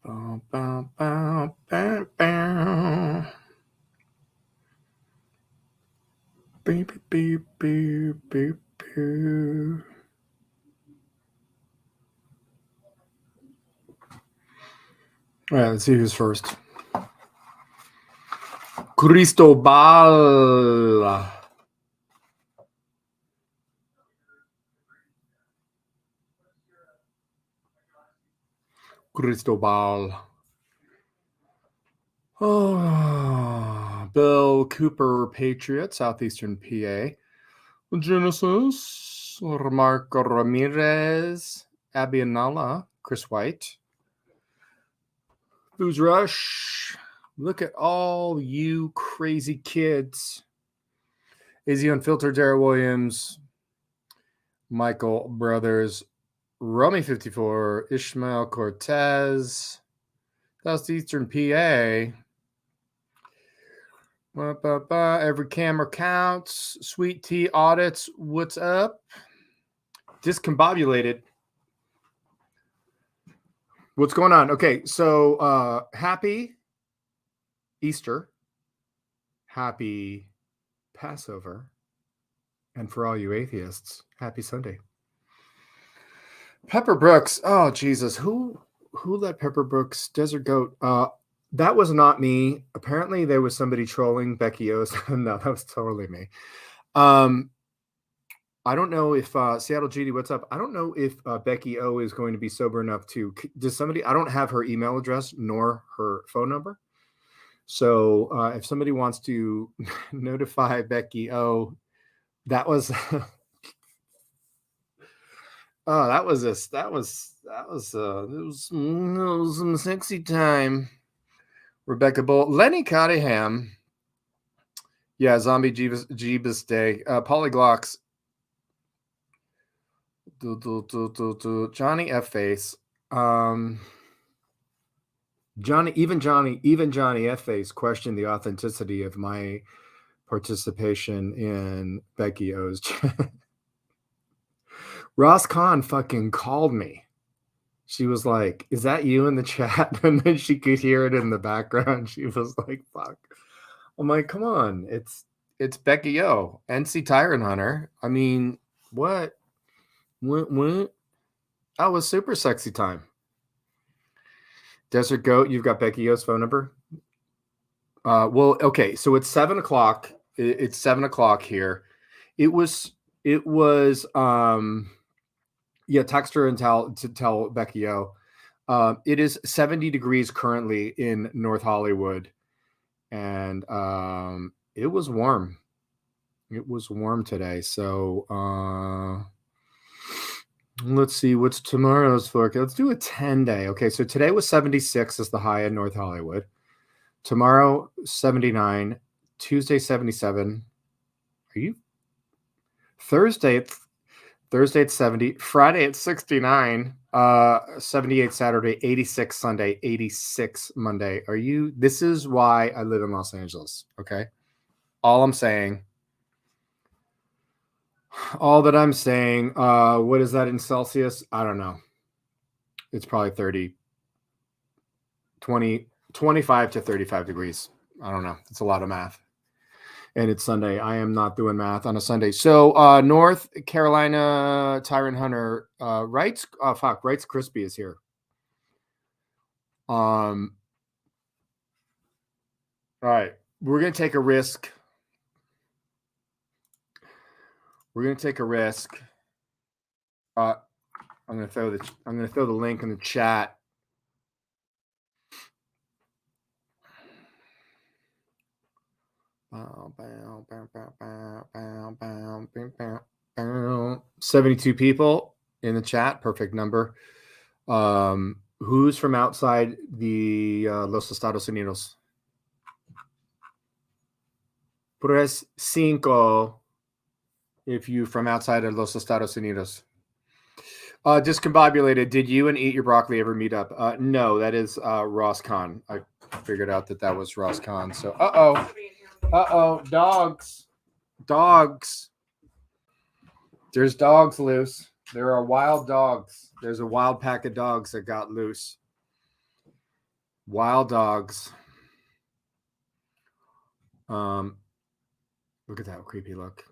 Bow, bow, bow, bow, bow. Beep, beep, beep, beep, beep. All right, let's see who's first. Cristobal. Cristobal. Oh, Bill Cooper, Patriot, Southeastern PA. Genesis, Marco Ramirez, Abianala, Chris White. Booze Rush. Look at all you crazy kids. Izzy Unfiltered, Darrell Williams, Michael Brothers, Rummy 54, Ishmael Cortez, Southeastern PA. Every camera counts. Sweet Tea Audits, what's up? Discombobulated. What's going on? Okay, so happy Easter, happy Passover, and for all you atheists, happy Sunday. Pepper Brooks. Oh Jesus, who let Pepper Brooks Desert Goat? That was not me. Apparently, there was somebody trolling Becky O's. No, that was totally me. I don't know if Seattle GD, what's up? I don't know if Becky O is going to be sober enough to. Does somebody? I don't have her email address nor her phone number. So if somebody wants to notify Becky O, that was. Oh, that was some sexy time. Rebecca Bull, Lenny Cottingham. Yeah, Zombie Jeebus Day. Polyglocks. Johnny F Face. Johnny F Face questioned the authenticity of my participation in Becky O's. Ross Kahn fucking called me. She was like, "Is that you in the chat?" And then she could hear it in the background. She was like, "Fuck." I'm like, "Come on, it's Becky O, NC Tyrant Hunter." I mean, what? That was super sexy time. Desert Goat, you've got Becky O's phone number. Well, okay, so it's 7:00. It's 7:00 here. It was. Yeah, text her and tell Becky O. It is 70 degrees currently in North Hollywood, and it was warm. It was warm today. So let's see what's tomorrow's forecast. Let's do a 10-day. Okay, so today was 76 as the high in North Hollywood. Tomorrow 79. Tuesday 77. Are you? Thursday it's 70. Friday it's 69. 78 Saturday, 86 Sunday, 86 Monday. Are you? This is why I live in Los Angeles. Okay. All that I'm saying, what is that in Celsius? I don't know. It's probably 30, 20, 25 to 35 degrees. I don't know. It's a lot of math. And it's Sunday. I am not doing math on a Sunday. So North Carolina Tyrant Hunter writes Crispy is here. All right. We're gonna take a risk. I'm gonna throw the link in the chat. Bow, bow, bow, bow, bow, bow, bow, bow, bow, bow. 72 people in the chat. Perfect number. Who's from outside the Los Estados Unidos? Press 5 if you from outside of Los Estados Unidos. Discombobulated, did you and Eat Your Broccoli ever meet up? No, that is Ross Kahn. I figured out that was Ross Kahn. So, dogs. There's dogs loose. There are wild dogs. There's a wild pack of dogs that got loose. Wild dogs. Look at that creepy look.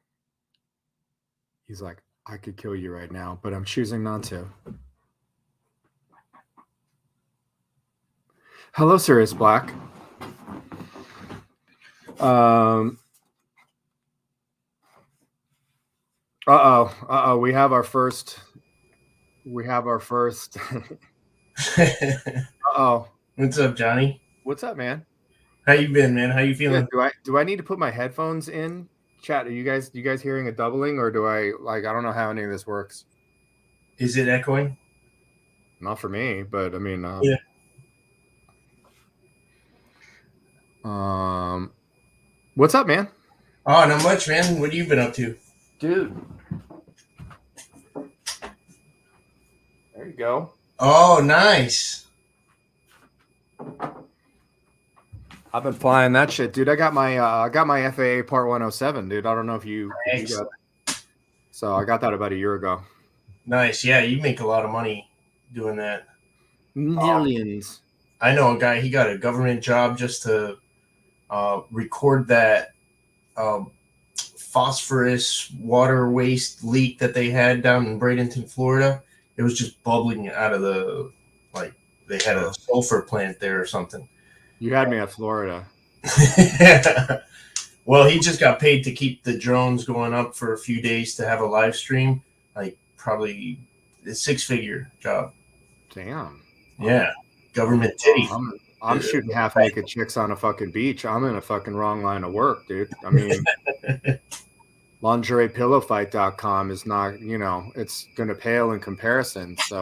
He's like, I could kill you right now, but I'm choosing not to. Hello, Sirius Black. Uh-oh. We have our first. Uh-oh. What's up, Johnny? What's up, man? How you been, man? How you feeling? Do I need to put my headphones in? Chat, are you guys hearing a doubling, or do I don't know how any of this works. Is it echoing? Not for me, but I mean, yeah. What's up, man? Oh, not much, man. What have you been up to? Dude. There you go. Oh, nice. I've been flying that shit, dude. I got my FAA Part 107, dude. I don't know if you got it. So I got that about a year ago. Nice. Yeah, you make a lot of money doing that. Millions. I know a guy, he got a government job just to record that phosphorus water waste leak that they had down in Bradenton, Florida. It was just bubbling out of the, like, they had a sulfur plant there or something. You had me at Florida. Well, he just got paid to keep the drones going up for a few days to have a live stream. Like, probably a 6-figure job. Damn. Yeah. Government titty. I'm shooting half naked chicks on a fucking beach. I'm in a fucking wrong line of work, dude. I mean, lingeриepillowfight.com is not, it's going to pale in comparison. So,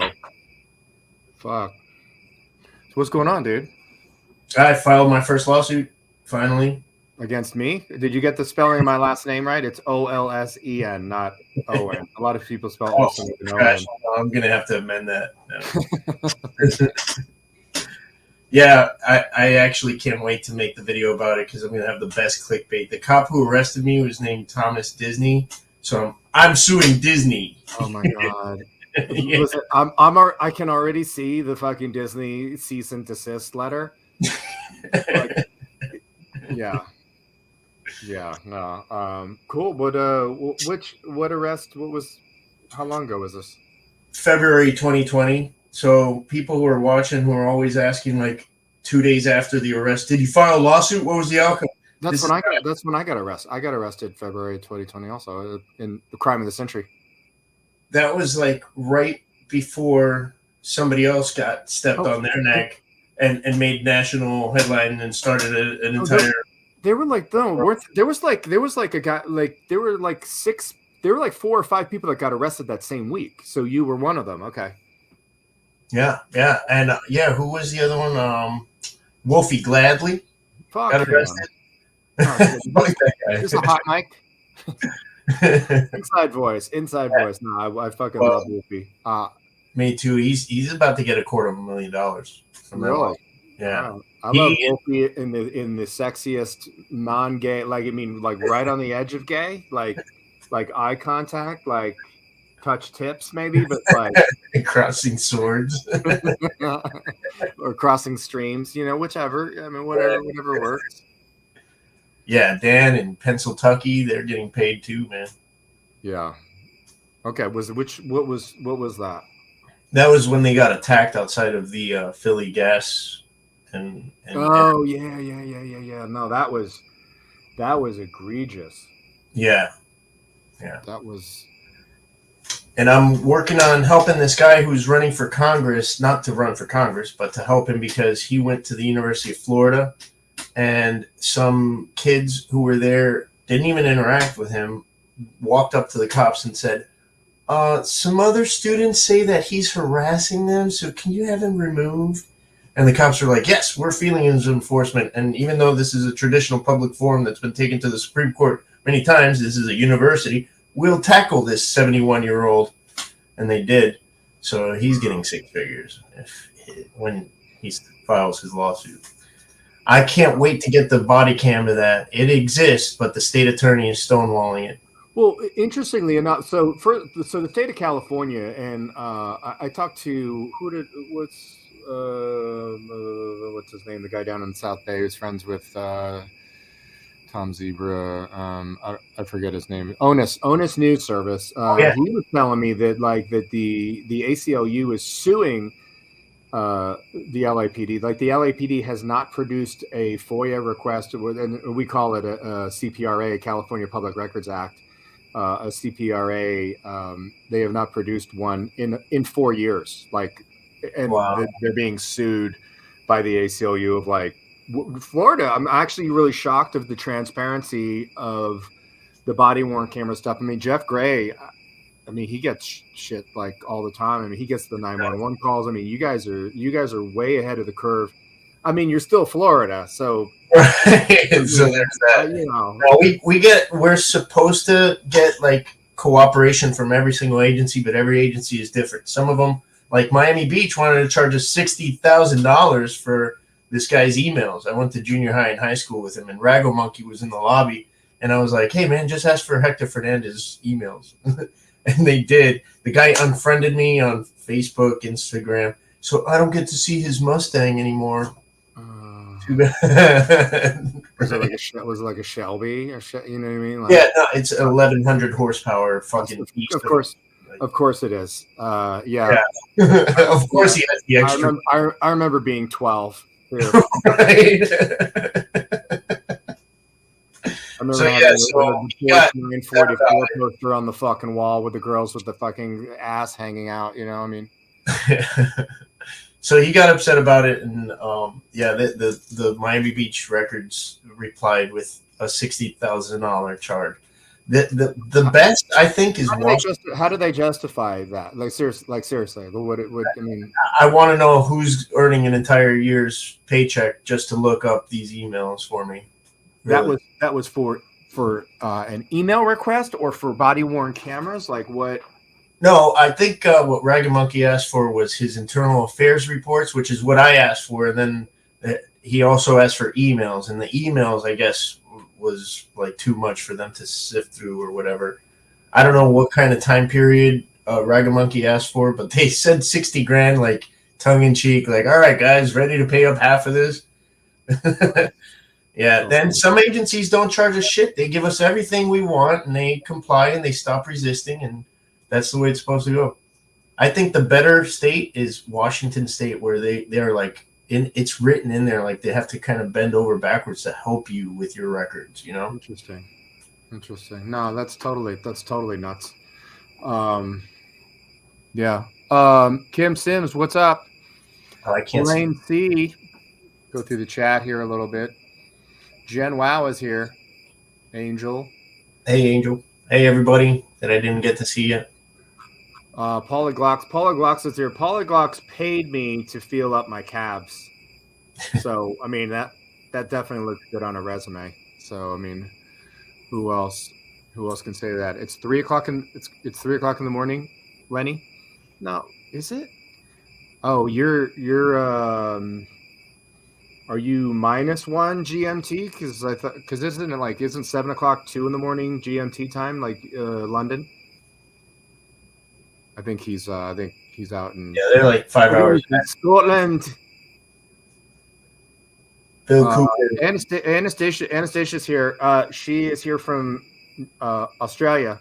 fuck. So what's going on, dude? I filed my first lawsuit, finally. Against me? Did you get the spelling of my last name right? It's Olsen, not Owen. A lot of people spell Olsen with an Owen. I'm going to have to amend that. No. Yeah, I actually can't wait to make the video about it because I'm going to have the best clickbait. The cop who arrested me was named Thomas Disney, so I'm suing Disney. Oh my god! Yeah. Listen, I can already see the fucking Disney cease and desist letter. Yeah, no. Cool. What arrest? How long ago was this? February 2020. So people who are watching, who are always asking, like 2 days after the arrest, did you file a lawsuit? What was the outcome? That's when I got arrested. I got arrested February 2020, also in the crime of the century. That was like right before somebody else got stepped on their neck and made national headline and started an entire. They were like, no, there was like a guy, like there were like 4 or 5 people that got arrested that same week. So you were one of them. Okay. Yeah. And who was the other one? Wolfie Gladly. Fuck got arrested. Fuck that guy. Just a hot mic. Inside voice. No, I fucking love Wolfie. Me too. He's about to get $250,000 from really. Yeah. I love Wolfie in the sexiest non-gay, like right on the edge of gay, like eye contact, like touch tips maybe, but like crossing swords or crossing streams, whichever. I mean, whatever works. Yeah, Dan in Pennsylvania, they're getting paid too, man. Yeah. Okay. What was that? That was when they got attacked outside of the Philly gas. And yeah. No, that was egregious. Yeah. That was. And I'm working on helping this guy who's running for Congress, not to run for Congress, but to help him because he went to the University of Florida and some kids who were there didn't even interact with him, walked up to the cops and said, some other students say that he's harassing them, so can you have him removed? And the cops are like, yes, we're feeling his enforcement. And even though this is a traditional public forum that's been taken to the Supreme Court many times, this is a university, we'll tackle this 71-year-old. And they did. So he's getting 6 figures when he files his lawsuit. I can't wait to get the body cam of that. It exists, but the state attorney is stonewalling it. Well, interestingly enough, so the state of California, and I talked to what's his name? The guy down in South Bay who's friends with Tom Zebra. I forget his name. Onus News Service. Yeah. He was telling me that the ACLU is suing the LAPD. Like the LAPD has not produced a FOIA request, and we call it a CPRA, California Public Records Act. A CPRA. They have not produced one in 4 years. Wow. They're being sued by the ACLU of Florida. I'm actually really shocked of the transparency of the body worn camera stuff. I mean, Jeff Gray, I mean, he gets shit all the time. I mean, he gets the 911 calls. I mean, you guys are way ahead of the curve. I mean, you're still Florida, so right. So there's that. We're supposed to get cooperation from every single agency, but every agency is different. Some of them, like Miami Beach, wanted to charge us $60,000 for this guy's emails. I went to junior high and high school with him, and Rago Monkey was in the lobby, and I was like, "Hey man, just ask for Hector Fernandez's emails." And they did. The guy unfriended me on Facebook, Instagram, so I don't get to see his Mustang anymore. Too bad. Was it like a Shelby? Or you know what I mean? Yeah, no, it's 1,100 horsepower. Fucking of course it is. Yeah. Of course he has the extra. I remember being 12. Right. I remember the 944 poster on the fucking wall with the girls with the fucking ass hanging out. You know, I mean. So he got upset about it, and the Miami Beach Records replied with a $60,000 charge. The best I think is how do they justify that? Seriously, what I mean? I want to know who's earning an entire year's paycheck just to look up these emails for me. Really. That was for an email request or for body worn cameras. Like what? No, I think what Ragged Monkey asked for was his internal affairs reports, which is what I asked for. And then he also asked for emails, and the emails, I guess, was too much for them to sift through or whatever. I don't know what kind of time period Ragged Monkey asked for, but they said $60,000, tongue in cheek, all right, guys, ready to pay up half of this? Yeah. Then some agencies don't charge us shit. They give us everything we want, and they comply, and they stop resisting, and that's the way it's supposed to go. I think the better state is Washington State, where they're it's written in there they have to kind of bend over backwards to help you with your records. You know. Interesting. No, that's totally nuts. Yeah. Kim Sims, what's up? I can't. Elaine C. Go through the chat here a little bit. Jen Wow is here. Angel. Hey, Angel. Hey, everybody that I didn't get to see yet. Polyglocks is here. Polyglocks paid me to feel up my calves. So, I mean, that definitely looks good on a resume. So, I mean, who else can say that? It's 3 o'clock it's 3 o'clock in the morning, Lenny? No, is it? Oh, you're are you -1 GMT? Because isn't 7 o'clock 2 in the morning GMT time London? I think he's out in. Yeah, they're 5 hours. In Scotland. Bill Cooper. Anastasia's here. She is here from Australia,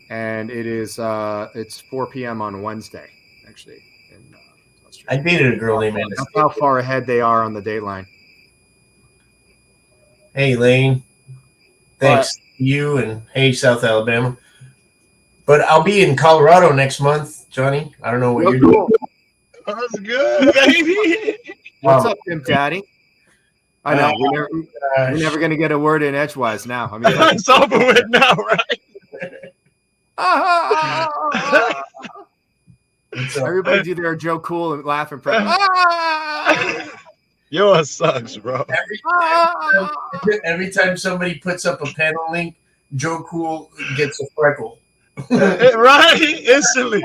and it's 4 p.m. on Wednesday, actually. In Australia. I dated a girl named Anastasia. That's how far ahead they are on the dateline. Hey, Lane. Thanks to you, and hey, South Alabama. But I'll be in Colorado next month, Johnny. I don't know what you're doing. That's good, baby. What's up, Tim Daddy? I know we're never going to get a word in edgewise now. I mean, it's over with now, right? Everybody do their Joe Cool and laugh and pray. Yours sucks, bro. Every time somebody puts up a panel link, Joe Cool gets a freckle. Right? Instantly.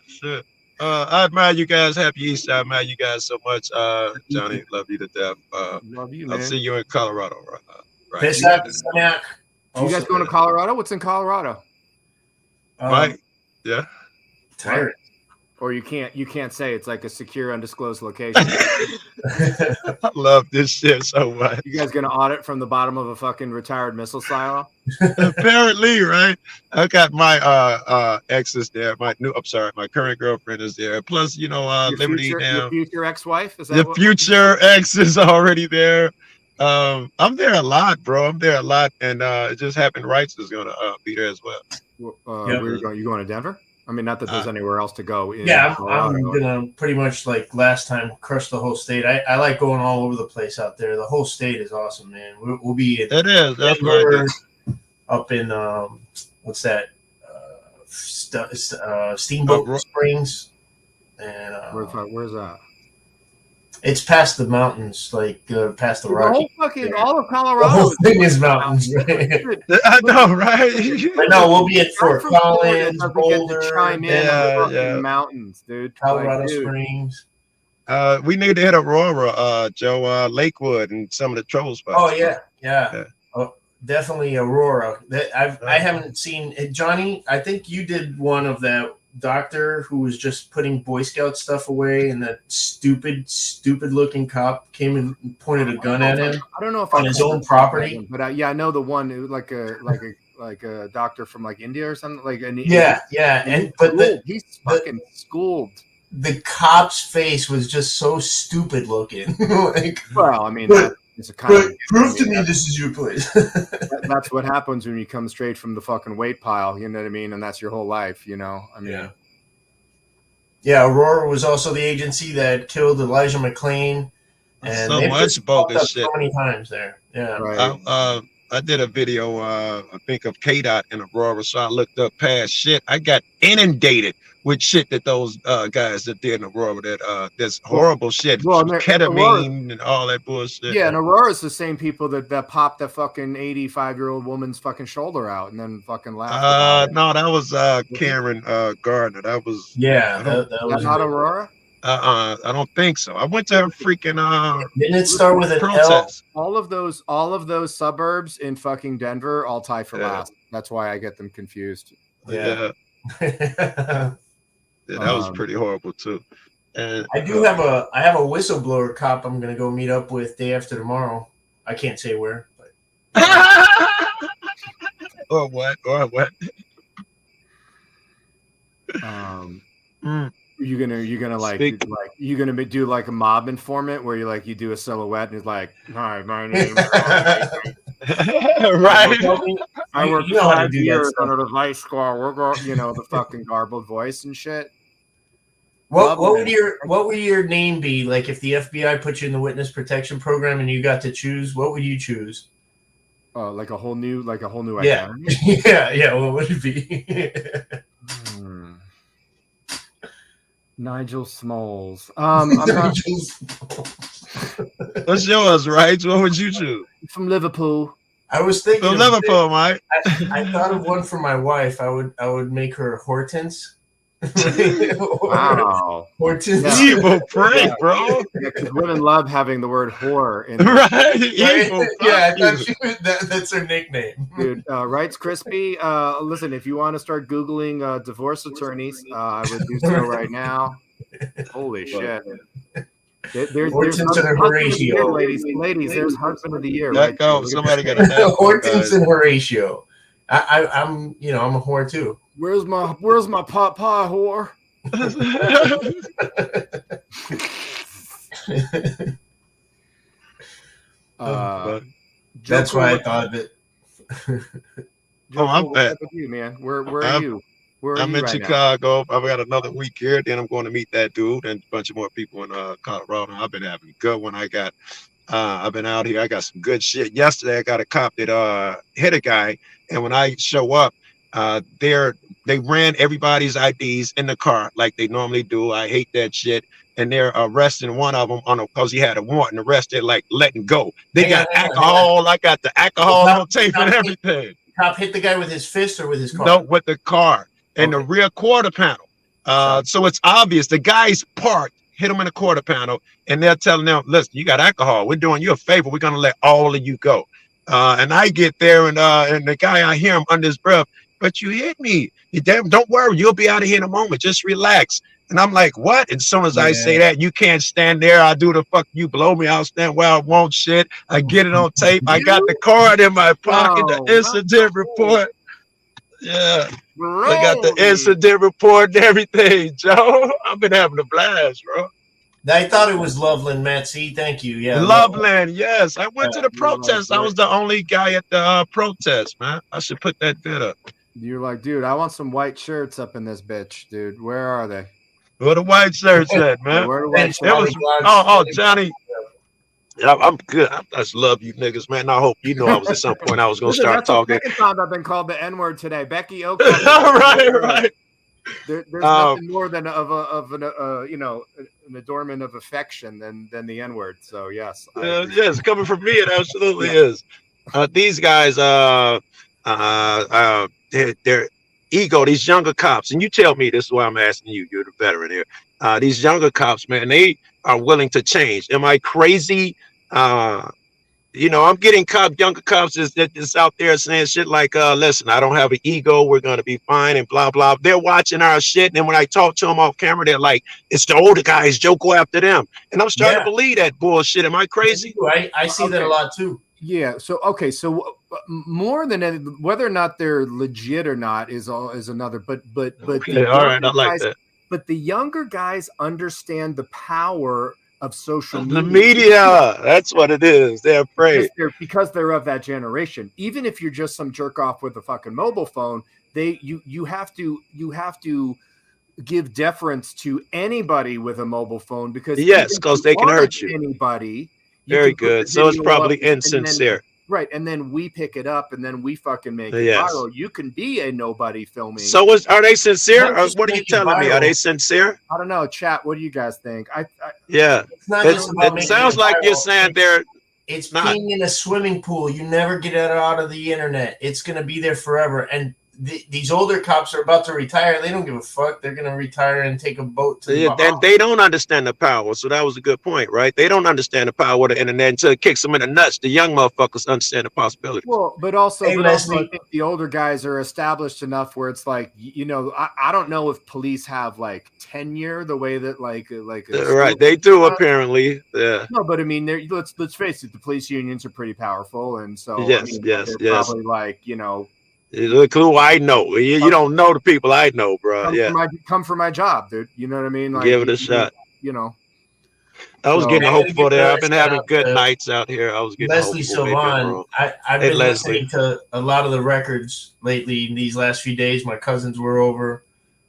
Shit. I admire you guys. Happy Easter. I admire you guys so much. Johnny, love you to death. Love you, man. I'll see you in Colorado. Right. You guys going to Colorado? What's in Colorado? Mike? Yeah. Tyrant. or you can't say it's like a secure, undisclosed location. I love this shit so much. You guys gonna audit from the bottom of a fucking retired missile silo? Apparently, right? I got my exes there. My current girlfriend is there. Plus, Liberty now. Your future ex-wife? Is that The future ex is already there. I'm there a lot, bro. I'm there a lot, and it just happened. Rights is gonna be there as well. Where are you going? You going to Denver? I mean, not that there's anywhere else to go. I'm gonna pretty much like last time crush the whole state. I like going all over the place out there. The whole state is awesome, man. We'll be in Denver, up in what's that? Steamboat Springs, and where's that? It's past the mountains, like past the Rockies. All of Colorado. The whole thing is mountains, right? I know, right? I know. We'll be at Fort Collins, Boulder, mountains, dude. Colorado Springs. We need to hit Aurora, Joe, Lakewood, and some of the troll spots. Oh yeah. Oh, definitely Aurora. I haven't seen it, Johnny. I think you did one of that doctor who was just putting Boy Scout stuff away, and that stupid looking cop came and pointed a gun at him. I don't know if on his own property, but I know the one who like a doctor from like India or something like. He's fucking schooled. The cop's face was just so stupid looking. Well, I mean. It's a prove to me this is your place. That's what happens when you come straight from the fucking weight pile. You know what I mean? And that's your whole life. You know. I mean. Yeah. Aurora was also the agency that killed Elijah McClain, and so much bogus shit. So many times there. Yeah. Right. I did a video. I think of KDOT in Aurora, so I looked up past shit. I got inundated with shit that those guys that did in Aurora, that's horrible shit, ketamine and all that bullshit. Yeah, and Aurora's the same people that popped that fucking 85-year-old woman's fucking shoulder out and then fucking laughed. No, that was Karen Gardner. That was that was not Aurora. I don't think so. I went to her freaking. Didn't it start with an protest? All of those suburbs in fucking Denver all tie for last. That's why I get them confused. Yeah. That was pretty horrible too. And I have a whistleblower cop I'm gonna go meet up with day after tomorrow. I can't say where, but or what? You're gonna do like a mob informant where you do a silhouette and he's like, "Hi, my name is right." I work 5 years under the vice squad. We're going, the fucking garbled voice and shit. What would your name be? Like if the FBI put you in the witness protection program and you got to choose, what would you choose? Like a whole new identity? Yeah. What would it be? Nigel Smalls. I'm not. What's yours, right? What would you choose? From Liverpool. I was thinking from Liverpool, Mike. I thought of one for my wife. I would make her Hortense. Wow. Hortense. Evil prank, bro. Because women love having the word whore in right. Evil. Yeah, I thought that's her nickname. Dude, Wrights Crispy. Listen, if you want to start Googling divorce attorneys, I would do so right now. Holy shit. There's Hortense and Horatio. Ladies, there's husband of the year. Right? Go. Somebody got a Hortense and Horatio. I'm a whore too. Where's my pot pie whore? That's why I thought of it. I'm bad. You, man. Where are you? I'm in Chicago. I've got another week here. Then I'm going to meet that dude and a bunch of more people in Colorado. I've been having a good one. I've been out here. I got some good shit. Yesterday, I got a cop that hit a guy. And when I show up, they ran everybody's IDs in the car like they normally do. I hate that shit. And they're arresting one of them because he had a warrant. And the rest, they're like letting go. They got alcohol. I got the alcohol on tape and everything. Cop hit the guy with his fist or with his car? No, with the car and the rear quarter panel. So it's obvious the guy's parked, hit him in the quarter panel, and they're telling them, listen, you got alcohol. We're doing you a favor. We're going to let all of you go. And I get there, and the guy, I hear him under his breath, but you hit me. Don't worry, you'll be out of here in a moment. Just relax. And I'm like, what? As soon as I say that, you can't stand there. I do the fuck you blow me. I'll stand where I want shit. I get it on tape. I got the card in my pocket, the incident report. Yeah. I got the incident report and everything, Joe. I've been having a blast, bro. I thought it was Loveland, Matt. See, thank you. Yeah, Loveland, yes. I went to the protest. I was the only guy at the protest, man. I should put that bit up. You're like, dude, I want some white shirts up in this bitch, dude. Where are they? Where the white shirts at, man? Where the white shirts? Johnny. I'm good. I just love you niggas, man. I hope you know I was at some point I was gonna start talking. That's the second time I've been called the N-word today. Becky O. right. There's nothing more than an adornment of affection than the N-word. So yes, yes, coming from me, it absolutely is. These guys, their ego, these younger cops, and you tell me, this is why I'm asking you. You're the veteran here. These younger cops, man, they are willing to change. Am I crazy? I'm getting younger cops that's out there saying shit like, listen, I don't have an ego. We're going to be fine and blah, blah. They're watching our shit. And then when I talk to them off camera, they're like, it's the older guys, Joe, go after them. And I'm starting to believe that bullshit. Am I crazy? I see that a lot too. Yeah. So, okay. So more than whether or not they're legit or not is another, but okay, all right. I like that. But the younger guys understand the power of social media. The media, that's what it is. They're afraid because they're of that generation. Even if you're just some jerk off with a fucking mobile phone, you have to give deference to anybody with a mobile phone because they can hurt you. Anybody. Very good. So it's probably insincere. Right, and then we pick it up, and then we fucking make it viral. You can be a nobody filming. So are they sincere? Or what are you telling me? Are they sincere? I don't know. Chat, what do you guys think? It sounds like you're saying it's being in a swimming pool. You never get it out of the internet. It's going to be there forever. And these older cops are about to retire. They don't give a fuck. They're going to retire and take a boat to the Bahamas. They don't understand the power. So that was a good point, right? They don't understand the power of the internet until it kicks them in the nuts. The young motherfuckers understand the possibilities. Well, but also I think the older guys are established enough where it's like, I don't know if police have like tenure the way that like right. They do apparently. Yeah. No, but I mean, let's face it, the police unions are pretty powerful. And so yes. probably like, look who I know. You don't know the people I know, bro. Come for my job, dude. You know what I mean? Like, give it a shot. I was getting hopeful there. I've been having good nights out here. I was getting Leslie Sylvan. I've been listening to a lot of the records lately in these last few days. My cousins were over.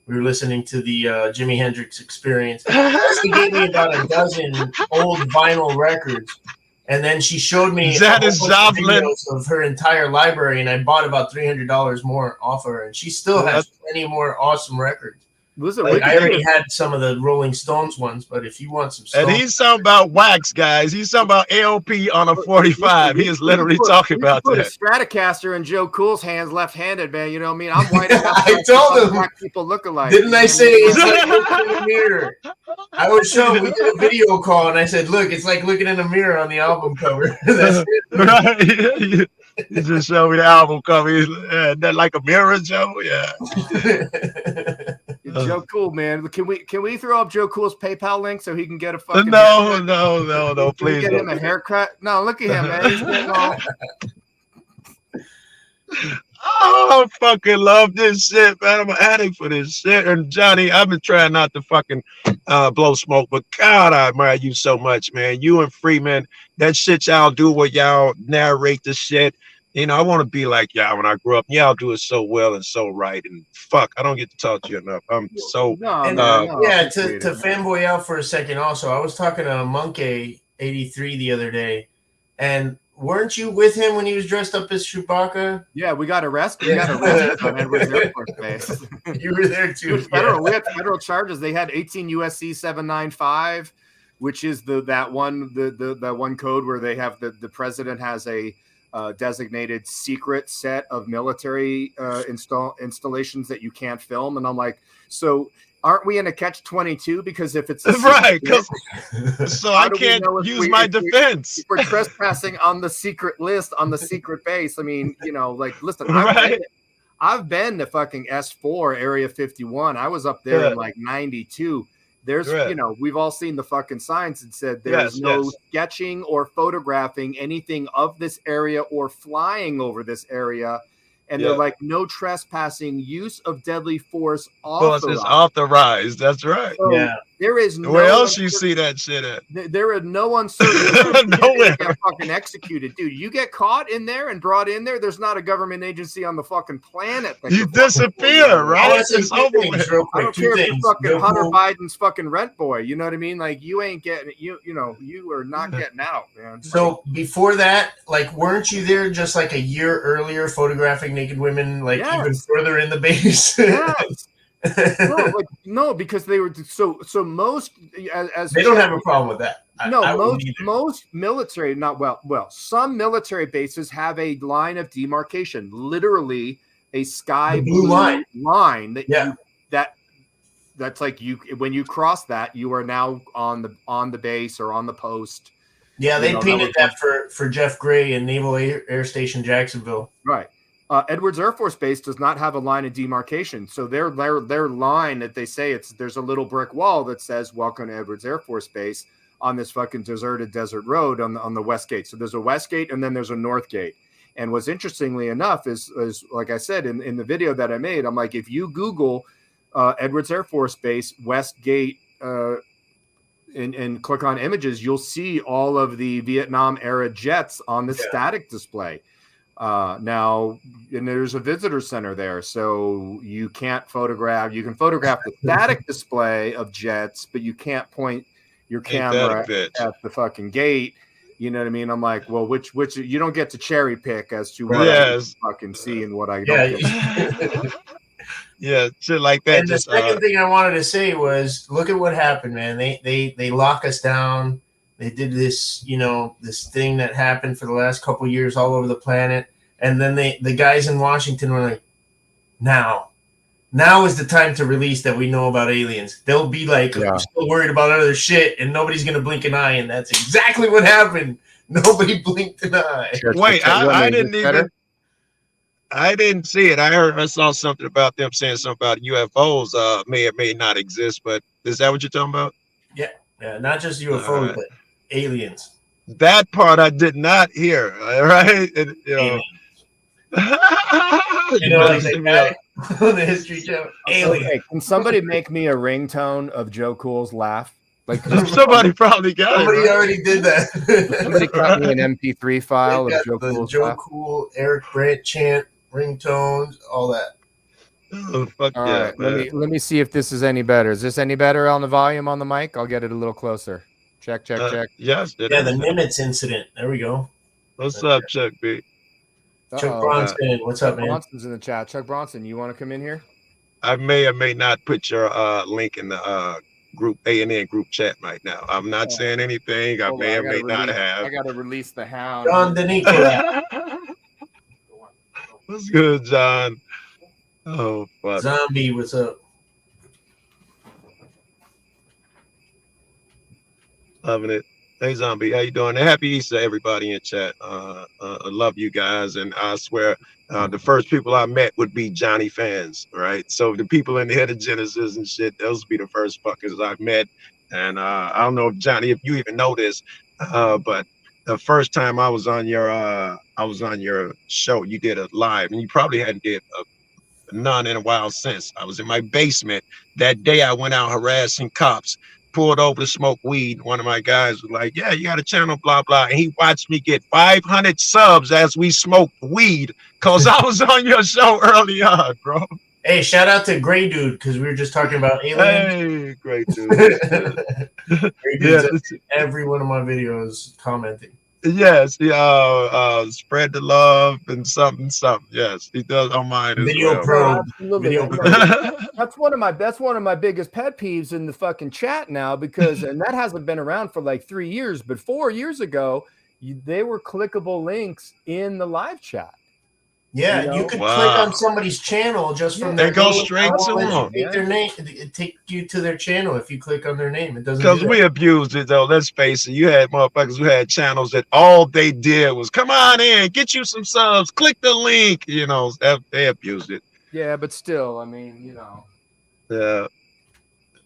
We were listening to the Jimi Hendrix Experience. Leslie gave me about a dozen old vinyl records. And then she showed me videos of her entire library, and I bought about $300 more off her. And she still has plenty more awesome records. I already had some of the Rolling Stones ones, but if you want some Stones, and he's talking about wax, guys. He's talking about LP on a 45. He is literally talking about that. A Stratocaster in Joe Cool's hands, left-handed, man. You know what I mean? I'm white enough. I told him. Black people look alike. Didn't I say it's like looking in the mirror? I was showing. We did a video call, and I said, "Look, it's like looking in a mirror on the album cover." That's it. Right. You just showed me the album cover. That like a mirror, Joe. Yeah. Joe Cool, man. Can we throw up Joe Cool's PayPal link so he can get a fucking no, please. Get him a haircut? No, look at him, man. He's getting all... Oh, I fucking love this shit, man. I'm an addict for this shit. And Johnny, I've been trying not to fucking blow smoke, but God, I admire you so much, man. You and Freeman, that shit y'all do where y'all narrate the shit. I want to be like y'all when I grew up. Y'all do it so well and so right. And fuck, I don't get to talk to you enough. I'm so to fanboy out for a second. Also, I was talking to Monkey 83 the other day, and weren't you with him when he was dressed up as Chewbacca? Yeah, we got arrested. We got arrested on Edwards Air Force Base. You were there too. We had federal charges. They had 18 USC 795, which is that one code where they have the president has a designated secret set of military installations that you can't film. And I'm like, so aren't we in a catch-22? Because if it's right, so I can't use my defense. If we're trespassing on the secret list on the secret base. I mean, listen, I've been to fucking S4 Area 51. I was up there in like 92. There's, you know, we've all seen the fucking signs that said there is no sketching or photographing anything of this area or flying over this area. And they're like, no trespassing, use of deadly force authorized. That's right. So there is no. Where else you see that shit at? There are no uncertainty. Nowhere. Get fucking executed, dude. You get caught in there and brought in there. There's not a government agency on the fucking planet. That you disappear, right? It's over with. I don't care if you're fucking Hunter Biden's fucking rent boy. You know what I mean? Like you ain't getting you know, you are not getting out, man. So before that, like, weren't you there just like a year earlier, photographing naked women, like even further in the base? Yes. No, because they were so most as they don't have a problem with that. Most military, some military bases have a line of demarcation, literally a sky blue line that's like you when you cross that, you are now on the base or on the post. Yeah, they painted that for Jeff Gray in Naval Air Station Jacksonville. Right. Edwards Air Force Base does not have a line of demarcation. So their line that they say there's a little brick wall that says welcome to Edwards Air Force Base on this fucking deserted desert road on the west gate. So there's a west gate and then there's a north gate. And what's interestingly enough is like I said in the video that I made, I'm like, if you Google Edwards Air Force Base West Gate and click on images, you'll see all of the Vietnam era jets on the static display. Now, and there's a visitor center there, so you can't photograph. You can photograph the static display of jets, but you can't point your camera at the fucking gate. You know what I mean? I'm like, well, which you don't get to cherry pick as to what I fucking see and what I don't get. Yeah, shit like that. And the second thing I wanted to say was, look at what happened, man. They lock us down. They did this, you know, this thing that happened for the last couple of years all over the planet. And then the guys in Washington were like, now is the time to release that we know about aliens. They'll be like, we're still worried about other shit and nobody's going to blink an eye. And that's exactly what happened. Nobody blinked an eye. Wait, I didn't see it. I saw something about them saying something about UFOs may or may not exist, but is that what you're talking about? Yeah, not just UFOs, but aliens. That part I did not hear. All right, and, you know, like that guy on the History Channel. Alien. Okay, can somebody make me a ringtone of Joe Cool's laugh? Like somebody probably got somebody it. Right? Already did that. Somebody cut me an MP3 file of Joe Cool's laugh. Cool, Eric Brandt chant, ringtones, all that. Oh, fuck all yeah, right, let me see if this is any better. Is this any better on the volume on the mic? I'll get it a little closer. Check. Yes. Yeah, the Nimitz incident. There we go. What's up, Chuck B? Chuck Bronson. What's up, man? Bronson's in the chat. Chuck Bronson, you want to come in here? I may or may not put your link in the group A&N group chat right now. I'm not saying anything. I may or may not have. I got to release the hound. John Danico. What's good, John? Oh, fuck. Zombie, what's up? Loving it. Hey, Zombie, how you doing? Happy Easter, everybody in chat. I love you guys, and I swear the first people I met would be Johnny fans, right? So the people in the Head of Genesis and shit, those would be the first fuckers I met. And I don't know if Johnny, if you even know this, but the first time I was on your show, you did a live, and you probably hadn't did none in a while since. I was in my basement that day. I went out harassing cops. Pulled over to smoke weed. One of my guys was like, yeah, you got a channel, blah, blah. And he watched me get 500 subs as we smoked weed because I was on your show early on, bro. Hey, shout out to Gray Dude, because we were just talking about aliens. Hey, great dude. Gray Dude's every one of my videos commenting. Yes, spread the love and something. Yes, he does on mine as Video well. pro. Video pro. That's one of my biggest pet peeves in the fucking chat now, because and that hasn't been around for like 3 years, but 4 years ago, they were clickable links in the live chat. Yeah, You know? you could click on somebody's channel just from their and go name. straight to them. Take their name, it take you to their channel if you click on their name. It doesn't. Because we abused it though. Let's face it. You had motherfuckers who had channels that all they did was come on in, get you some subs, click the link. You know, they abused it. Yeah, but still, I mean, you know. Yeah.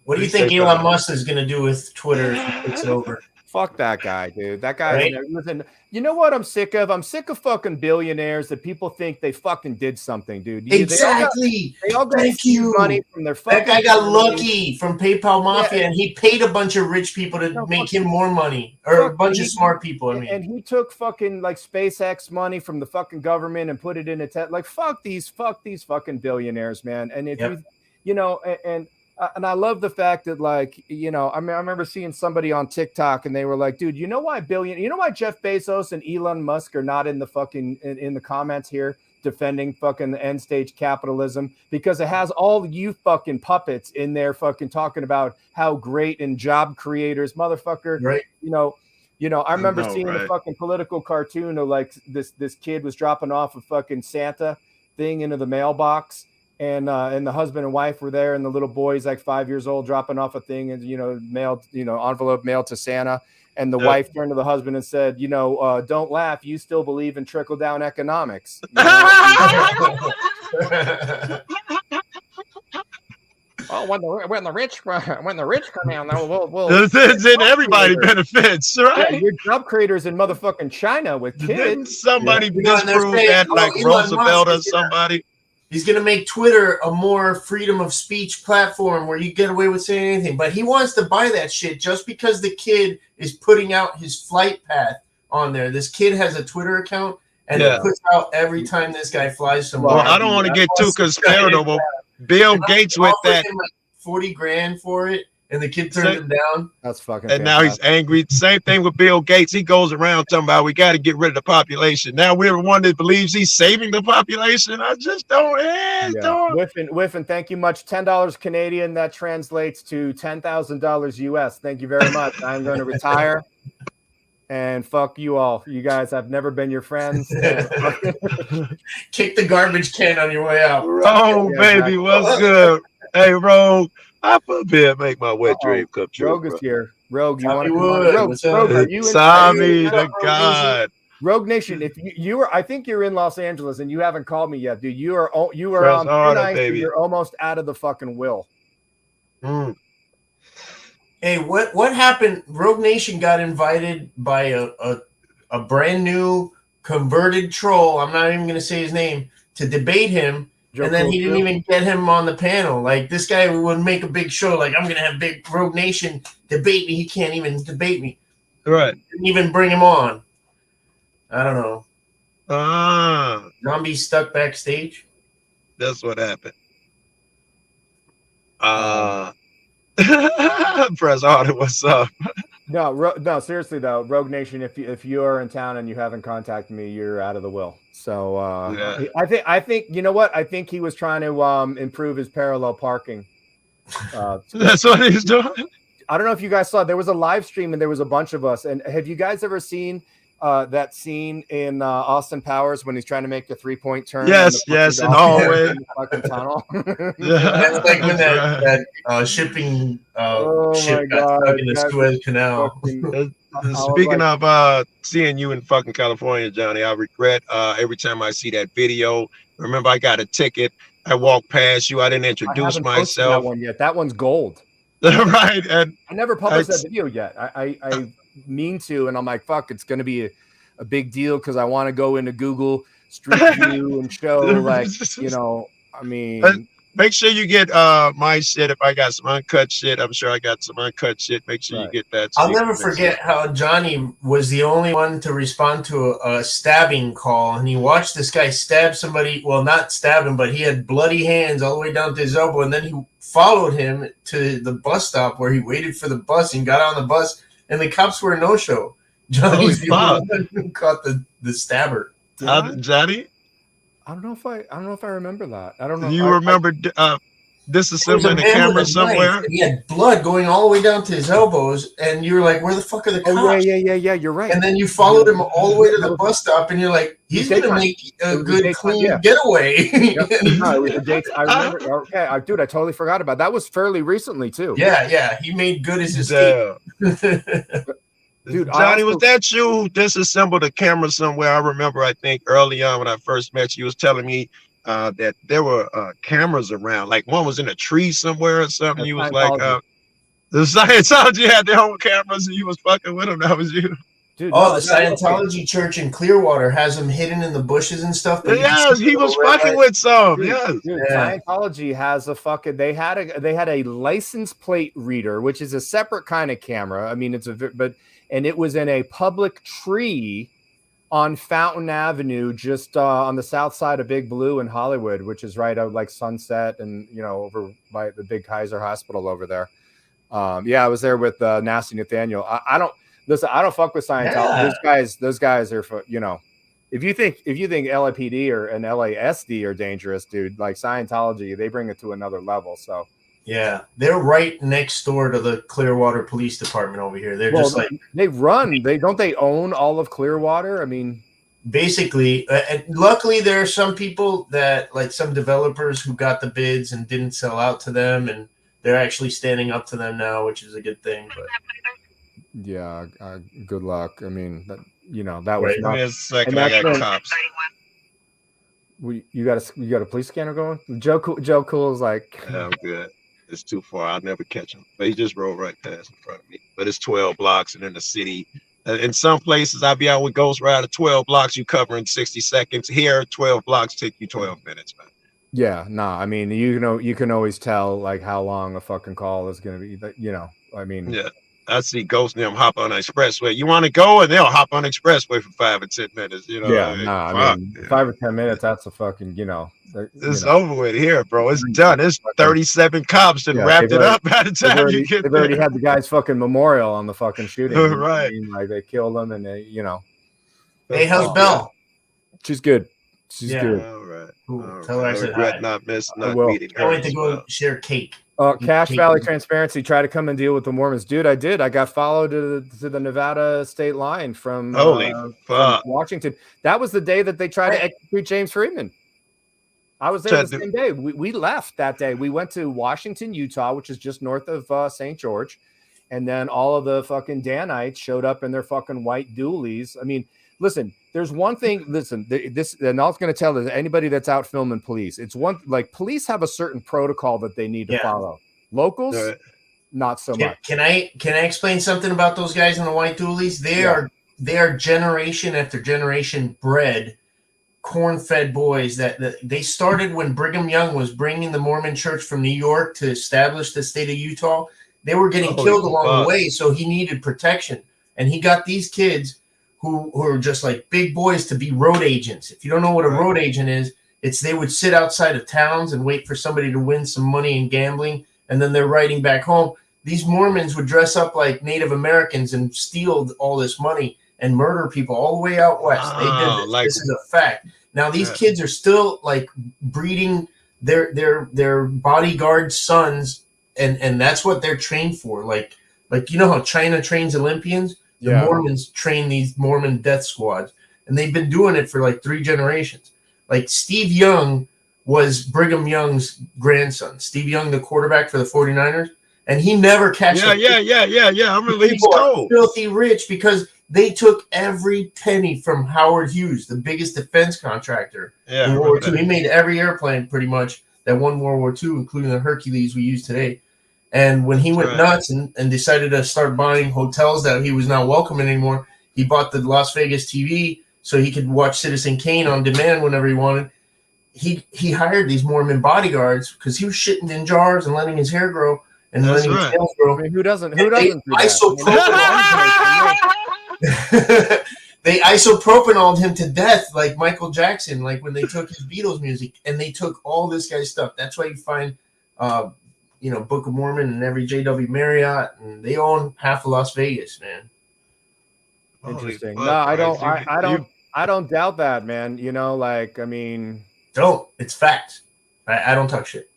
What do you think Elon Musk is going to do with Twitter if he takes it over? Fuck that guy, dude. That guy. Right? Listen, you know what I'm sick of? I'm sick of fucking billionaires that people think they fucking did something, dude. Exactly. They all got Thank you. money from their fucking. That guy got lucky from PayPal Mafia, and he paid a bunch of rich people to make him more money, or a bunch of smart people. I mean, and he took fucking like SpaceX money from the fucking government and put it in a like fuck these fucking billionaires, man. And if you know, and I love the fact that, like, you know, I mean, I remember seeing somebody on TikTok and they were like, dude, you know why Jeff Bezos and Elon Musk are not in the fucking in the comments here defending fucking end stage capitalism? Because it has all you fucking puppets in there fucking talking about how great and job creators, motherfucker. Right. You know, I remember seeing a fucking political cartoon of like this kid was dropping off a fucking Santa thing into the mailbox. And the husband and wife were there, and the little boy's like 5 years old, dropping off a thing, and envelope mailed to Santa. And the wife turned to the husband and said, don't laugh. You still believe in trickle down economics. You know? Oh, when the rich come down, we'll everybody benefits, right? Yeah, your job creators in motherfucking China with kids. Didn't somebody disprove that, like Roosevelt or somebody? He's going to make Twitter a more freedom of speech platform where you get away with saying anything. But he wants to buy that shit just because the kid is putting out his flight path on there. This kid has a Twitter account, and it puts out every time this guy flies somewhere. Well, I don't want to get too conspiratorial. Bill Gates with that. Him like $40,000 for it, and the kid turned him down. That's fucking. And now he's angry. Same thing with Bill Gates. He goes around talking about we got to get rid of the population. Now we're the one that believes he's saving the population. I just don't. Whiffin, thank you much. $10 Canadian. That translates to $10,000 US. Thank you very much. I'm going to retire. And fuck you all. You guys have never been your friends. Kick the garbage can on your way out. Oh, baby, what's good? Hey, Rogue, I forbid make my wet dream come true. Rogue is here. Rogue, you want to come on? Rogue, are you Tommy, the God. Rogue Nation, if you were, I think you're in Los Angeles and you haven't called me yet, dude. You are on tonight, baby. You're almost out of the fucking will. Hey, what happened? Rogue Nation got invited by a brand new converted troll. I'm not even going to say his name to debate him, and then he didn't even get him on the panel. Like this guy would make a big show, like I'm going to have big Rogue Nation debate me. He can't even debate me. Right? Didn't even bring him on. I don't know. Zombie stuck backstage. That's what happened. Press Harder, what's up? No, seriously though, Rogue Nation, if you are in town and you haven't contacted me, you're out of the will. So I think you know what? I think he was trying to improve his parallel parking. That's what he's doing. I don't know if you guys saw. There was a live stream and there was a bunch of us. And have you guys ever seen that scene in Austin Powers when he's trying to make the 3-point turn? Yes, and always fucking tunnel. That's like when that shipping ship got stuck in the Suez Canal. Speaking of seeing you in fucking California, Johnny, I regret every time I see that video. Remember, I got a ticket. I walked past you. I didn't introduce myself. That one yet. That one's gold. Right, and I never published that video yet. I mean to, and I'm like, fuck, it's gonna be a big deal because I want to go into Google Street View and show, like, you know, I mean, make sure you get my shit. If I got some uncut shit, I'm sure I got some uncut shit. Make sure you get that. I'll never forget how Johnny was the only one to respond to a stabbing call, and he watched this guy stab somebody. Well, not stab him, but he had bloody hands all the way down to his elbow, and then he followed him to the bus stop where he waited for the bus and got on the bus, and the cops were a no-show. Johnny's the only one who caught the stabber. Johnny? I don't know if I remember that. I don't know. You remember disassembling the man camera with a knife, somewhere. and he had blood going all the way down to his elbows, and you were like, "Where the fuck are the cops?" Oh yeah. You're right. And then you followed him all the way to the bus stop, and you're like, "He's gonna make a good, clean getaway." Yep. No, it was the dates. I remember. Okay, dude, I totally forgot about that. Was fairly recently too. Yeah, he made good his escape. Dude, Johnny, was that you who disassembled a camera somewhere? I remember, I think early on when I first met you, was telling me that there were cameras around. Like one was in a tree somewhere or something. You was like, the Scientology had their own cameras and you was fucking with them. That was you. Dude, the Scientology church in Clearwater has them hidden in the bushes and stuff. But yes, he was fucking with some. Dude, yes, dude, Scientology has a fucking. They had a license plate reader, which is a separate kind of camera. I mean, and it was in a public tree on Fountain Avenue, just on the south side of Big Blue in Hollywood, which is right out like Sunset and over by the big Kaiser Hospital over there. I was there with Nasty Nathaniel. I don't. Listen, I don't fuck with Scientology. Yeah. Those guys are, if you think LAPD or an LASD are dangerous, dude, like Scientology, they bring it to another level. So yeah, they're right next door to the Clearwater Police Department over here. They're just like they own all of Clearwater. I mean, basically, and luckily there are some people that like some developers who got the bids and didn't sell out to them, and they're actually standing up to them now, which is a good thing. But yeah, good luck. I mean, that was not. Wait a second, I got cops. You got a police scanner going? Joe Cool is like, yeah, I'm good. It's too far. I'll never catch him. But he just rolled right past in front of me. But it's 12 blocks, and in the city, in some places, I'll be out with Ghost Rider. 12 blocks you cover in 60 seconds. Here, 12 blocks take you 12 minutes, man. Yeah, I mean, you can always tell like how long a fucking call is going to be. I mean, yeah. I see Ghost and them hop on the expressway. You want to go, and they'll hop on the expressway for 5 or 10 minutes. Yeah, I mean, 5 or 10 minutes. That's a fucking, it's over with here, bro. It's done. It's 37 cops that wrapped it up by the time you get there. They've already had the guy's fucking memorial on the fucking shooting. Right. I mean, like they killed him, and they, Hey, how's Belle? She's good. She's good. All right. Cool. Tell her I said regret hi. not meeting her. I went to go share cake. Cache Valley Transparency, try to come and deal with the Mormons. Dude, I did. I got followed to the Nevada state line from Washington. That was the day that they tried to execute James Friedman. I was there the same day. We left that day. We went to Washington, Utah, which is just north of St. George. And then all of the fucking Danites showed up in their fucking white dualies. I mean, listen, there's one thing. Listen, this, and I was going to tell anybody that's out filming police. It's one, like, police have a certain protocol that they need to follow. Locals, not so much. Can I explain something about those guys in the white dualies? They are generation after generation bred, corn-fed boys that they started when Brigham Young was bringing the Mormon Church from New York to establish the state of Utah. They were getting killed along the way, so he needed protection, and he got these kids who are just like big boys to be road agents. If you don't know what a road agent is, it's they would sit outside of towns and wait for somebody to win some money in gambling, and then they're riding back home. These Mormons would dress up like Native Americans and steal all this money and murder people all the way out west. They did this. This is a fact. Now these kids are still like breeding their bodyguard sons, and that's what they're trained for. Like how China trains Olympians. The Mormons train these Mormon death squads, and they've been doing it for like 3 generations. Like Steve Young was Brigham Young's grandson. Steve Young, the quarterback for the 49ers, and he never cashed. Yeah. I'm really cold. Filthy rich because they took every penny from Howard Hughes, the biggest defense contractor in World War II. He made every airplane pretty much that won World War II, including the Hercules we use today. And when he went nuts and decided to start buying hotels that he was not welcome in anymore, he bought the Las Vegas TV so he could watch Citizen Kane on demand whenever he wanted. He hired these Mormon bodyguards because he was shitting in jars and letting his hair grow and letting his nails grow. I mean, who doesn't do that? They isopropanoled him to death like Michael Jackson, like when they took his Beatles music, and they took all this guy's stuff. That's why you find Book of Mormon and every J.W. Marriott, and they own half of Las Vegas, man. Interesting. No, I don't doubt that, man. I mean, don't. It's facts. I don't talk shit.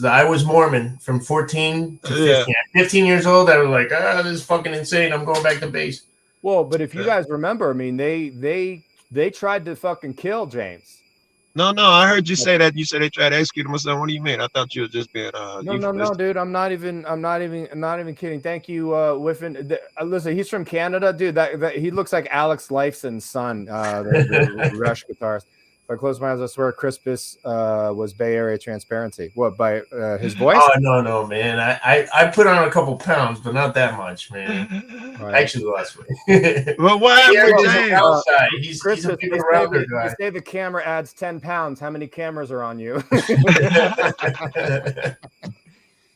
I was Mormon from 14 to 15. At 15 years old, I was like, this is fucking insane. I'm going back to base. Well, but if you guys remember, I mean, they tried to fucking kill James. No, I heard you say that. You said they tried to execute him or something. What do you mean? I thought you were just being No, dude. I'm not even kidding. Thank you, Whiffen. Listen, he's from Canada, dude. That he looks like Alex Lifeson's son, the Rush guitarist. If I close my eyes, I swear Crispus was Bay Area Transparency. What, by his voice? Oh, no, man. I put on a couple pounds, but not that much, man. Right. Actually, last week. Well, what happened, outside. He's a big rounder guy. You say the camera adds 10 pounds. How many cameras are on you?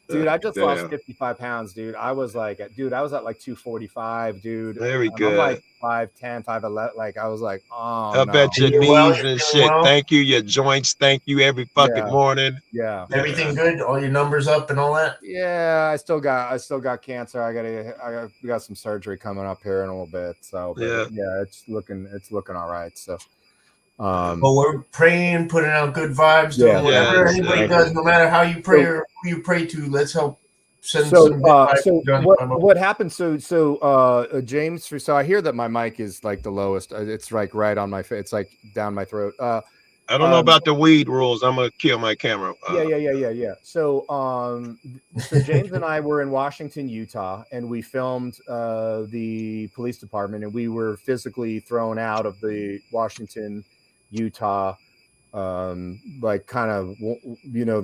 Dude, I just lost 55 pounds, dude. I was at like 245, dude. Very good. I'm like 5'10", 5'11". Like, I was like, oh, I bet your knees and shit. Well. Thank you, your joints. Thank you every fucking morning. Yeah. Everything good? All your numbers up and all that? Yeah, I still got cancer. I got some surgery coming up here in a little bit. So yeah, it's looking all right. So. Well, we're praying, putting out good vibes, doing whatever anybody does, no matter how you pray or who you pray to. Let's help send some. What happened? So James. So I hear that my mic is like the lowest. It's like right on my face. It's like down my throat. I don't know about the weed rules. I'm gonna kill my camera. Yeah. So James and I were in Washington, Utah, and we filmed the police department, and we were physically thrown out of the Washington, Utah, like kind of,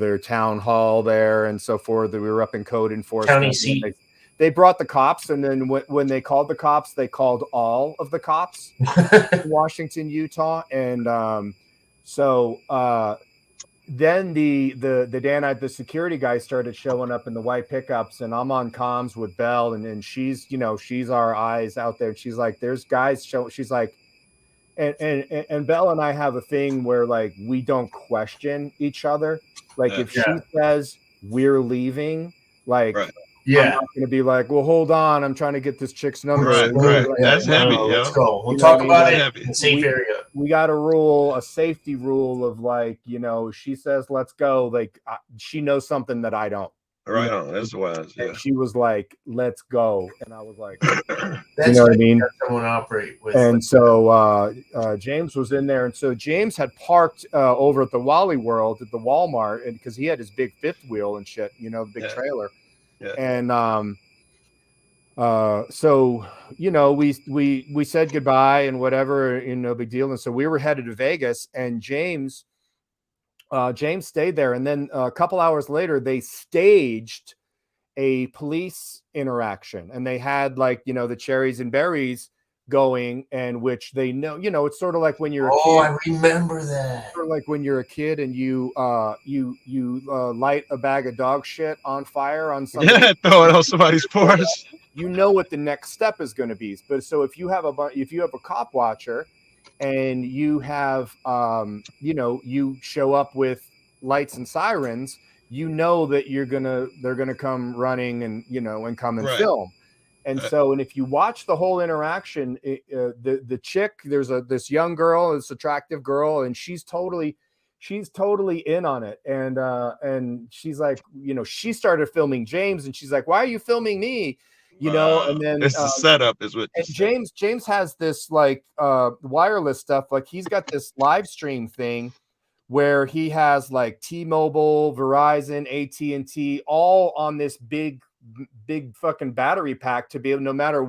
their town hall there and so forth. We were up in code enforcement. County seat. They brought the cops, and then when they called the cops, they called all of the cops in Washington, Utah, and then the security guy started showing up in the white pickups, and I'm on comms with Belle, and she's our eyes out there. She's like, there's guys she's like, and Belle and I have a thing where like we don't question each other. Like if she says we're leaving, like I'm not gonna be like, well, hold on, I'm trying to get this chick's number. Right. Like, that's heavy. Let's go. We'll talk about it in safe area. We got a safety rule of like, she says let's go, like she knows something that I don't. Right on. That's wise. Yeah. And she was like, let's go. And I was like, that's what I mean? Someone operate with. And so James was in there. And so James had parked over at the Wally World at the Walmart, and because he had his big fifth wheel and shit, the big trailer. Yeah. And so we said goodbye and whatever, no big deal. And so we were headed to Vegas, and James stayed there, and then a couple hours later they staged a police interaction, and they had like the cherries and berries going, and which they it's sort of like when you're a kid. I remember that. Sort of like when you're a kid and you light a bag of dog shit on fire on something. Yeah, throw it on somebody's porch. You know what the next step is going to be. But so if you have a cop watcher, and you have you show up with lights and sirens, that they're gonna come running and come and film. And so, and if you watch the whole interaction, the chick, there's this young girl, this attractive girl, and she's totally in on it. And she's like, she started filming James, and she's like, why are you filming me? And then it's the setup is what. And James has this like wireless stuff. Like he's got this live stream thing where he has like T-Mobile, Verizon, AT&T, all on this big fucking battery pack to be able, no matter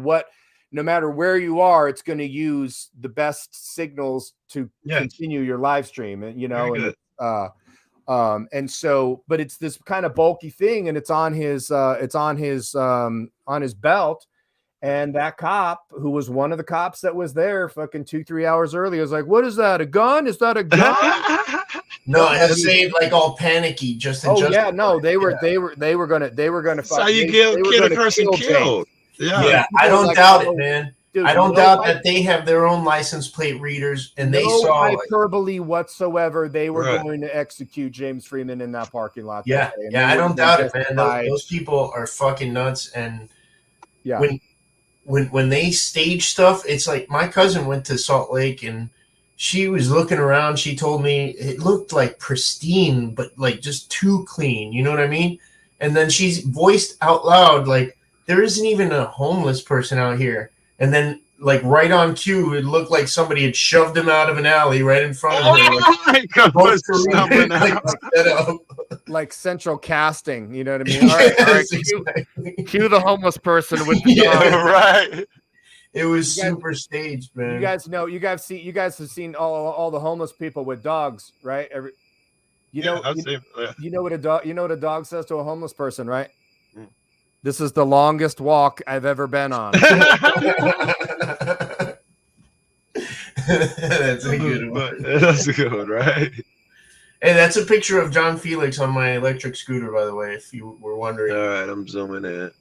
where you are, it's going to use the best signals to continue your live stream. And and so, but it's this kind of bulky thing, and it's on his belt. And that cop, who was one of the cops that was there fucking 2-3 hours earlier, was like, what is that, a gun? Is that a gun? No, I have saved like all panicky just they were gonna fight. So you get a person killed. Yeah, I don't doubt it, man. Dude, I don't doubt that they have their own license plate readers, and they saw hyperbole whatsoever. They were going to execute James Freeman in that parking lot. Yeah, I don't doubt it, man. Those people are fucking nuts. And when they stage stuff, it's like my cousin went to Salt Lake, and she was looking around. She told me it looked like pristine, but like just too clean. You know what I mean? And then she's voiced out loud, like, there isn't even a homeless person out here. And then, like, right on cue, it looked like somebody had shoved him out of an alley right in front of her. Like central casting, you know what I mean? All right, cue the homeless person with the dog. Right. It was super staged, man. You guys have seen all the homeless people with dogs, right? You know what a dog says to a homeless person, right? Mm. This is the longest walk I've ever been on. That's a good one. That's a good one, right? Hey, that's a picture of John Felix on my electric scooter, by the way, if you were wondering. All right, I'm zooming in.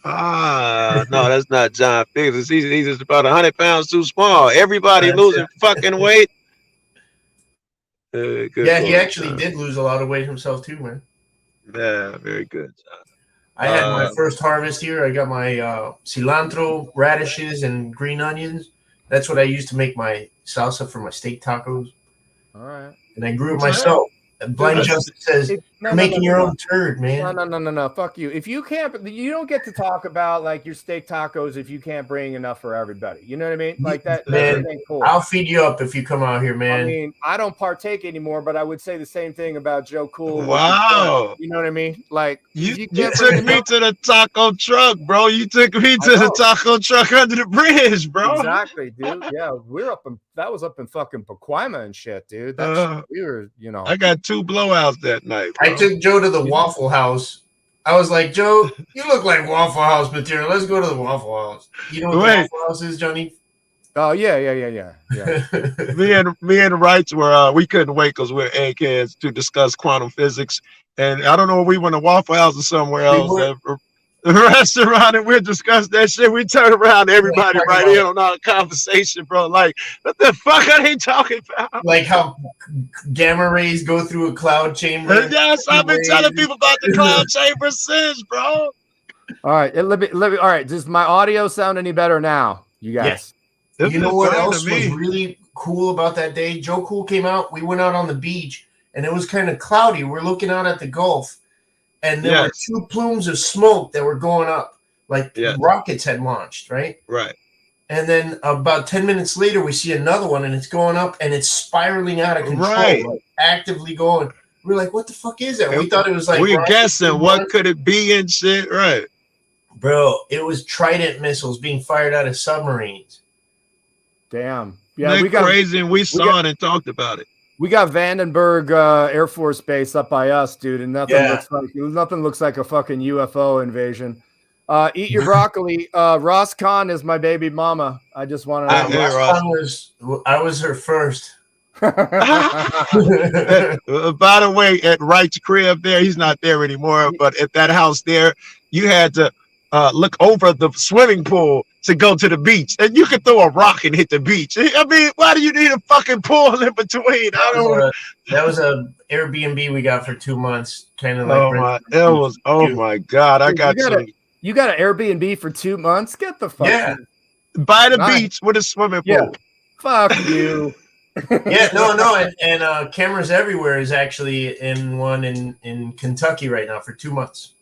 No, that's not John Felix. He's just about 100 pounds too small. Everybody losing fucking weight. Yeah, he actually did lose a lot of weight himself too, man. Yeah, very good, John. I had my first harvest here. I got my cilantro, radishes, and green onions. That's what I used to make my salsa for my steak tacos. All right. And I grew it myself. Blind Justice says, you're making your own turd, man. No. Fuck you. If you can't, you don't get to talk about like your steak tacos if you can't bring enough for everybody. You know what I mean? Like that. Man, cool. I'll feed you up if you come out here, man. I mean, I don't partake anymore, but I would say the same thing about Joe Cool. Wow. You know what I mean? Like you took me to the taco truck, bro. You took me to the taco truck under the bridge, bro. Exactly, dude. Yeah, that was up in fucking Pacoima and shit, dude. We were, you know. I got 2 blowouts that night, bro. I took Joe to the Waffle House. I was like, Joe, you look like Waffle House material. Let's go to the Waffle House. You know what the Waffle House is, Johnny? Oh yeah. me and Wrights were we couldn't wait because we're eggheads to discuss quantum physics, and I don't know if we went to Waffle House or somewhere else. Restaurant, and we're discussing that shit. We turn around, everybody right in on our conversation, bro. Like, what the fuck are they talking about? Like how gamma rays go through a cloud chamber. Yes, I've been telling people about the cloud chamber since, bro. All right, let me. All right, does my audio sound any better now, you guys? Yes. You know what else was really cool about that day? Joe Cool came out. We went out on the beach, and it was kind of cloudy. We're looking out at the Gulf. And there were 2 plumes of smoke that were going up, like rockets had launched, right? Right. And then about 10 minutes later, we see another one, and it's going up, and it's spiraling out of control, like actively going. We're like, what the fuck is that? We thought it was like we're guessing what could it be and shit, right? Bro, it was Trident missiles being fired out of submarines. Damn. Yeah, we got crazy, and we saw it and talked about it. We got Vandenberg Air Force Base up by us, dude, and nothing looks like a fucking UFO invasion. Eat your broccoli. Ross Khan is my baby mama. I just want to know. I was her first. By the way, at Wright's crib there, he's not there anymore, but at that house there, you had to look over the swimming pool to go to the beach, and you could throw a rock and hit the beach. I mean, why do you need a fucking pool in between? That was a Airbnb we got for 2 months, kind of like. My god! I got you got an Airbnb for 2 months? Get the fuck out. By the beach with a swimming pool. Yeah. Fuck you. And Cameras Everywhere is actually in one in Kentucky right now for 2 months.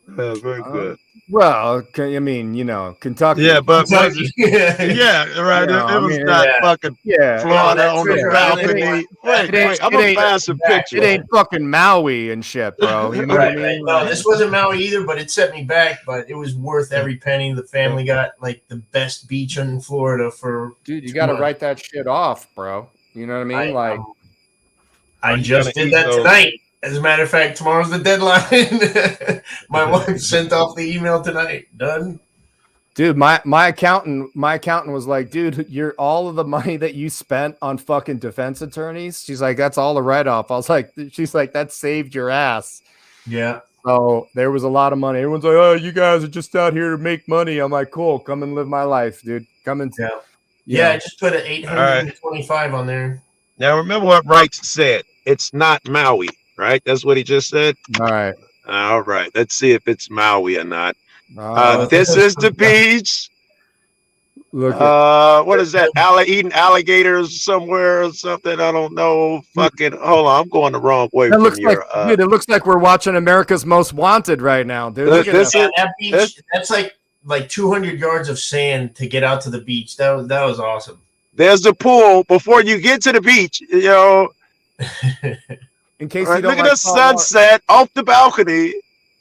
Very good. Well, I mean, you know, Kentucky. Yeah, but right. It was not fucking Florida on the balcony. Wait, I'm gonna find some pictures. It ain't fucking Maui and shit, bro. You know what I mean? No, this wasn't Maui either, but it set me back. But it was worth every penny. The family got like the best beach in Florida for. Dude, you got to write that shit off, bro. You know what I mean? I just did that tonight. As a matter of fact, tomorrow's the deadline. My wife sent off the email tonight. Done. Dude, my accountant was like, dude, all of the money that you spent on fucking defense attorneys. She's like, that's all a write-off. She's like, that saved your ass. Yeah. So there was a lot of money. Everyone's like, oh, you guys are just out here to make money. I'm like, cool, come and live my life, dude. Come and Yeah, I just put an 825 on there. Now remember what Wright said. It's not Maui. Right, that's what he just said. All right. Let's see if it's Maui or not. This is the beach. Look at What is that? Eating alligators somewhere or something? I don't know. Fucking hold on, I'm going the wrong way that. from Looks like, your. dude. It looks like we're watching America's Most Wanted right now, dude. Look at This that. is That beach, that's like 200 yards of sand to get out to the beach. That was awesome. there's the pool before you get to the beach. You know, In case right, you don't look at like the sunset off the balcony.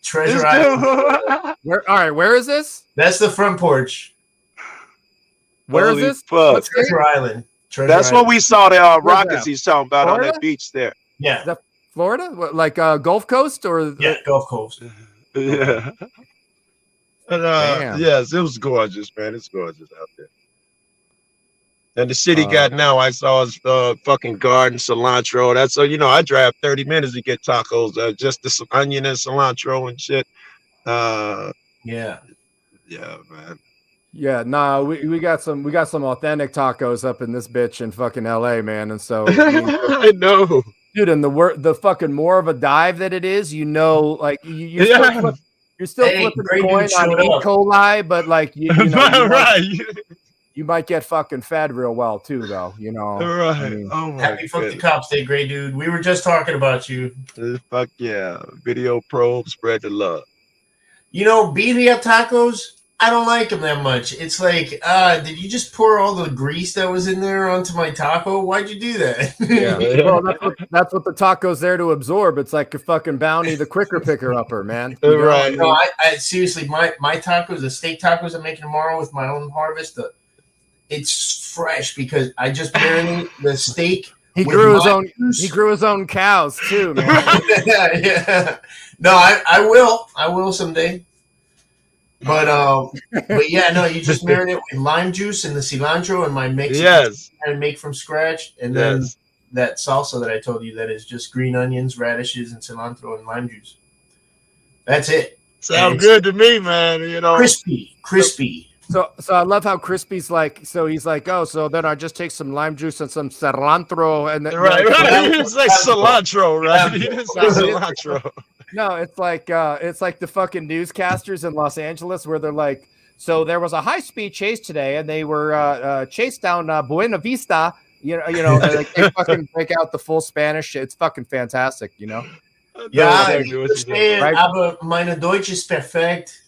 Treasure This Island. dude- All right, where is this? That's the front porch. Where is Holy this? fuck. What state? Treasure Island. Treasure That's Island. what we saw the Where's rockets that? he's talking about on Florida? that beach there. Yeah. Is that Florida? What, like Gulf Coast or? Yeah, Gulf Coast. Yeah. And, Damn. yes, it was gorgeous, man. It's gorgeous out there. And the city Uh, got now. I saw his fucking garden cilantro. That's so I drive 30 minutes to get tacos, just the onion and cilantro and shit. Yeah. Yeah, man. Yeah, nah, we got some authentic tacos up in this bitch in fucking LA, man. And so I know. dude, and the fucking more of a dive that it is, like you're Yeah. still Hey, flipping great the coin dude on showed E. up. coli, but like you know Right. you might get fucking fed real well too, though. You know. Right. I mean, Oh my Happy fuck the goodness. cops day, great dude. We were just talking about you. Fuck yeah. Video probe, spread the love. Birria tacos, I don't like them that much. It's like, did you just pour all the grease that was in there onto my taco? Why'd you do that? yeah. Well, that's what the taco's there to absorb. It's like a fucking Bounty, the quicker picker upper, man. You know? Right. No, I seriously, my tacos, the steak tacos I'm making tomorrow with my own harvest, it's fresh because I just marinate the steak. He with grew his my own. juice. He grew his own cows too, man. Yeah. No, I will someday. But yeah, no, you just marinate with lime juice and the cilantro and my mix. Yes. I make from scratch, and then Yes. that salsa that I told you that is just green onions, radishes, and cilantro and lime juice. That's it. Sounds good to me, man. Crispy. So I love how Crispy's like. So he's like, oh, so then I just take some lime juice and some cilantro, and then Right. It's like cilantro, right? Yeah. He didn't say cilantro. No, it's like the fucking newscasters in Los Angeles where they're like, so there was a high-speed chase today, and they were chased down Buena Vista. Like they fucking break out the full Spanish. It's fucking fantastic, Yeah, I I understand. Right? Aber meine Deutsch ist perfekt.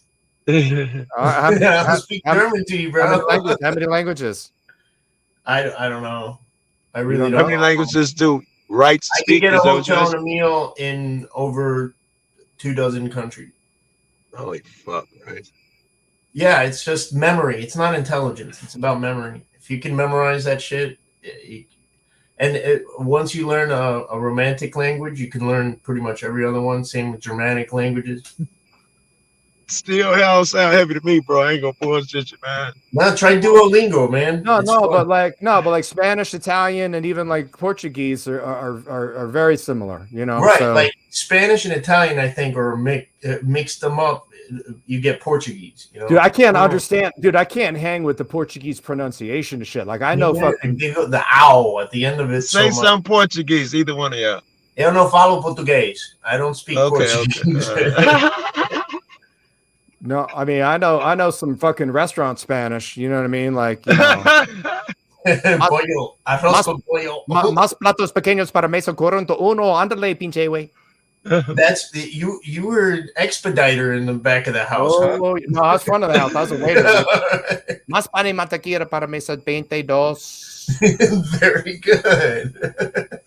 I speak German to you, bro. How many languages? I don't know. I really don't. How many languages do rights I can speak? get a Is that what hotel you're and a meal in over 24 countries. Holy fuck, right? Yeah, it's just memory. It's not intelligence. It's about memory. If you can memorize that shit, once you learn a romantic language, you can learn pretty much every other one. Same with Germanic languages. Still hell sound heavy to me, bro. I ain't gonna bullshit you, man. Now try Duolingo, man. It's fun. but like Spanish, Italian, and even like Portuguese are very similar. Right, so. like Spanish and Italian, I think, are mix them up. You get Portuguese. Dude, I can't understand. Dude, I can't hang with the Portuguese pronunciation shit. Like I know fucking the ow at the end of it. Say some Portuguese, either one of y'all. Eu não falo português. I don't speak Portuguese. Okay. No, I mean I know some fucking restaurant Spanish. You know what I mean? Like pollo, arroz con pollo. Más platos pequeños para mesa corriente uno. Ándale, pinche güey. That's you were an expediter in the back of the house. No, I was front of the house. I was a waiter. Más pan y mantequilla para mesa 22. Very good.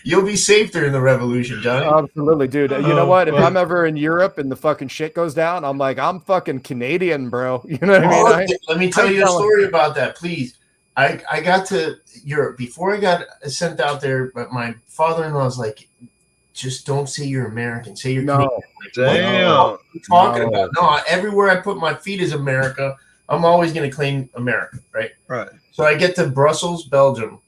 You'll be safe during the revolution, Johnny. Absolutely, dude. You know what? If I'm ever in Europe and the fucking shit goes down, I'm like, I'm fucking Canadian, bro. You know what I mean? Let me tell you a story about that, please. I got to Europe before I got sent out there, but my father-in-law was like, just don't say you're American. Say you're Canadian. Like, Damn. what are you talking about? No, everywhere I put my feet is America. I'm always going to claim America, right? Right. So I get to Brussels, Belgium,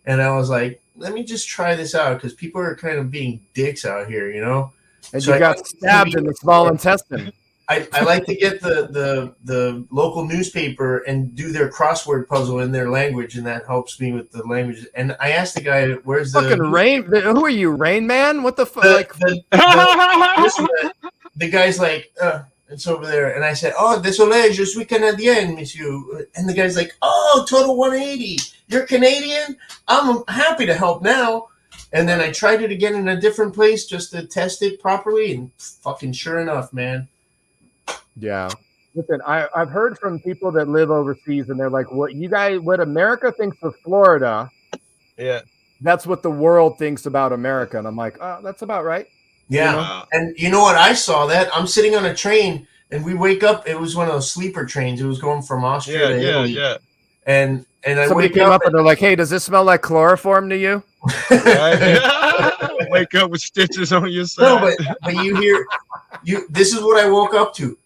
and I was like, let me just try this out because people are kind of being dicks out here, And so you got stabbed in the small intestine. I like to get the local newspaper and do their crossword puzzle in their language, and that helps me with the language. And I asked the guy, "Where's the fucking Rain? Who are you, Rain Man? What the fuck?" the guy's like, It's over there. And I said, oh, désolé, je suis canadien, monsieur. And the guy's like, oh, total 180. You're Canadian? I'm happy to help now. And then I tried it again in a different place just to test it properly. And fucking sure enough, man. Yeah. Listen, I've heard from people that live overseas, and they're like, what America thinks of Florida, that's what the world thinks about America. And I'm like, oh, that's about right. Yeah. You know? And you know what? I saw that. I'm sitting on a train, and we wake up. It was one of those sleeper trains. It was going from Austria to Italy. Yeah. And I somebody came up and they're like, hey, does this smell like chloroform to you? Wake up with stitches on your side. No, but this is what I woke up to.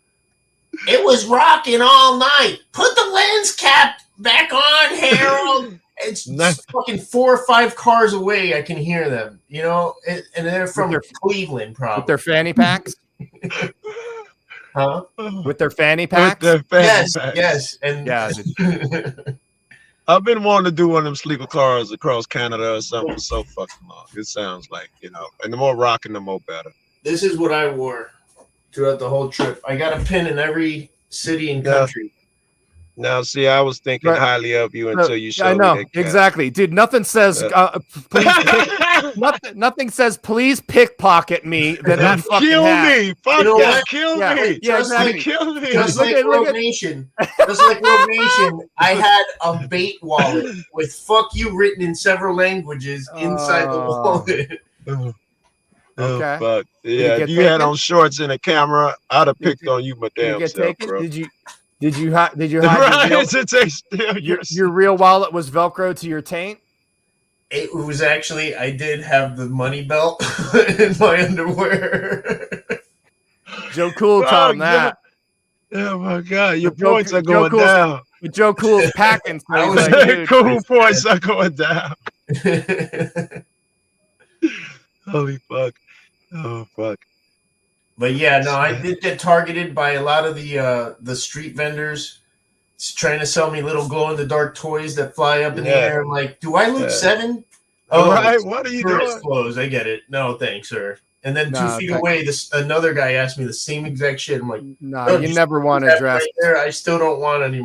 It was rocking all night. Put the lens cap back on, Harold. It's fucking 4 or 5 cars away. I can hear them, you know, and they're from Cleveland, probably. With their fanny packs? Huh? With their fanny packs? Yes. And yeah. I've been wanting to do one of them sleeper cars across Canada or something for so fucking long. It sounds like, you know, and the more rocking, the more better. This is what I wore throughout the whole trip. I got a pin in every city and country. Now, see, I was thinking highly of you until you showed me. I know, exactly, dude. Nothing says nothing says please pickpocket me than that fucking kill hat. Me, fuck that, kill me, kill me. Just like Rogue Nation, I had a bait wallet with "fuck you" written in several languages inside the wallet. Okay. But yeah, if you had on shorts and a camera, I'd have picked on you, my damn self, bro. Did you hide your real wallet was Velcro to your taint? It was actually, I did have the money belt in my underwear. Joe Cool taught him that. Oh my God, your points are going down. Joe Cool's packing. So I was like, cool points are going down. Holy fuck. Oh fuck. But yeah, no, I did get targeted by a lot of the street vendors trying to sell me little glow in the dark toys that fly up in the air. I'm like, do I look 7? Oh, right. What are you doing? Clothes. I get it. No, thanks, sir. And then 2 feet away, another guy asked me the same exact shit. I'm like, no, you never want to dress. Right there, I still don't want any.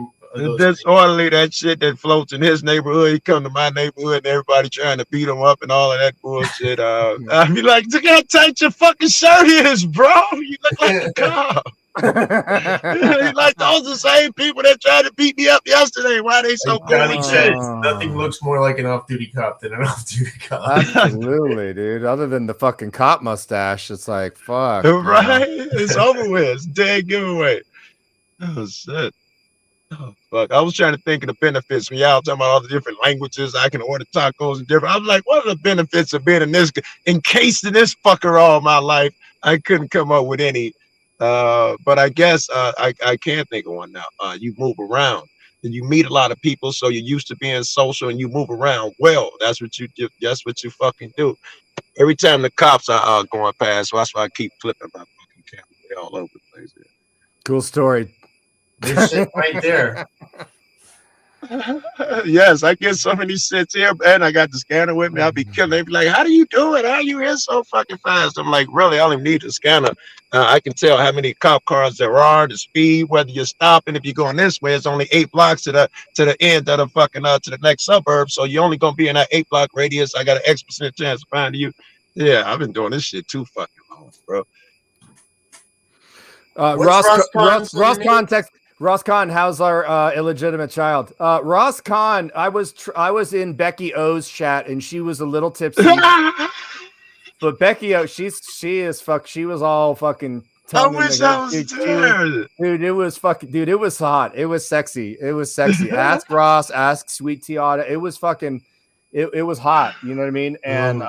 This orderly, that shit that floats in his neighborhood, he come to my neighborhood and everybody trying to beat him up and all of that bullshit. I'd be like, look how tight your fucking shirt is, bro. You look like a cop. Like those are the same people that tried to beat me up yesterday. Why they so Johnny said nothing looks more like an off-duty cop than an off-duty cop. Absolutely, dude. Other than the fucking cop mustache, it's like fuck. Right? It's over with. It's dead giveaway. Oh shit. Oh fuck! I was trying to think of the benefits when y'all talking about all the different languages. I can order tacos and different. I was like, what are the benefits of being encased in this fucker all my life? I couldn't come up with any. But I guess I can think of one now. You move around and you meet a lot of people, so you're used to being social and you move around well. That's what you do. That's what you fucking do. Every time the cops are going past, so that's why I keep flipping my fucking camera all over the place. Yeah. Cool story. They're sitting right there. Yes, I get so many shits here, and I got the scanner with me. I'll be killing. They be like, "How do you do it? How are you here so fucking fast?" I'm like, "Really? I only need a scanner. I can tell how many cop cars there are, the speed, whether you're stopping. If you're going this way, it's only 8 blocks to the end of the fucking to the next suburb. So you're only gonna be in that 8-block radius. I got an X% chance of finding you. Yeah, I've been doing this shit too fucking long, bro." Ross Kahn, how's our illegitimate child? Ross Kahn, I was in Becky O's chat and she was a little tipsy. But Becky O, she was all fucking. I wish I was there. Dude, it was fucking. Dude, it was hot. It was sexy. Ask Ross. Ask Sweet Tiata. It was fucking. It was hot. You know what I mean? And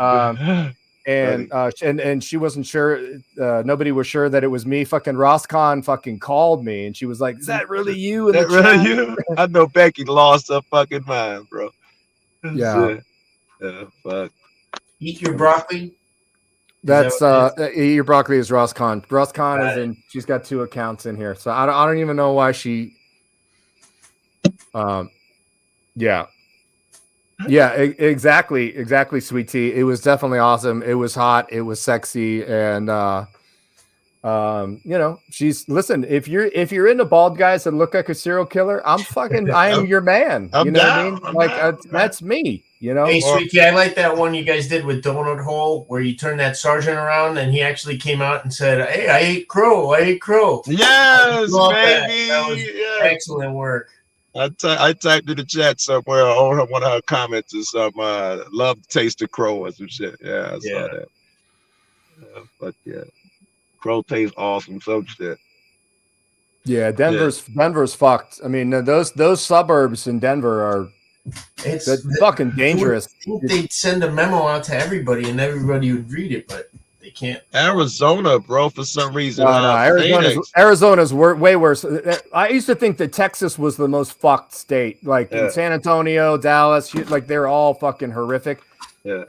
and she wasn't sure. Nobody was sure that it was me. Fucking Ross Kahn fucking called me, and she was like, "Is that really you?" That really you? I know Becky lost her fucking mind, bro. Yeah. Yeah. Fuck. Eat your broccoli. That's your broccoli is Ross Kahn. Ross Kahn is in. She's got 2 accounts in here, so I don't even know why she. Yeah, exactly, Sweet Tea. It was definitely awesome. It was hot. It was sexy, and You know, listen, if you're into bald guys that look like a serial killer, I am your man. I'm You know down, what I mean? I'm Like down. that's me, you know. Hey, Sweetie, I like that one you guys did with Donut Hole, where you turned that sergeant around and he actually came out and said, "Hey, I ate crow. I ate crow." Yes, Love baby. that was excellent work. I typed in the chat somewhere on one of her comments or something. Love the taste of crow or some shit. Yeah, I saw that. But yeah, crow tastes awesome. So shit. Yeah, Denver's fucked. I mean, those suburbs in Denver are that's fucking dangerous. They'd send a memo out to everybody and everybody would read it, but they can't. Arizona, bro, for some reason. No, Arizona's way worse. I used to think that Texas was the most fucked state. Like in San Antonio, Dallas, like they're all fucking horrific. Yeah.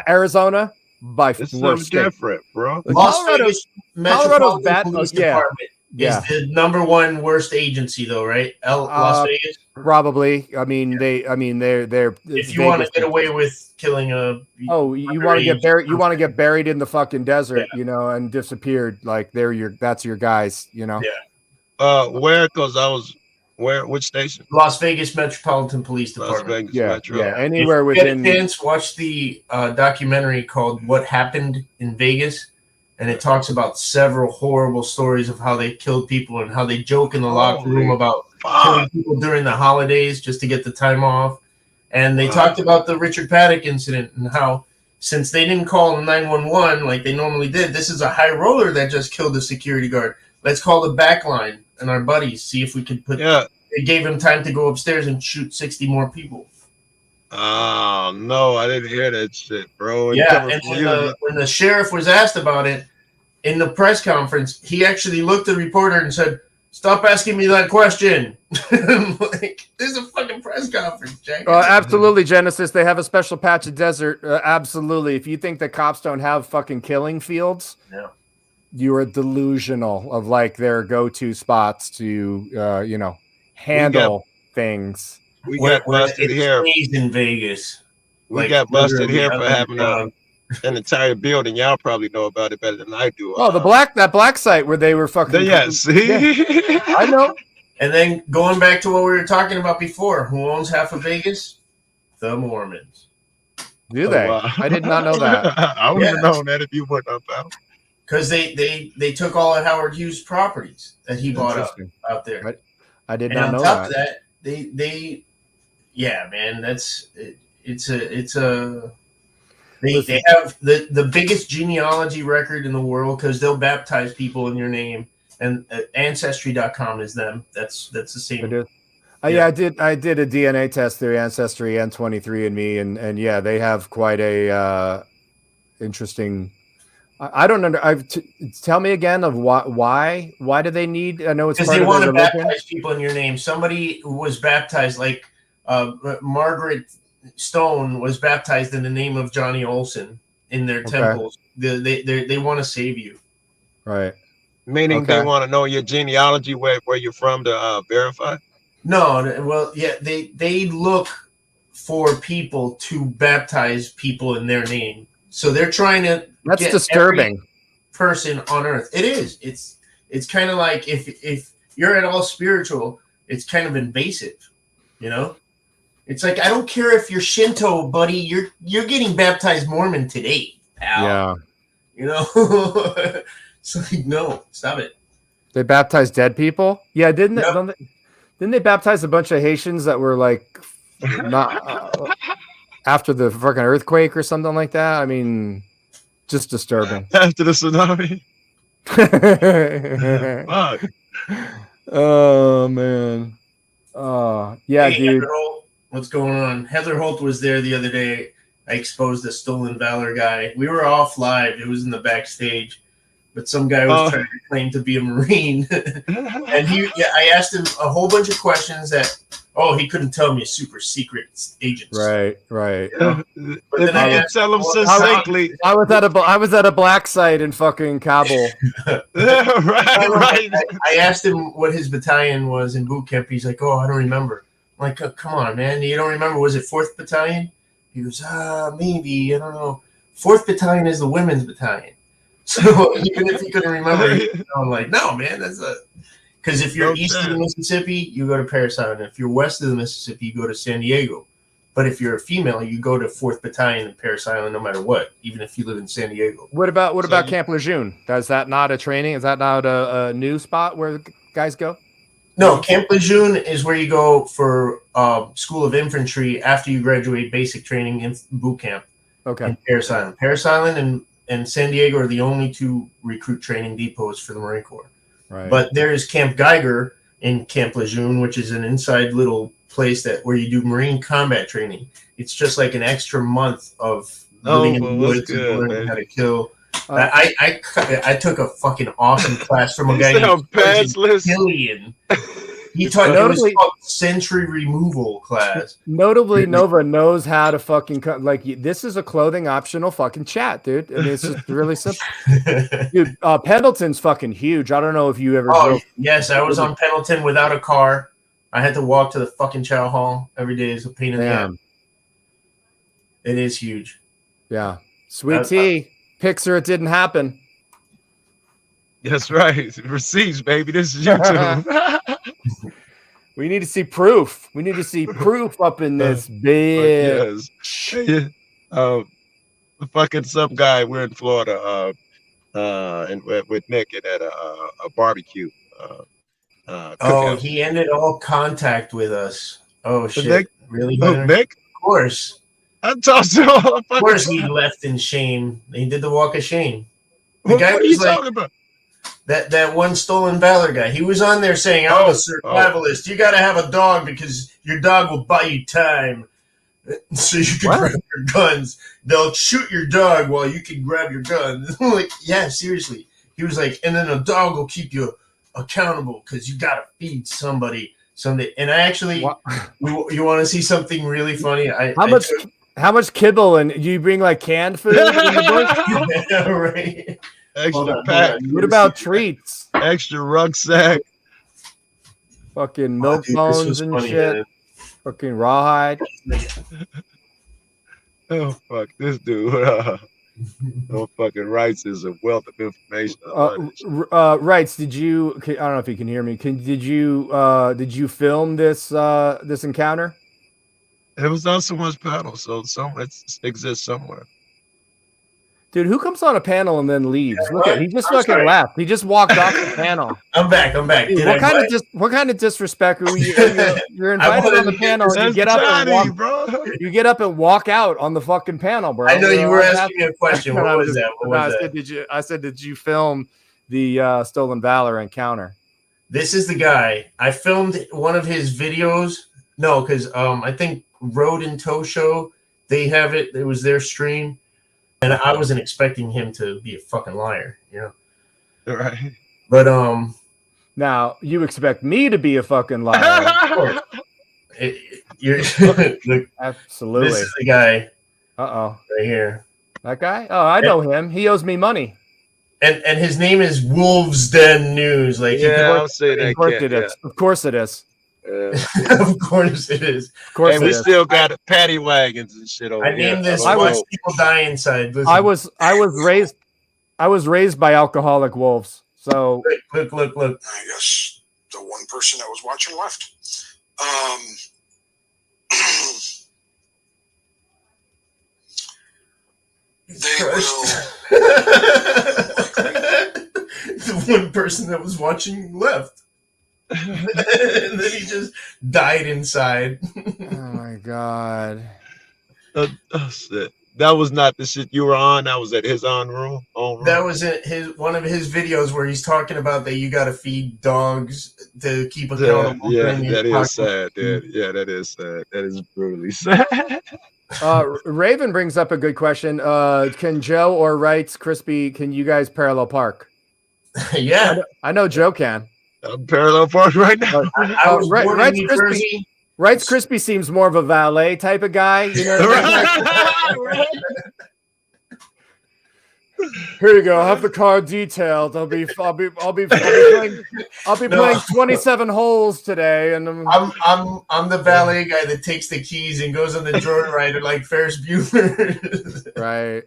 Arizona, by it's worst state. Different, bro. Las Vegas Colorado's bad. Police Department is the #1 worst agency, though, right? Las Vegas. Probably. I mean, they're. If you want to get away with killing a. Oh, you want to get buried? You want to get buried in the fucking desert, you know, and disappeared? Like that's your guys, you know. Yeah. Where? Because which station? Las Vegas Metropolitan Police Department. Las Vegas Metro. Yeah. Anywhere within. Get a chance, watch the documentary called "What Happened in Vegas," and it talks about several horrible stories of how they killed people and how they joke in the locker room about killing people during the holidays just to get the time off. And they talked about the Richard Paddock incident and how, since they didn't call 911 like they normally did, this is a high roller that just killed a security guard. Let's call the back line and our buddies, see if we could put. Yeah. It gave him time to go upstairs and shoot 60 more people. Oh no, I didn't hear that shit, bro. And when the sheriff was asked about it in the press conference, he actually looked at the reporter and said, "Stop asking me that question." Like, this is a fucking press conference, Jack. Absolutely, Genesis. They have a special patch of desert. Absolutely. If you think that cops don't have fucking killing fields, you are delusional of like their go-to spots to, handle things. We got busted here in Vegas. We got busted here for having an entire building. Y'all probably know about it better than I do. Oh, that black site where they were fucking. I know. And then going back to what we were talking about before, who owns half of Vegas? The Mormons. Do they? Wow. I did not know that. I would have known that if you wouldn't have found. Because they took all of Howard Hughes' properties that he bought out there. I did not know that. On top of that, they man, they have the biggest genealogy record in the world because they'll baptize people in your name, and Ancestry.com is them. That's the same. I did a DNA test through Ancestry and 23andMe, and yeah, they have quite a interesting. I don't know. Tell me again of why do they need? I know it's because they want to baptize people in your name. Somebody was baptized, like Margaret Stone was baptized in the name of Johnny Olson in their temples. They want to save you, right? Meaning they want to know your genealogy, where you're from to verify. No, well, yeah, they look for people to baptize people in their name. So they're trying to. That's disturbing. Every person on earth. It is. It's kind of like if you're at all spiritual, it's kind of invasive. You know, it's like I don't care if you're Shinto, buddy. You're getting baptized Mormon today, pal. Yeah. You know, it's like no, stop it. They baptized dead people. Yeah, didn't they baptize a bunch of Haitians that were like not after the fucking earthquake or something like that? I mean, just disturbing. After the tsunami. Fuck. Oh man. Yeah, hey, dude. What's going on? Heather Holt was there the other day. I exposed the Stolen Valor guy. We were off live. It was in the backstage. But some guy was trying to claim to be a Marine. And I asked him a whole bunch of questions that, he couldn't tell me a super secret agent. Right. But then I asked, tell him succinctly. I was at a black site in fucking Kabul. right. I asked him what his battalion was in boot camp. He's like, I don't remember. I'm like, come on, man. You don't remember? Was it 4th Battalion? He goes, maybe. I don't know. 4th Battalion is the women's battalion. So even if he couldn't remember, I'm like, no, man, that's a. Because if you're east of the Mississippi, you go to Parris Island. If you're west of the Mississippi, you go to San Diego. But if you're a female, you go to 4th Battalion in Parris Island, no matter what, even if you live in San Diego. What about Camp Lejeune? Is that not a training? Is that not a new spot where guys go? No, Camp Lejeune is where you go for School of Infantry after you graduate basic training in boot camp. Okay. In Parris Island. Parris Island and San Diego are the only 2 recruit training depots for the Marine Corps. Right. But there is Camp Geiger in Camp Lejeune, which is an inside little place where you do Marine combat training. It's just like an extra month of living in the woods and learning how to kill. I took a fucking awesome class from a guy named Killian. He taught it was called Sentry Removal class. Notably, Nova knows how to fucking this is a clothing optional fucking chat, dude. I mean, it's just really simple. Dude, Pendleton's fucking huge. I don't know if you ever. Oh yes, I was on Pendleton without a car. I had to walk to the fucking chow hall every day. It's a pain in the ass. It is huge. Yeah, sweet tea. Pixar, it didn't happen. That's right. Receipts, baby. This is YouTube. We need to see proof. We need to see proof up in this bitch. Yes. The fucking some guy. We're in Florida, and with Nick at a barbecue. He ended all contact with us. Oh shit! Nick? Really, Nick? Of course. I talked to him. Of course, he left in shame. He did the walk of shame. The what guy are was you like, talking about? That one Stolen Valor guy. He was on there saying, "I'm a survivalist. You got to have a dog because your dog will buy you time, so you can grab your guns. They'll shoot your dog while you can grab your gun." I'm like, yeah, seriously. He was like, and then a dog will keep you accountable because you got to feed somebody someday. And I actually, you want to see something really funny? How much kibble and do you bring like canned food? Yeah, right. Extra pack. What about treats? Extra rucksack. Fucking milk bones and funny, shit. Man. Fucking rawhide. Oh fuck, this dude. No fucking rights is a wealth of information. Rights. Did you? I don't know if you can hear me. Did you film this encounter? It was on someone's panel, so it exists somewhere. Dude, who comes on a panel and then leaves? Look at he just fucking left. He just walked off the panel. I'm back. Dude, what kind of disrespect are you? You're invited on the panel and you get up and walk out on the fucking panel, bro. I know you were asking me a question. What was that? I said, did you film the Stolen Valor encounter? This is the guy. I filmed one of his videos. No, because I think Road and Tow Show, they have it. It was their stream. And I wasn't expecting him to be a fucking liar, you know. Right. But now you expect me to be a fucking liar. Look, absolutely. This is the guy. Right here. That guy? Oh, I know him. He owes me money. And his name is Wolves Den News. Like, I'll say that. Of course it is. Of course it is. Of course, and we still got paddy wagons and shit over here. I named this "Watch People Die Inside." Listen. I was raised by alcoholic wolves. So look. I guess the one person that was watching left. They will. The one person that was watching left. And then he just died inside. Oh my god. Oh shit. That was not the shit you were on. That was at his own room. That was one of his videos where he's talking about that you got to feed dogs to keep accountable. Yeah, that is sad, dude. Yeah, that is sad. That is brutally sad. Raven brings up a good question. Can Joe or Wrights Crispy? Can you guys parallel park? Yeah, I know Joe can. I'm parallel park right now. Wrights Crispy seems more of a valet type of guy. You know. Here you go. I have the car detailed. I'll be playing 27 holes today, and I'm the valet guy that takes the keys and goes on the joyrider like Ferris Bueller. Right.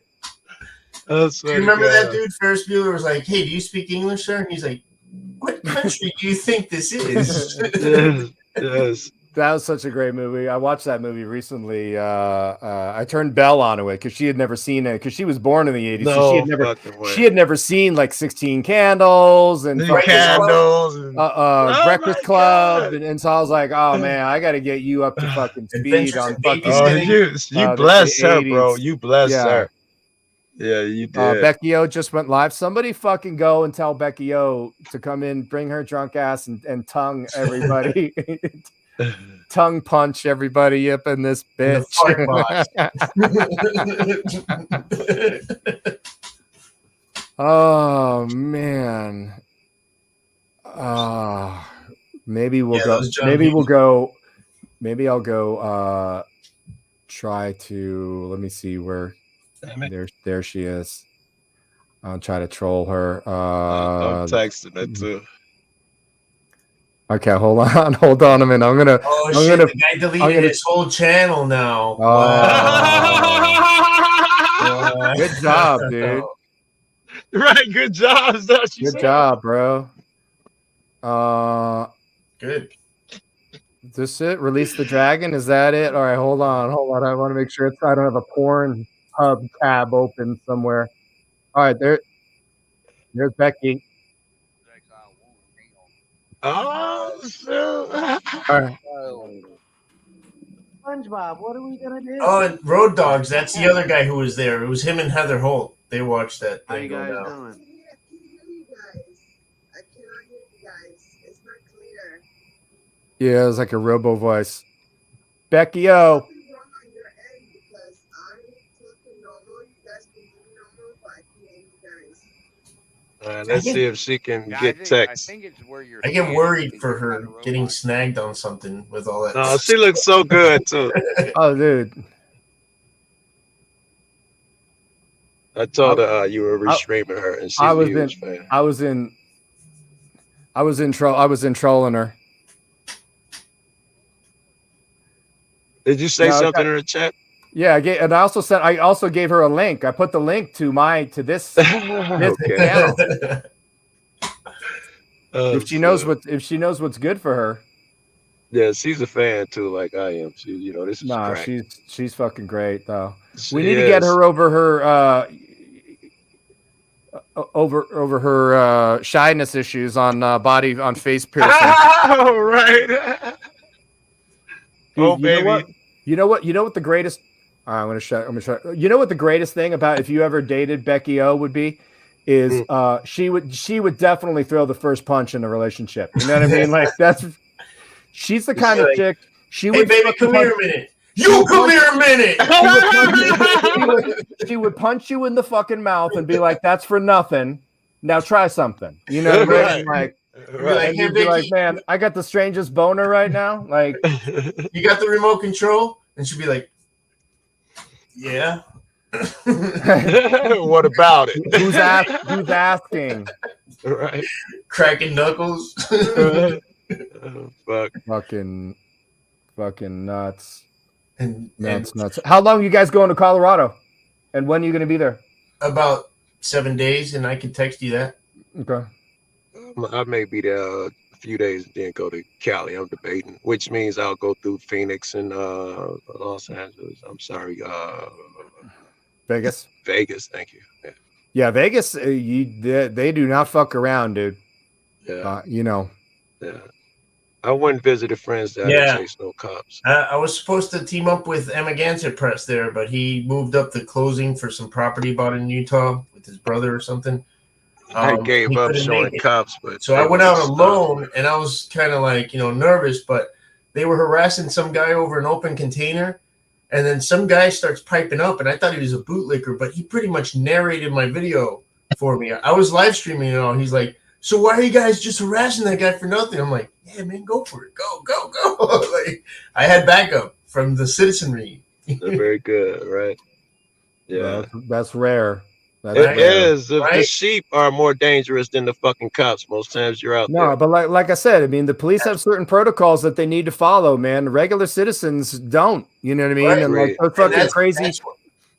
Do you remember that dude? Ferris Bueller was like, "Hey, do you speak English, sir?" And he's like, "What country do you think this is?" Yes. That was such a great movie. I watched that movie recently. I turned Belle onto it because she had never seen it because she was born in the 80s. No, so she had never seen like 16 Candles and Candles and Breakfast Club. And so I was like, oh man, I got to get you up to fucking speed on fucking. You bless her, bro. You bless her. Yeah, you did. Becky O just went live. Somebody fucking go and tell Becky O to come in, bring her drunk ass and tongue everybody. Tongue punch everybody up in this bitch. Oh man. Maybe we'll go. Maybe I'll go try to let me see where there she is. I'll try to troll her. I'm texting it too. Okay, hold on a minute. The guy deleted his whole channel now. Wow. Good job, dude. Right, good job. Good job, bro. Good. Is this it? Release the Dragon? Is that it? All right, hold on. I want to make sure I don't have a porn hub tab open somewhere. All right, there's Becky. Oh, shoot. All right. SpongeBob, what are we gonna do? Oh, and Road Dogs. That's the other guy who was there. It was him and Heather Holt. They watched that. How you guys doing? Yeah, it was like a robo voice. Becky O. Let's see if she can get text. I get worried for her getting snagged on something with all that. No, she looks so good too. Oh, dude. I told her you were restreaming her, and she was a huge fan. I was in trolling her. Did you say something in the chat? Yeah, I also gave her a link. I put the link to this channel. If she knows what's good for her. Yeah, she's a fan too, like I am. She, this is crack. she's fucking great though. We need to get her over her shyness issues on face piercing. Oh, right. Dude, baby. You know what the greatest I'm gonna show. You know what the greatest thing about if you ever dated Becky O would be is she would definitely throw the first punch in the relationship. You know what I mean? Like she's the kind of chick. She would. Hey, baby, come here a minute. You come here a minute. She would punch you in the fucking mouth and be like, "That's for nothing. Now try something." You know what I mean? Like. Right. And you'd be like, man, I got the strangest boner right now. Like, you got the remote control, and she'd be like, yeah. What about it? Who's asking? Right. Cracking knuckles. Fuck. Fucking nuts. Nuts. How long are you guys going to Colorado? And when are you going to be there? About 7 days, and I can text you that. Okay. I may be there a few days and then go to Cali. I'm debating, which means I'll go through Phoenix and Los Angeles. I'm sorry, Vegas. Vegas, thank you. Yeah, Vegas. They do not fuck around, dude. Yeah, Yeah. I went and visited friends that didn't chase no cops. I was supposed to team up with Emma Gansett Press there, but he moved up the closing for some property bought in Utah with his brother or something. I gave up showing cops, but so I went out alone, and I was kind of like, nervous, but they were harassing some guy over an open container, and then some guy starts piping up, and I thought he was a bootlicker, but he pretty much narrated my video for me. I was live streaming and all. He's like, "So why are you guys just harassing that guy for nothing?" I'm like, "Yeah, man, go for it, go." Like, I had backup from the citizenry. They're very good, right? Yeah, that's rare. It is. The sheep are more dangerous than the fucking cops. Most times you're out there. No, but like I said, I mean, the police have certain protocols that they need to follow, man. Regular citizens don't. You know what I mean? Right. And like they're fucking crazy.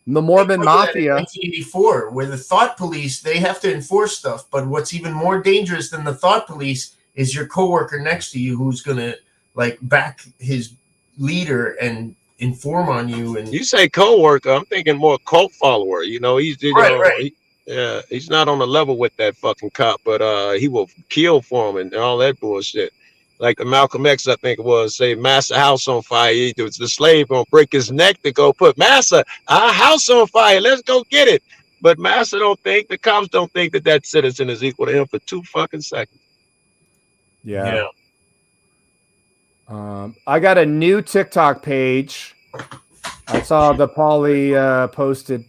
The Mormon They put that in Mafia. 1984, where the thought police, they have to enforce stuff. But what's even more dangerous than the thought police is your coworker next to you who's going to like back his leader and inform on you. And You say co-worker, I'm thinking more cult follower. You know, he's right. he's not on the level with that fucking cop, but he will kill for him and all that bullshit. Like the Malcolm X, I think it was, say Massa house on fire. The slave gonna break his neck to go put Massa our house on fire. Let's go get it. But Massa don't think, the cops don't think that citizen is equal to him for 2 fucking seconds. Yeah. I got a new TikTok page. I saw the Paulie posted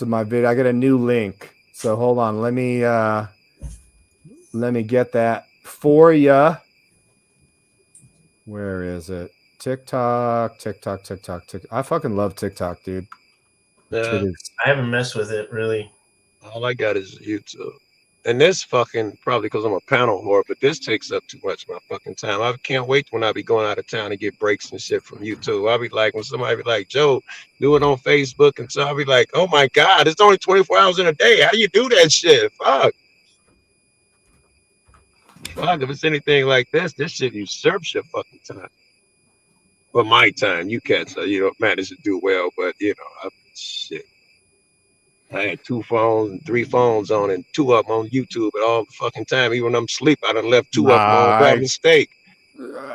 my video. I got a new link. So hold on. Let me get that for you. Where is it? TikTok. I fucking love TikTok, dude. Yeah. I haven't messed with it really. All I got is YouTube. And this fucking, probably because I'm a panel whore, but this takes up too much of my fucking time. I can't wait when I be going out of town to get breaks and shit from YouTube. I'll be like, when somebody be like, Joe, do it on Facebook. And so I'll be like, oh my God, it's only 24 hours in a day. How do you do that shit? Fuck, if it's anything like this shit usurps your fucking time. Well, my time, you cats, manage to do well, but shit. I had 2 phones and 3 phones on and 2 of them on YouTube at all the fucking time. Even when I'm asleep, I done left 2 of them on by mistake.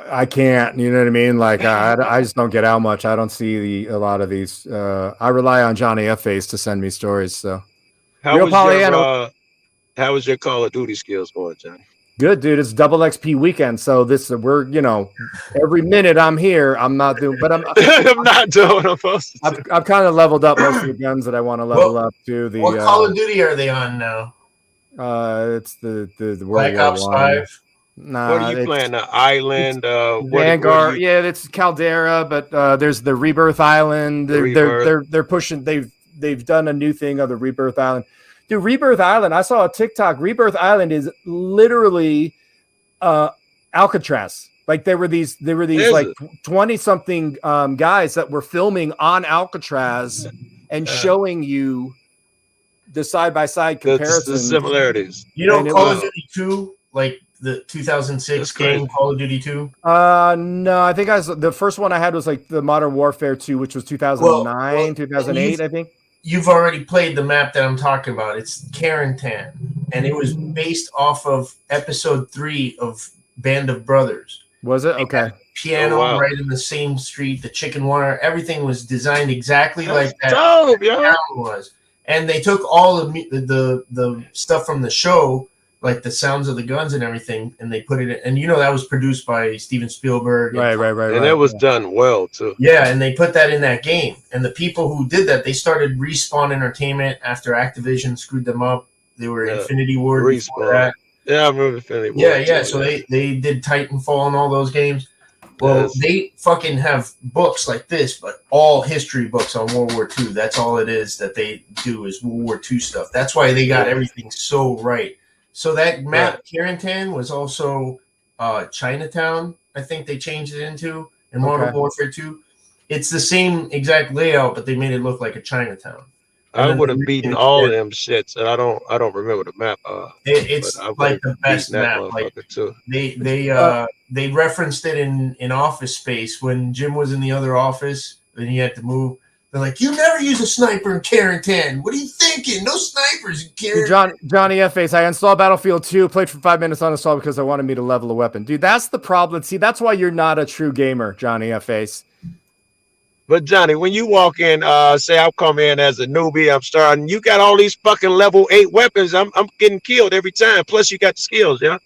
I can't, you know what I mean? Like I just don't get out much. I don't see a lot of these. I rely on Johnny F. Face to send me stories. So how was your Call of Duty skills going, Johnny? Good, dude. It's double XP weekend, so we're every minute I'm here. I'm not doing, but I'm not doing what I'm supposed to. I've kind of leveled up most of the guns that I want to level up to. What Call of Duty are they on now? It's the Black Ops 5. What are you playing? The Island, Vanguard. Yeah, it's Caldera, but there's the Rebirth Island. They're pushing. They've done a new thing of the Rebirth Island. Dude, Rebirth Island, I saw a TikTok. Rebirth Island is literally Alcatraz. Like there were these like 20-something guys that were filming on Alcatraz and showing you the side-by-side comparisons. The similarities. Call of Duty 2, like the 2006 game Call of Duty 2? No, I think the first one I had was like the Modern Warfare 2, which was 2009, 2008, I think. You've already played the map that I'm talking about. It's Carentan, and it was based off of episode 3 of Band of Brothers. Was it? Okay. Piano right in the same street, the chicken wire, everything was designed exactly like that. Dope, yeah. Was. And they took all of the stuff from the show, like the sounds of the guns and everything, and they put it in. And that was produced by Steven Spielberg. Right. And it was done well, too. Yeah, and they put that in that game. And the people who did that, they started Respawn Entertainment after Activision screwed them up. They were Infinity Ward before that. Yeah, I remember Infinity Ward. Yeah. So they did Titanfall and all those games. Well, they fucking have books like this, but all history books on World War II. That's all it is that they do is World War II stuff. That's why they got everything so right. So that map, Carentan, was also Chinatown, I think they changed it into in Modern Warfare 2. It's the same exact layout, but they made it look like a Chinatown. I would have beaten all of them shits, and I don't remember the map. It's like the best map. Like too. They referenced it in Office Space when Jim was in the other office and he had to move. They're like, you never use a sniper in Carentan. What are you thinking? No snipers in Carentan. Johnny F. Face, I installed Battlefield 2, played for 5 minutes on install because I wanted me to level a weapon. Dude, that's the problem. See, that's why you're not a true gamer, Johnny F. Face. But Johnny, when you walk in, say I'll come in as a newbie, I'm starting, you got all these fucking level 8 weapons. I'm getting killed every time. Plus you got the skills, yeah?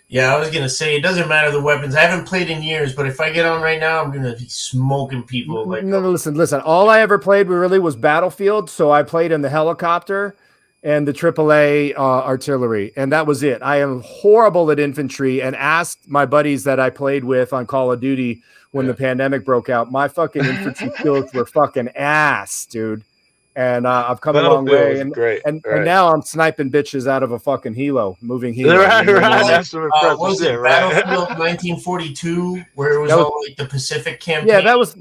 Yeah, I was gonna say it doesn't matter the weapons. I haven't played in years, but if I get on right now, I'm gonna be smoking people. Like no, listen. All I ever played really was Battlefield, so I played in the helicopter and the AAA artillery, and that was it. I am horrible at infantry, and asked my buddies that I played with on Call of Duty when the pandemic broke out. My fucking infantry skills were fucking ass, dude. And I've come a long Battlefield way, was great. and Right. now I'm sniping bitches out of a fucking helo, moving helo. Right, You know, right. like- That's some impressive was shit, it right? Battlefield 1942, where it was That was- all like the Pacific campaign? Yeah, that was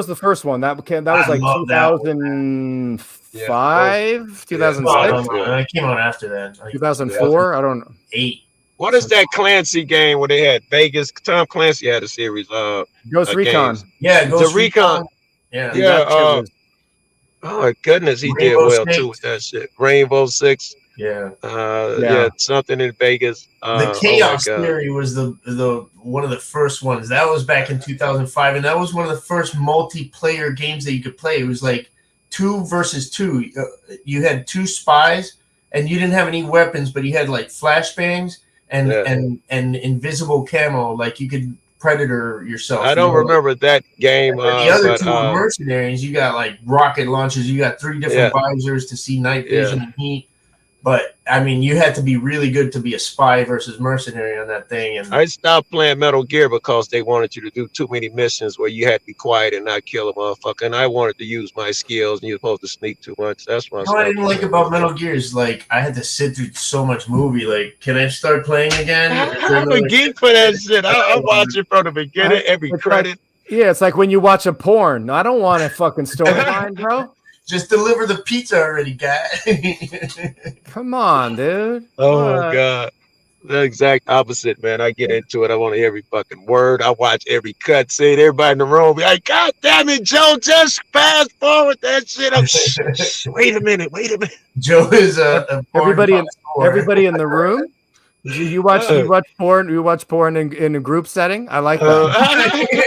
the first one. That was I like love that one. 2005, 2006, It came out after that. Like 2004. I don't know. 8. What is that Clancy game where they had Vegas? Tom Clancy had a series. Ghost Recon. Games. Yeah, Ghost Recon. Recon. Yeah. Dude, Yeah, that shit was- Oh my goodness, he did Rainbow well Six. too with that shit. Rainbow Six. Yeah. Yeah, something in Vegas. The Chaos Theory was the one of the first ones. That was back in 2005, and that was one of the first multiplayer games that you could play. It was like 2 versus 2. You had 2 spies, and you didn't have any weapons, but you had like flashbangs and invisible camo. Like you could predator yourself. I don't remember that game. The other but, 2 were mercenaries. You got like rocket launchers. You got 3 different visors to see night vision and heat. But I mean, you had to be really good to be a spy versus mercenary on that thing. And I stopped playing Metal Gear because they wanted you to do too many missions where you had to be quiet and not kill a motherfucker. And I wanted to use my skills, and you're supposed to sneak too much. That's why. what I didn't like about Metal Gear is like I had to sit through so much movie. Like, can I start playing again? I'm a geek for that shit. I watch it from the beginning, every credit. Yeah, it's like when you watch a porn. I don't want a fucking storyline, bro. Just deliver the pizza already, guy. Come on, dude. Oh my God. The exact opposite, man. I get into it. I want to hear every fucking word. I watch every cut scene. Everybody in the room be like, God damn it, Joe, just fast forward that shit. Wait a minute. Joe is a everybody in the room. You watch porn. You watch porn in a group setting. I like that.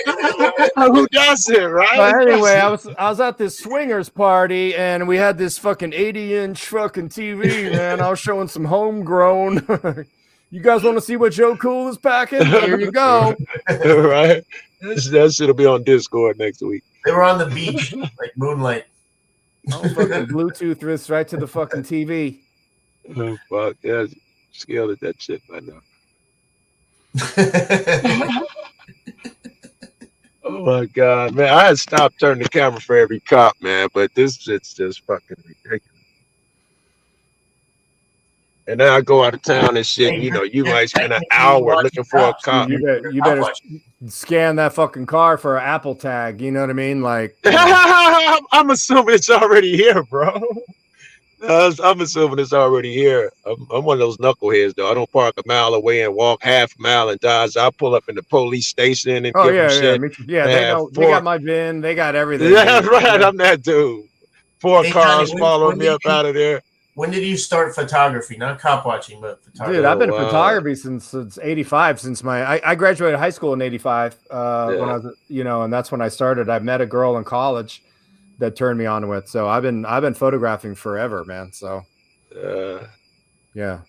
Who does it, right? But anyway, I was at this swingers party, and we had this fucking 80-inch fucking TV. Man, I was showing some homegrown. You guys want to see what Joe Cool is packing? Here you go. Right. That shit'll be on Discord next week. They were on the beach, like moonlight. Oh, fucking Bluetooth wrist right to the fucking TV. Oh fuck, yeah. Scaled at that shit by now. Oh my God, man! I had stopped turning the camera for every cop, man, but this shit's just fucking ridiculous. And now I go out of town and shit. And, you might spend an hour looking for a cop. You better scan that fucking car for an Apple tag. You know what I mean? Like, I'm assuming it's already here, bro. I'm assuming it's already here. I'm one of those knuckleheads, though. I don't park a mile away and walk half a mile and dodge. I pull up in the police station and give them shit. They got my VIN. They got everything. Yeah, right. I'm that dude. 4 cars following me up out of there. When did you start photography? Not cop watching, but photography. Dude, I've been in photography since 85. Since I graduated high school in 85. When I was, and that's when I started. I met a girl in college that turned me on to it. So I've been photographing forever, man. So yeah.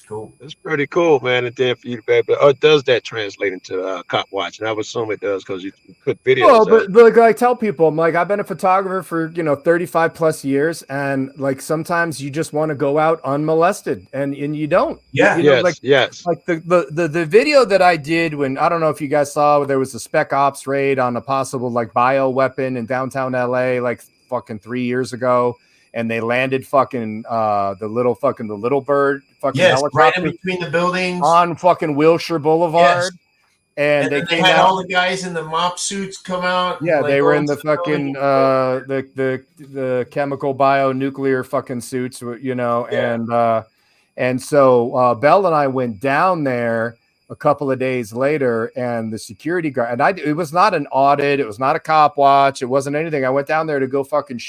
Cool. It's pretty cool, man. And then for you to be able does that translate into cop watching? I would assume it does because you put videos. Well, but like I tell people, I'm like, I've been a photographer for 35 plus years, and like sometimes you just want to go out unmolested, and you don't. Yeah. Yes. Like the video that I did when, I don't know if you guys saw, there was a spec ops raid on a possible like bio weapon in downtown LA like fucking 3 years ago. And they landed fucking the little bird fucking helicopter right in between the buildings on fucking Wilshire Boulevard. Yes. And they had all the guys in the mop suits come out. Yeah, they were in the fucking the chemical bionuclear fucking suits, and so Bell and I went down there a couple of days later, and the security guard, and it was not an audit, it was not a cop watch, it wasn't anything. I went down there to go fucking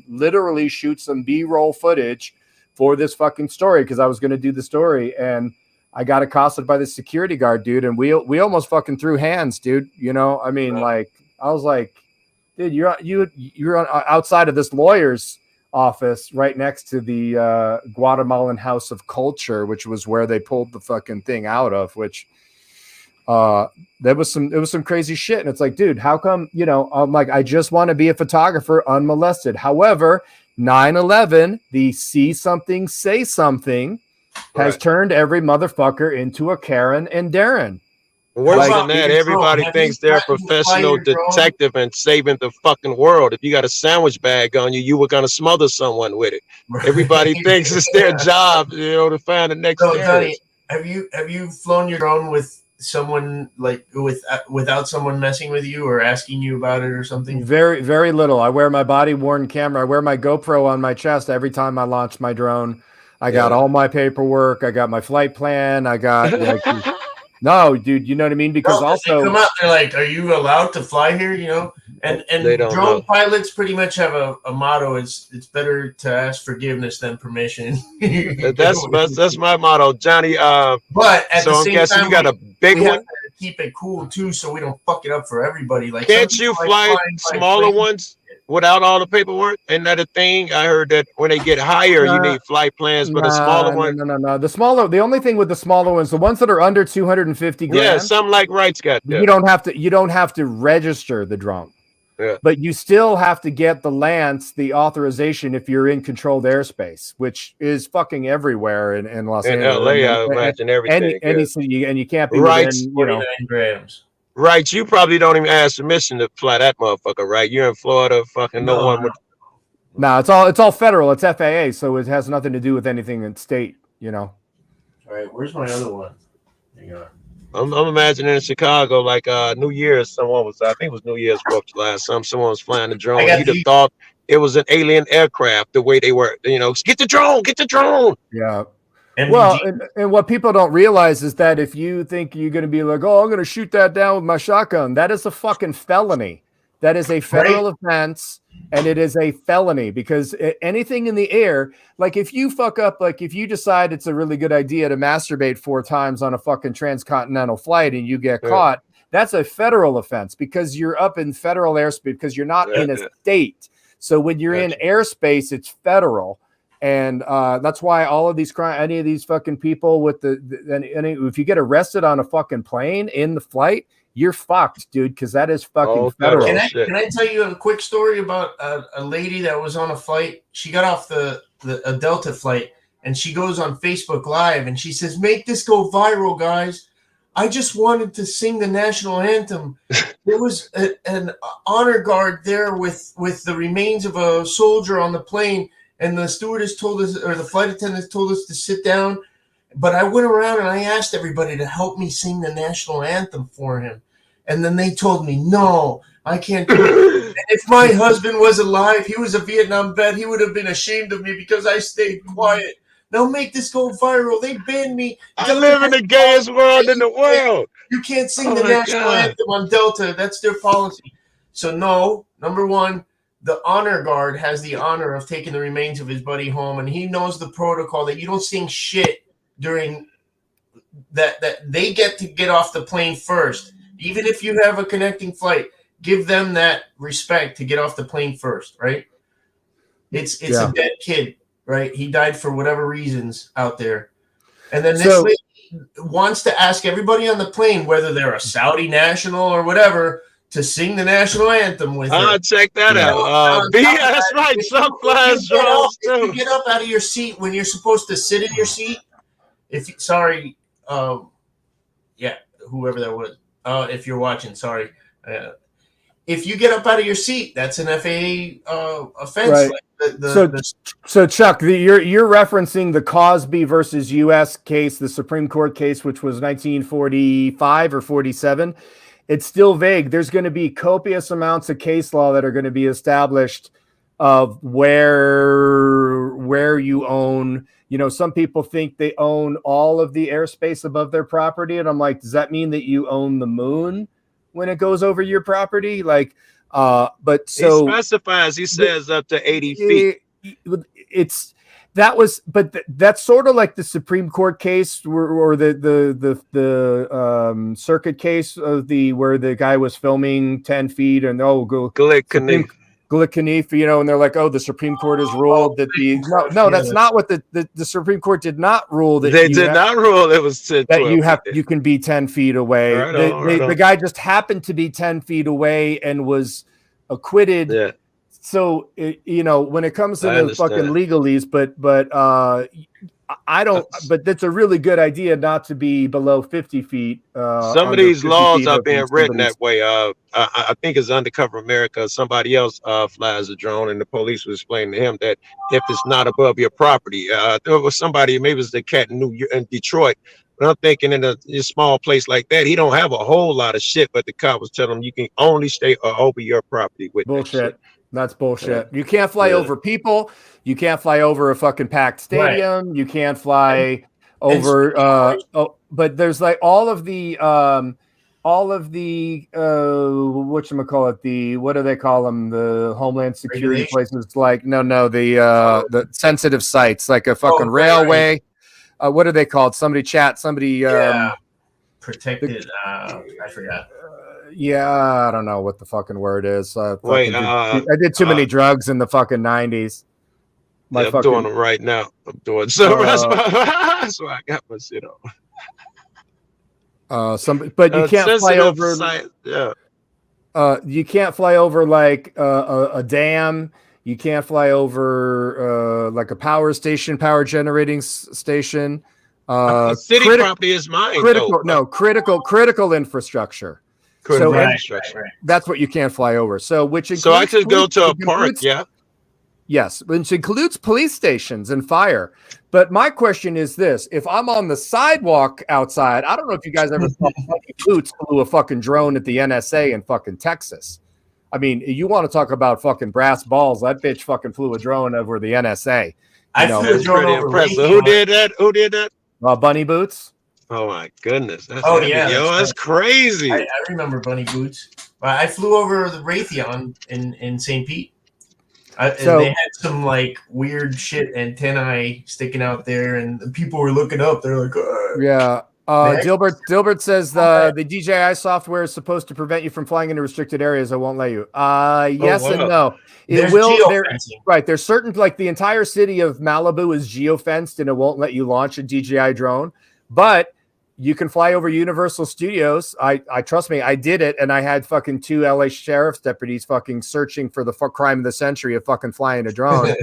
literally shoot some B-roll footage for this fucking story, because I was going to do the story, and I got accosted by the security guard, dude, and we almost fucking threw hands, dude. I mean, like, I was like, dude, you're outside of this lawyer's office right next to the Guatemalan House of Culture, which was where they pulled the fucking thing out of, which there was some crazy shit. And it's like, dude, how come, I'm like, I just want to be a photographer unmolested. However, 9/11, the see something, say something has turned every motherfucker into a Karen and Darren. Worse about than that, your drone? everybody Have you thinks they're a threatened to fly professional your drone? detective and saving the fucking world. If you got a sandwich bag on you, you were gonna smother someone with it. Everybody thinks it's their job, to find the next So, Johnny, terrorist. have you flown your drone with someone like without someone messing with you or asking you about it or something? Very, very little. I wear my body worn camera. I wear my GoPro on my chest every time I launch my drone. I got all my paperwork. I got my flight plan. I got no, dude. You know what I mean? Because No, they come also, out, they're like, "Are you allowed to fly here?" And They don't drone know. pilots pretty much have a motto: it's better to ask forgiveness than permission. That's my motto, Johnny. But at the So I'm same guessing time, you got a big we have one. to keep it cool too, so we don't fuck it up for everybody. Like some Can't people you like fly flying by smaller plane. ones without all the paperwork? Isn't that a thing? I heard that when they get higher, you need flight plans for the smaller one. no. The only thing with the smaller ones, the ones that are under 250 Yeah, grams, something like Wright's got that. you don't have to register the drone. Yeah. But you still have to get the authorization if you're in controlled airspace, which is fucking everywhere in Los In Angeles. LA, I imagine everything. Any city, and you can't be Wright's, within, 49 grams. Right, you probably don't even ask permission to fly that motherfucker, right? You're in Florida, fucking no one would. No, it's all federal. It's FAA, so it has nothing to do with anything in state. All right, where's my other one? Hang on. I'm imagining in Chicago, like New Year's, I think it was New Year's 4th of July, someone was flying a drone. You'd have thought it was an alien aircraft, the way they were, get the drone. Yeah. MDG. Well, and what people don't realize is that if you think you're going to be like, oh, I'm going to shoot that down with my shotgun, that is a fucking felony. That is a federal offense, and it is a felony because anything in the air, like if you fuck up, like if you decide it's a really good idea to masturbate 4 times on a fucking transcontinental flight and you get caught, that's a federal offense because you're up in federal airspace because you're not in a state. So when you're in airspace, it's federal. And that's why all of these any of these fucking people with if you get arrested on a fucking plane in the flight, you're fucked, dude, because that is fucking federal. Can I tell you a quick story about a lady that was on a flight? She got off a Delta flight, and she goes on Facebook Live, and she says, "Make this go viral, guys. I just wanted to sing the national anthem. There was an honor guard there with the remains of a soldier on the plane, and the stewardess told us, or the flight attendants told us to sit down. But I went around and I asked everybody to help me sing the national anthem for him. And then they told me, no, I can't do it. And if my husband was alive, he was a Vietnam vet, he would have been ashamed of me because I stayed quiet. Now make this go viral. They banned me. I live in the gayest world in the world. You can't sing the national anthem on Delta. That's their policy." So no, number one, the honor guard has the honor of taking the remains of his buddy home, and he knows the protocol that you don't sing shit during that they get to get off the plane first. Even if you have a connecting flight, give them that respect to get off the plane first, right? It's a dead kid, right? He died for whatever reasons out there. And then this lady wants to ask everybody on the plane, whether they're a Saudi national or whatever, to sing the national anthem with her. Check that out. That's right. Some flies drones too. If you get up out of your seat when you're supposed to sit in your seat, whoever that was, if you're watching, sorry. If you get up out of your seat, that's an FAA offense. Right. So Chuck, you're referencing the Cosby versus U.S. case, the Supreme Court case, which was 1945 or 47. It's still vague. There's going to be copious amounts of case law that are going to be established of where you own. Some people think they own all of the airspace above their property. And I'm like, does that mean that you own the moon when it goes over your property? Like, but so he specifies, he says up to 80 feet. That's sort of like the Supreme Court case or the circuit case of where the guy was filming 10 feet and Glick Knief, and they're like, oh, the Supreme Court has ruled that that's not what the Supreme Court did not rule. That they did not rule. It was that you can be 10 feet away. The guy just happened to be 10 feet away and was acquitted. Yeah. So when it comes to the fucking legalese, but I don't, but that's a really good idea not to be below 50 feet. Some of these laws are being written that way. I think it's Undercover America. Somebody else flies a drone, and the police was explaining to him that if it's not above your property, there was somebody, maybe it was the cat in Detroit. But I'm thinking in a small place like that, he don't have a whole lot of shit. But the cop was telling him you can only stay over your property with bullshit. That's bullshit. You can't fly over people. You can't fly over a fucking packed stadium. Right. You can't fly over. But there's like all of the whatchamacallit, what do they call them? The Homeland Security places. Like the sensitive sites, like a fucking railway. Right. What are they called? Somebody protected. I forgot. I don't know what the fucking word is. I did too many drugs in the fucking 90s. I'm doing them right now. I'm doing so that's why I got my shit on. But you can't fly over. You can't fly over like a dam. You can't fly over like a power generating station. City property is mine. Critical infrastructure. So that's what you can't fly over. So I could go to a park, Yes, which includes police stations and fire. But my question is this: if I'm on the sidewalk outside, I don't know if you guys ever saw Bunny Boots flew a fucking drone at the NSA in fucking Texas. I mean, you want to talk about fucking brass balls? That bitch fucking flew a drone over the NSA. I flew a drone over Rando. Who did that? Bunny Boots. Oh my goodness! That's crazy. I remember Bunny Boots. I flew over the Raytheon in St. Pete. And they had some like weird shit antennae sticking out there, and people were looking up. They're like, Dilbert says the DJI software is supposed to prevent you from flying into restricted areas. I won't let you. Yes and no. It will. Right. There's certain, like the entire city of Malibu is geofenced, and it won't let you launch a DJI drone. But you can fly over Universal Studios. I trust me, I did it, and I had fucking 2 LA sheriff's deputies fucking searching for the crime of the century of fucking flying a drone.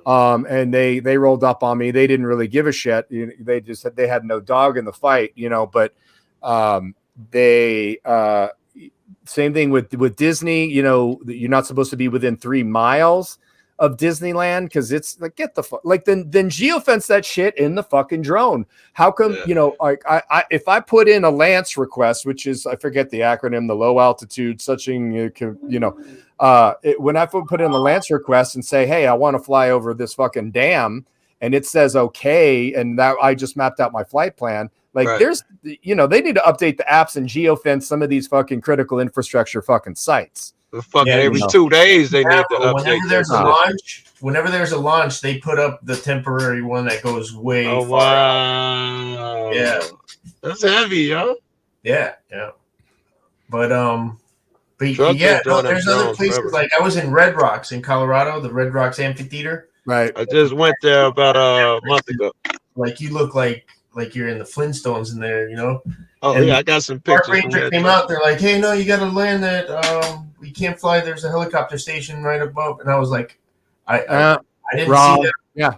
And they rolled up on me. They didn't really give a shit. They just said they had no dog in the fight, but same thing with Disney. You're not supposed to be within 3 miles of Disneyland because it's like, get the fuck, like then geofence that shit in the fucking drone. How come if I put in a Lance request, which is, I forget the acronym, the low altitude when I put in the Lance request and say, hey, I want to fly over this fucking dam, and it says okay, and that I just mapped out my flight plan. Like there's they need to update the apps and geofence some of these fucking critical infrastructure fucking sites. Every 2 days they need to update. Whenever there's a launch, they put up the temporary one that goes way far. Wow. Yeah. That's heavy, yo. Yeah. But there's other places forever. Like I was in Red Rocks in Colorado, the Red Rocks Amphitheater. Right. I just went there about a month ago. Like you look like you're in the Flintstones in there, Oh, and I got some pictures. Park Ranger came out. They're like, "Hey, no, you got to land that. We can't fly. There's a helicopter station right above." And I was like, "I didn't see that. Yeah,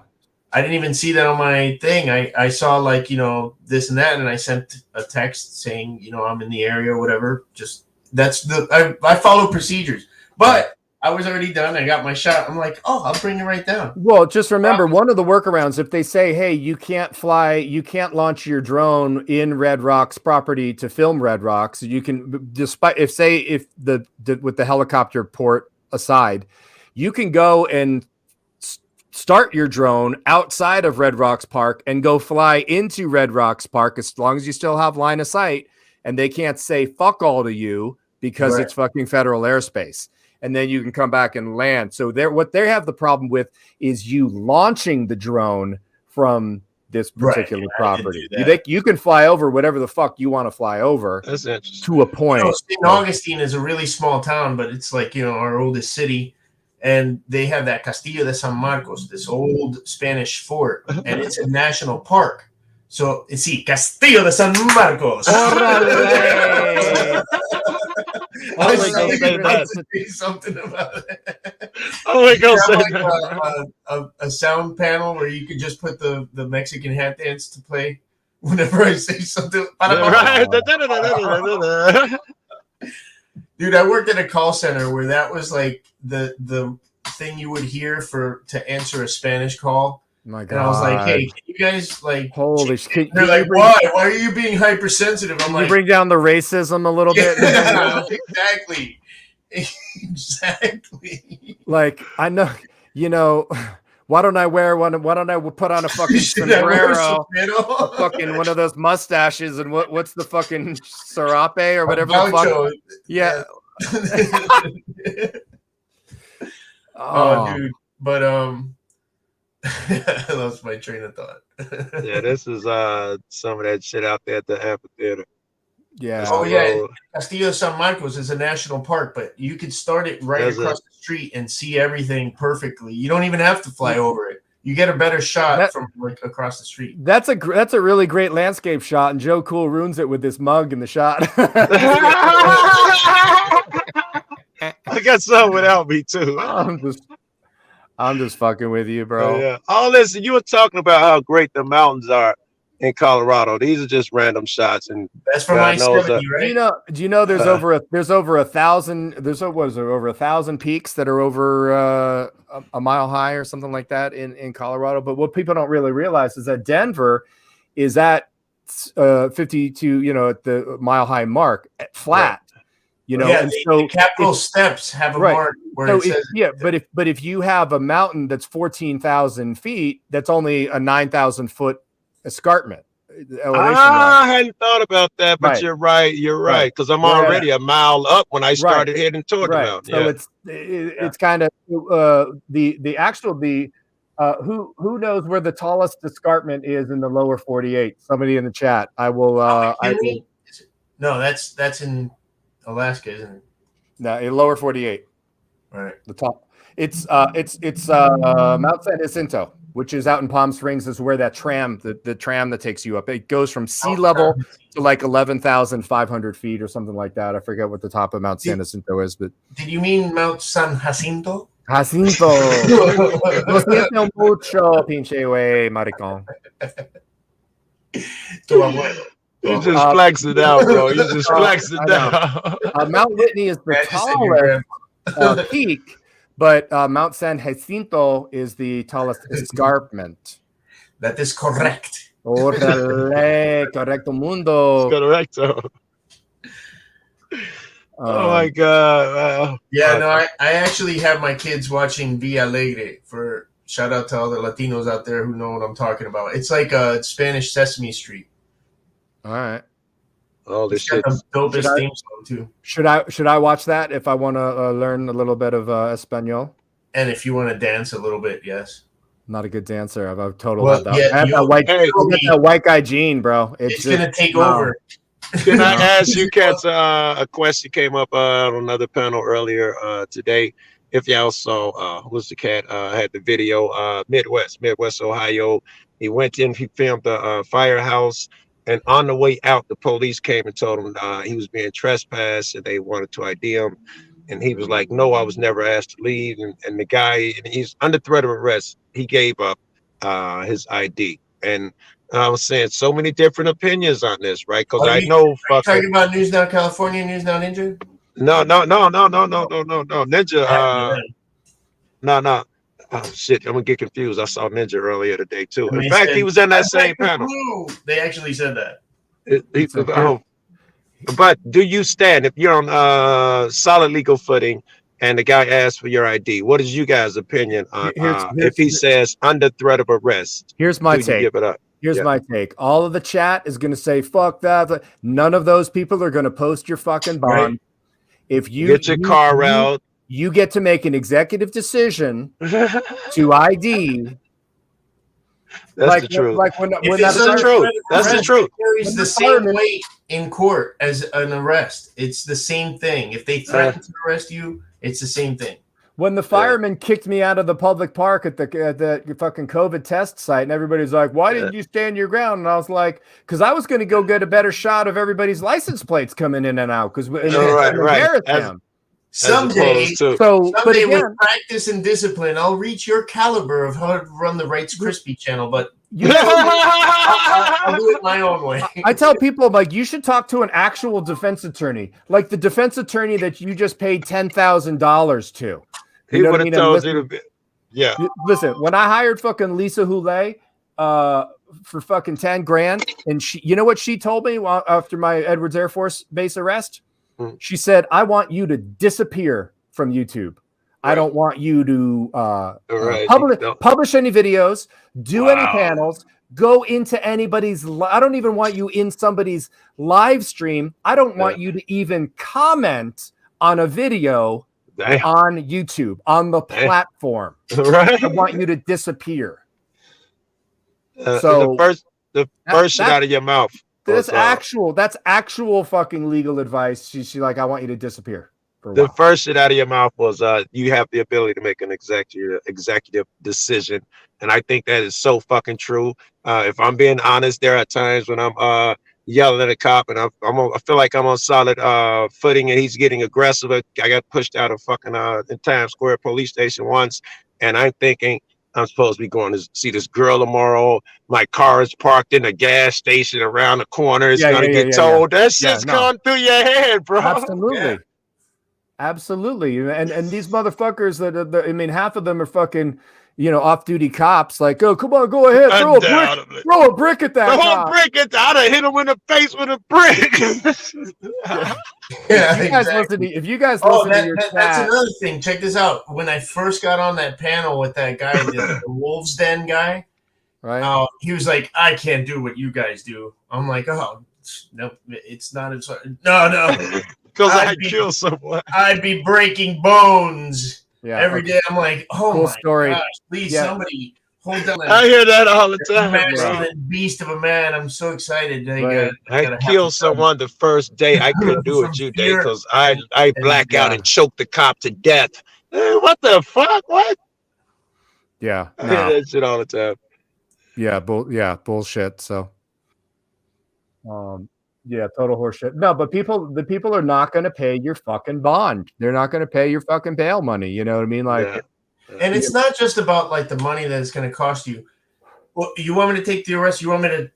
I didn't even see that on my thing. I saw like this and that, and I sent a text saying I'm in the area or whatever. Just I follow procedures, but." I was already done. I got my shot. I'm like, I'll bring it right down. Well, just remember one of the workarounds, if they say, hey, you can't launch your drone in Red Rocks property to film Red Rocks, you can, with the helicopter port aside, you can go and start your drone outside of Red Rocks Park and go fly into Red Rocks Park as long as you still have line of sight, and they can't say fuck all to you because it's fucking federal airspace. And then you can come back and land. So what they have the problem with is you launching the drone from this particular property. You can fly over whatever the fuck you want to fly over. That's interesting. To a point. St. Augustine is a really small town, but it's like, our oldest city. And they have that Castillo de San Marcos, this old Spanish fort, and it's a national park. So, Castillo de San Marcos. I was like, say something about it. Oh, ain't gonna say Like that. a sound panel where you could just put the Mexican hat dance to play whenever I say something. Right. Dude, I worked at a call center where that was like the thing you would hear to answer a Spanish call. My God. And I was like, hey, can you guys like holy shit. They're like, why? Why are you being hypersensitive? I'm Can like, you bring down the racism a little bit? yeah, exactly. Exactly. Like, I know, you know, why don't I wear one? Why don't I put on a fucking sombrero, a fucking one of those mustaches, and what's the fucking serape or whatever the fuck? Yeah. Oh, dude. But I lost my train of thought. Yeah, this is some of that shit out there at the amphitheater. Yeah. Oh yeah, Castillo San Marcos is a national park, but you could start it right across the street and see everything perfectly. You don't even have to fly over it. You get a better shot from like across the street. That's a really great landscape shot, and Joe Cool ruins it with this mug in the shot. I got some without me too. I'm just fucking with you, bro. Yeah. Oh, listen, you were talking about how great the mountains are in Colorado. These are just random shots, and that's from I-70, right? Do you know there's over 1,000 over 1,000 peaks that are over a mile high or something like that in Colorado. But what people don't really realize is that Denver is at 52, at the mile high mark, flat. Right. And so the Capitol steps have a mark where it says. But if you have a mountain that's 14,000 feet, that's only a 9,000 foot escarpment. I hadn't thought about that, but you're right. You're right, because I'm already a mile up when I started heading toward the mountain. So it's kind of who knows where the tallest escarpment is in the lower 48? Somebody in the chat. I will. No, that's in Alaska, isn't it? No, in lower 48. Right. The top. It's Mount San Jacinto, which is out in Palm Springs, is where that tram, the tram that takes you up. It goes from sea level to like 11,500 feet or something like that. I forget what the top of Mount San Jacinto is, but did you mean Mount San Jacinto? Jacinto. Lo siento mucho, pinche güey, maricón. You just flex it out, bro. You just flex it down. Mount Whitney is the tallest peak, but Mount San Jacinto is the tallest escarpment. That is correct. Orale, correcto mundo. Correcto. Oh my God. Wow. Yeah, no, I actually have my kids watching Villa Alegre. For shout out to all the Latinos out there who know what I'm talking about. It's like a Spanish Sesame Street. All right. All this shit. Dopest theme song too. Should I watch that if I want to learn a little bit of Espanol? And if you want to dance a little bit, yes. Not a good dancer. I've totally that white guy gene, bro. It's gonna take over. Can I ask you cats a question came up on another panel earlier today? If y'all saw who was the cat had the video, Midwest Ohio. He went in, he filmed the firehouse. And on the way out, the police came and told him he was being trespassed and they wanted to ID him. And he was like, no, I was never asked to leave. And the guy, and he's under threat of arrest. He gave up his ID. And I was saying so many different opinions on this, right? Because I know. Talking about News Now California, News Now Ninja? No. Ninja. No. Oh shit! I'm gonna get confused. I saw Ninja earlier today too. In fact, he was in that same panel. They actually said that. But do you stand if you're on solid legal footing and the guy asks for your ID? What is you guys' opinion on if he says under threat of arrest? Here's my take. Give it up. Here's my take. All of the chat is going to say fuck that. None of those people are going to post your fucking bond. Right. If you get your car out. You get to make an executive decision to ID. That's the truth. That's the truth. That's the truth. Carries the same weight in court as an arrest. It's the same thing. If they threaten to arrest you, it's the same thing. When the firemen kicked me out of the public park at the fucking COVID test site, and everybody's like, "Why didn't you stand your ground?" And I was like, "Because I was going to go get a better shot of everybody's license plates coming in and out." Because right. Someday, to So, but someday with again, practice and discipline, I'll reach your caliber of how to run the Rights Crispy channel. But you guys, I'll do it my own way. I tell people like you should talk to an actual defense attorney, like the defense attorney that you just paid $10,000 to. he You know would what I have mean? told you to be, yeah. Listen, when I hired fucking Lisa Houlet for fucking 10 grand, and she, you know what she told me after my Edwards Air Force Base arrest? She said, I want you to disappear from YouTube. I don't want you to publish any videos, do any panels, go into anybody's. I don't even want you in somebody's live stream. I don't want you to even comment on a video on YouTube, on the platform. Right. I want you to disappear. So the first shit out of your mouth. That's actual fucking legal advice. She's like, I want you to disappear. The first shit out of your mouth was you have the ability to make an executive decision. And I think that is so fucking true. If I'm being honest, there are times when I'm yelling at a cop and I feel like I'm on solid footing and he's getting aggressive. I got pushed out of fucking in Times Square police station once, and I'm thinking I'm supposed to be going to see this girl tomorrow. My car is parked in a gas station around the corner. It's gonna get towed. That shit's going through your head, bro. Absolutely. Yeah. Absolutely. And these motherfuckers I mean, half of them are fucking, off-duty cops. Like, oh, come on, go ahead, throw a brick at that cop. I'd have hit him in the face with a brick. If you guys listen to your chat, that's another thing. Check this out. When I first got on that panel with that guy, the Wolves Den guy, right? He was like, I can't do what you guys do. I'm like, oh, no, it's not as hard. No. Because I'd kill someone. I'd be breaking bones every day. I'm like, oh cool my story. gosh, please somebody hold down. I hear that all the time. Masculine beast of a man. I'm so excited. I killed someone the first day. I couldn't do it you day because I black out and choke the cop to death. What the fuck? What? Yeah. I hear that shit all the time. Yeah, bullshit. So yeah, total horseshit. No, but the people are not going to pay your fucking bond. They're not going to pay your fucking bail money. You know what I mean? Like, and it's not just about like the money that it's going to cost you. Well, you want me to take the arrest? You want me to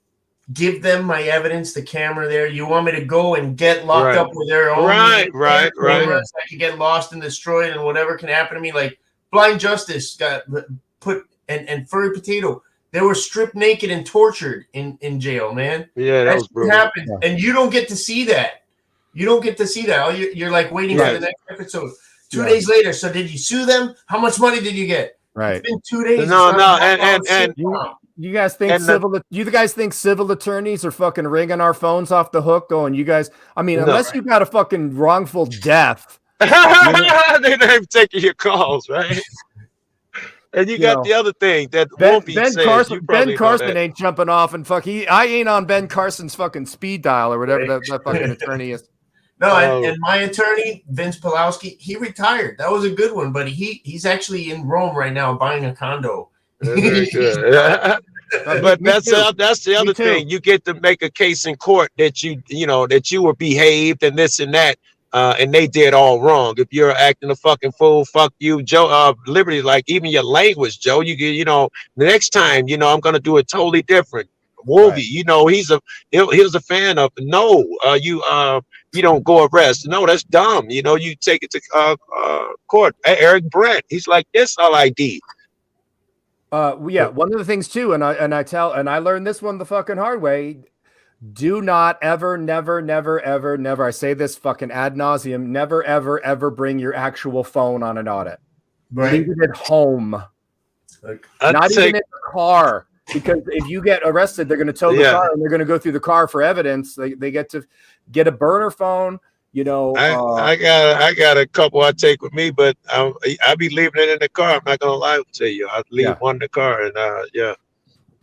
give them my evidence, the camera there? You want me to go and get locked up with their own right. Cameras? I could get lost and destroyed, and whatever can happen to me. Like Blind Justice got put and Furry Potato. They were stripped naked and tortured in jail, man. Yeah, that was brutal. Happened, and you don't get to see that. You don't get to see that. You're like waiting for the next episode. 2 days later. So did you sue them? How much money did you get? Right. It's been 2 days. No, and you guys think civil attorneys are fucking ringing our phones off the hook, going, you guys? I mean, unless you got a fucking wrongful death, they're not even taking your calls, right? And you got the other thing that won't be said. Ben Carson ain't jumping off and I ain't on Ben Carson's fucking speed dial or whatever that fucking attorney is. No, and my attorney, Vince Pulowski, he retired. That was a good one, but he's actually in Rome right now buying a condo. Very good. But that's the other thing. You get to make a case in court that you were behaved and this and that. And they did all wrong. If you're acting a fucking fool, fuck you, Joe. Liberty, like even your language, Joe. The next time, I'm gonna do it totally different. Wolvie, he was a fan of you don't go arrest. No, that's dumb. You take it to court. Eric Brett, he's like, this all I did. One of the things too, and I learned this one the fucking hard way. Do not ever, never. I say this fucking ad nauseum. Never, ever bring your actual phone on an audit. Right. Leave it at home. Not even in the car. Because if you get arrested, they're going to tow the car and they're going to go through the car for evidence. They get to get a burner phone. I got a couple I take with me, but I be leaving it in the car. I'm not gonna lie to you. I leave one in the car, and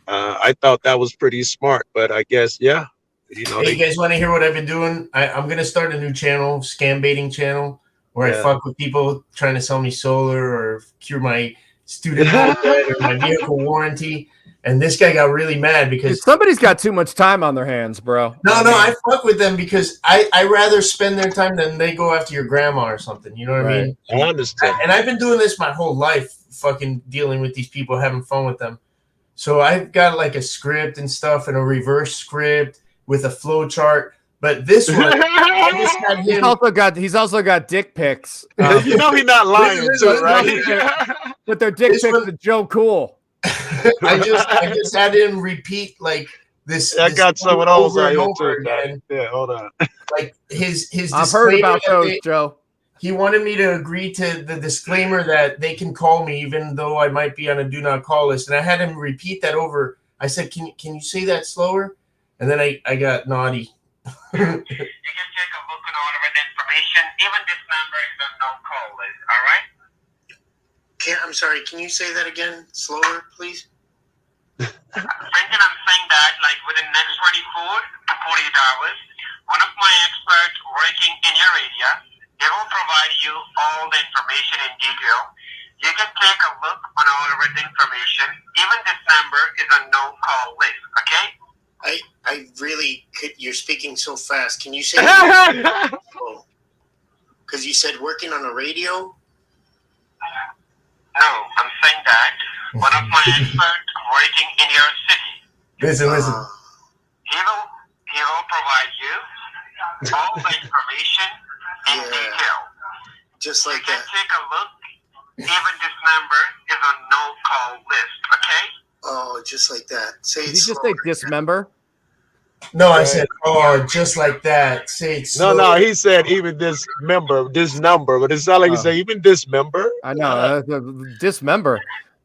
I thought that was pretty smart, but I guess, Hey, you guys want to hear what I've been doing? I'm going to start a new channel, scam baiting channel, where I fuck with people trying to sell me solar or cure my student loan debt or my vehicle warranty. And this guy got really mad because somebody's got too much time on their hands, bro. no, I fuck with them because I rather spend their time than they go after your grandma or something. You know what I mean? I understand. And I've been doing this my whole life, fucking dealing with these people, having fun with them. So I've got like a script and stuff and a reverse script with a flow chart. But this one, I just had him. He's also got dick pics. You know he's not lying too, right? But they're dick pics of Joe Cool. I just had him repeat like this. I got some of those over out and here over too. again. Yeah, hold on. Like his I've heard about those, they, Joe. He wanted me to agree to the disclaimer that they can call me even though I might be on a do not call list, and I had him repeat that over. I said, "Can you say that slower?" And then I got naughty. You can take a look at all of the information. Even this number is a no call list. All right. I'm sorry. Can you say that again, slower, please? I'm saying that like within the next 24 to 48 hours, one of my experts working in your area, they will provide you all the information in detail. You can take a look on all of the information. Even this number is a no call list. Okay. I really could. You're speaking so fast. Can you say that? Because you said working on a radio. No, I'm saying that one of my experts working in your city. Listen. He will provide you all the information in detail. Just like you can that. Take a look. Even this number is a no call list. Okay. Oh, just like that. Say Did it you just say dismember? No, I said, just like that. Say it slow. No, he said even this number, but it sounded like he said even this member. I know, dismember.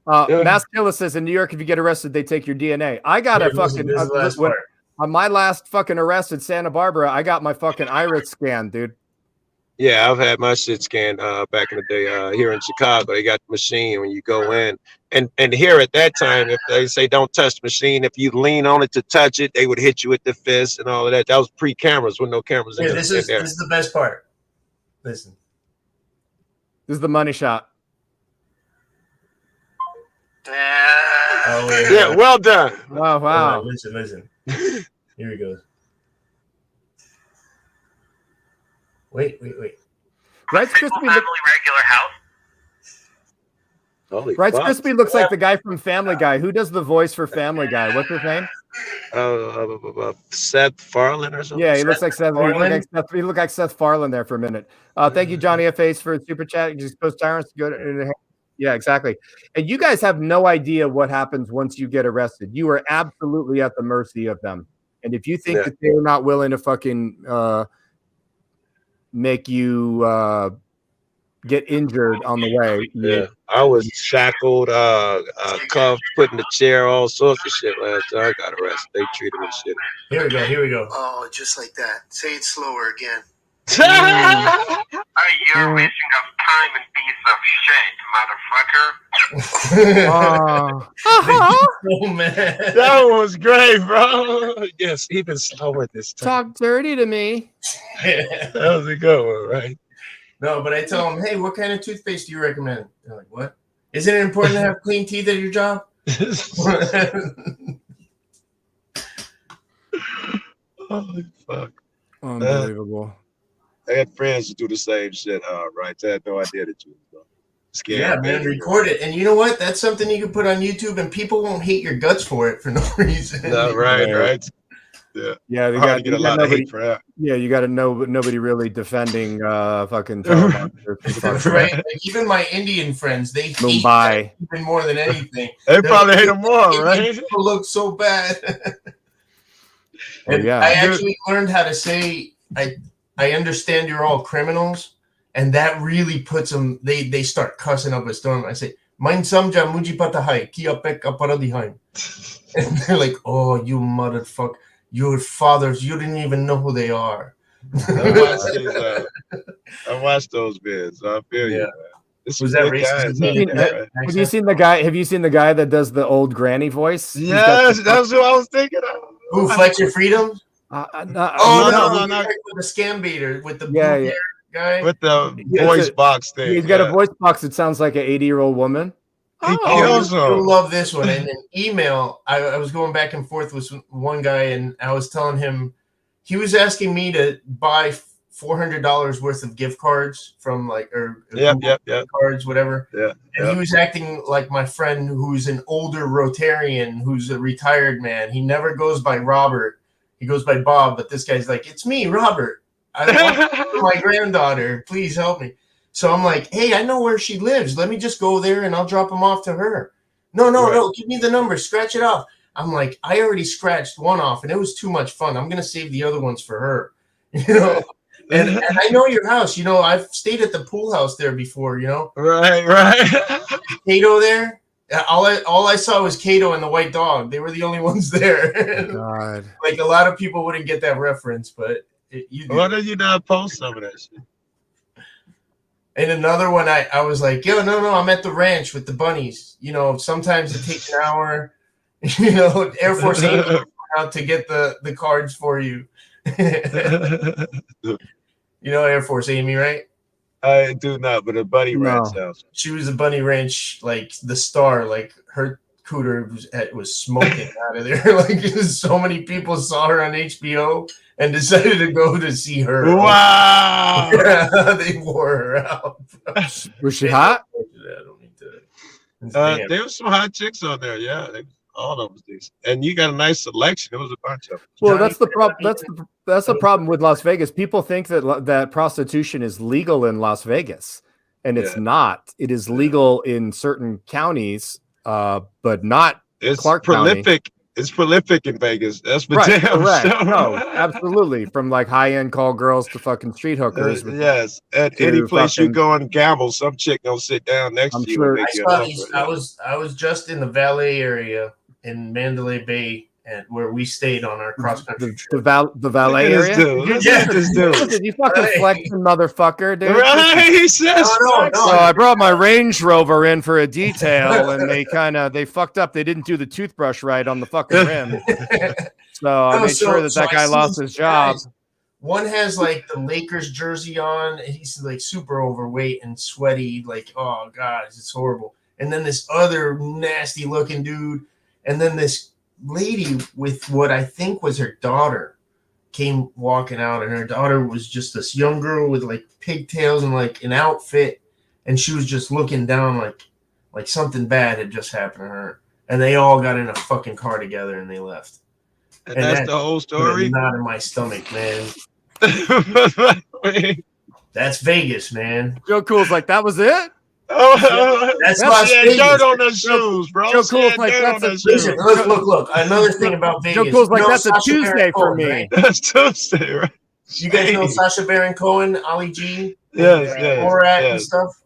Mass Killer says in New York, if you get arrested, they take your DNA. I got a fucking on my last fucking arrest in Santa Barbara. I got my fucking iris scanned, dude. Yeah, I've had my shit scanned back in the day here in Chicago. They got the machine when you go in. And here at that time, if they say don't touch the machine, if you lean on it to touch it, they would hit you with the fist and all of that. That was pre-cameras with no cameras in there. This is the best part. Listen. This is the money shot. Yeah, well done. Oh, wow. Listen. Here he goes. Wait. Rice Krispie regular house. Rice Krispie looks like the guy from Family Guy. Who does the voice for Family Guy? What's his name? Seth Farland or something. Yeah, he looks like Seth. He looked like Seth Farland there for a minute. Thank you, Johnny F. Ace, for super chat. You just post tyrants to go to. Yeah, exactly. And you guys have no idea what happens once you get arrested. You are absolutely at the mercy of them. And if you think that they're not willing to fucking make you get injured on the way. Yeah, I was shackled, cuffed, put in the chair, all sorts of shit last time I got arrested. They treated me shit. Here we go. Oh, just like that. Say it slower again. You're wasting of time and piece of shit, motherfucker. Oh man, that was great, bro. Yes, even slower this time. Talk dirty to me. That was a good one, right? No, but I tell them, hey, what kind of toothpaste do you recommend? They're like, what? Isn't it important to have clean teeth at your job? Holy fuck. Unbelievable. I had friends who do the same shit, right? I had no idea that you were scared. Yeah, man, record it. And you know what? That's something you can put on YouTube and people won't hate your guts for it for no reason. No, right. Yeah, you got to get a lot of hate for that. Yeah, you got to know nobody really defending fucking right. Like, even my Indian friends, they hate Mumbai even more than anything. They probably hate them more, right? People look so bad. And I actually learned how to say, I understand you're all criminals, and that really puts them. They start cussing up a storm. I say, "Mein samja muji patahai ki apek aparadihaim," and they're like, "Oh, you motherfucker! Your fathers, you didn't even know who they are." I watched those vids. I feel you. Was that racist? Have you seen the guy? Have you seen the guy that does the old granny voice? Yes, that's what I was thinking of. Who, Fletcher Freedom? No. With the scam beater with the blue hair guy with the voice box thing. He's got a voice box that sounds like an 80-year-old woman. He Oh, kills you'll them. love this one. And an email, I was going back and forth with one guy, and I was telling him, he was asking me to buy $400 worth of gift cards from Yep. gift cards, whatever. Yeah. And he was acting like my friend who's an older Rotarian, who's a retired man. He never goes by Robert. He goes by Bob, but this guy's like, it's me, Robert. I want my granddaughter. Please help me. So I'm like, hey, I know where she lives. Let me just go there and I'll drop them off to her. No, give me the number. Scratch it off. I'm like, I already scratched one off and it was too much fun. I'm going to save the other ones for her. You know? And I know your house. You know, I've stayed at the pool house there before, you know? Right. Kato there. All I saw was Kato and the white dog. They were the only ones there. God. Like a lot of people wouldn't get that reference, but you do. Why did you not post some of that shit? And another one, I was like, yo, no, I'm at the ranch with the bunnies. You know, sometimes it takes an hour. You know, Air Force Amy out to get the cards for you. You know Air Force Amy, right? I do not, but a bunny ranch house. She was a bunny ranch, like the star, like her cooter was smoking out of there. Like so many people saw her on HBO and decided to go to see her. Wow. They wore her out. Was she hot? I don't need to. There was some hot chicks on there. Yeah, all of them was decent. And you got a nice selection. There was a bunch of them. Well, that's the problem. That's the problem with Las Vegas. People think that prostitution is legal in Las Vegas, and it's not. It is legal in certain counties, but not Clark prolific. County. It's prolific in Vegas. That's for Right, damn correct. sure. No, absolutely. From like high-end call girls to fucking street hookers. Yes. At any place you go and gamble, some chick gonna sit down next to you. Sure. I was just in the valet area in Mandalay Bay, and where we stayed on our cross country trip. The valet area. Dude. You fucking flexing motherfucker, dude. Right? So I brought my Range Rover in for a detail, and they fucked up. They didn't do the toothbrush right on the fucking rim. So I made sure that guy lost his job. One has like the Lakers jersey on. And he's like super overweight and sweaty. Like, oh god, it's horrible. And then this other nasty looking dude, and then this lady with what I think was her daughter came walking out, and her daughter was just this young girl with like pigtails and like an outfit, and she was just looking down like something bad had just happened to her, and they all got in a fucking car together and they left. And that's the whole story. Not in my stomach, man. That's Vegas, man. Joe Cool's like, that was it. That's Las Vegas. Dirt on the shoes, bro. Joe Cool's like, that's a listen, look. Another thing about Vegas. Joe Cool's like, that's a Tuesday for me. Right? That's Tuesday, right? You guys know Sacha Baron Cohen, Ali G, Borat and stuff.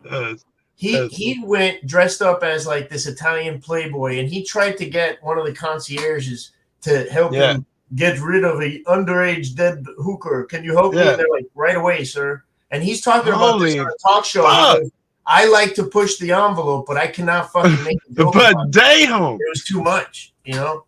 He went dressed up as like this Italian playboy, and he tried to get one of the concierges to help him get rid of a underage dead hooker. Can you help me? And they're like, right away, sir. And he's talking about this on a talk show. I like to push the envelope, but I cannot fucking make it. But damn, it was too much. You know,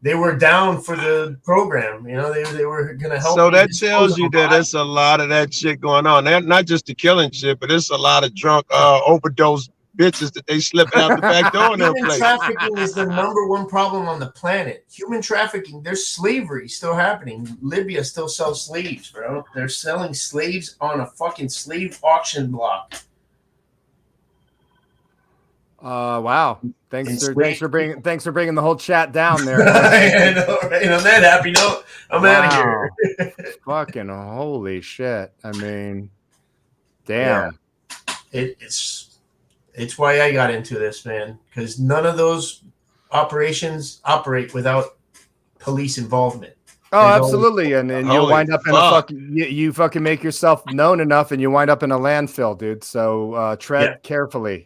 they were down for the program. You know, they were gonna help. So that tells you that there's a lot of that shit going on. They're not just the killing shit, but it's a lot of drunk overdose bitches that they slip out the back door in their place. Human trafficking is the #1 problem on the planet. Human trafficking. There's slavery still happening. Libya still sells slaves, bro. They're selling slaves on a fucking slave auction block. Wow. Thanks for bringing the whole chat down there. I know, right? On that happy note, I'm out of here. Fucking holy shit. I mean, damn. Yeah. It's why I got into this, man, because none of those operations operate without police involvement. Oh, absolutely. And you'll wind up in a you fucking make yourself known enough and you wind up in a landfill, dude. So tread carefully.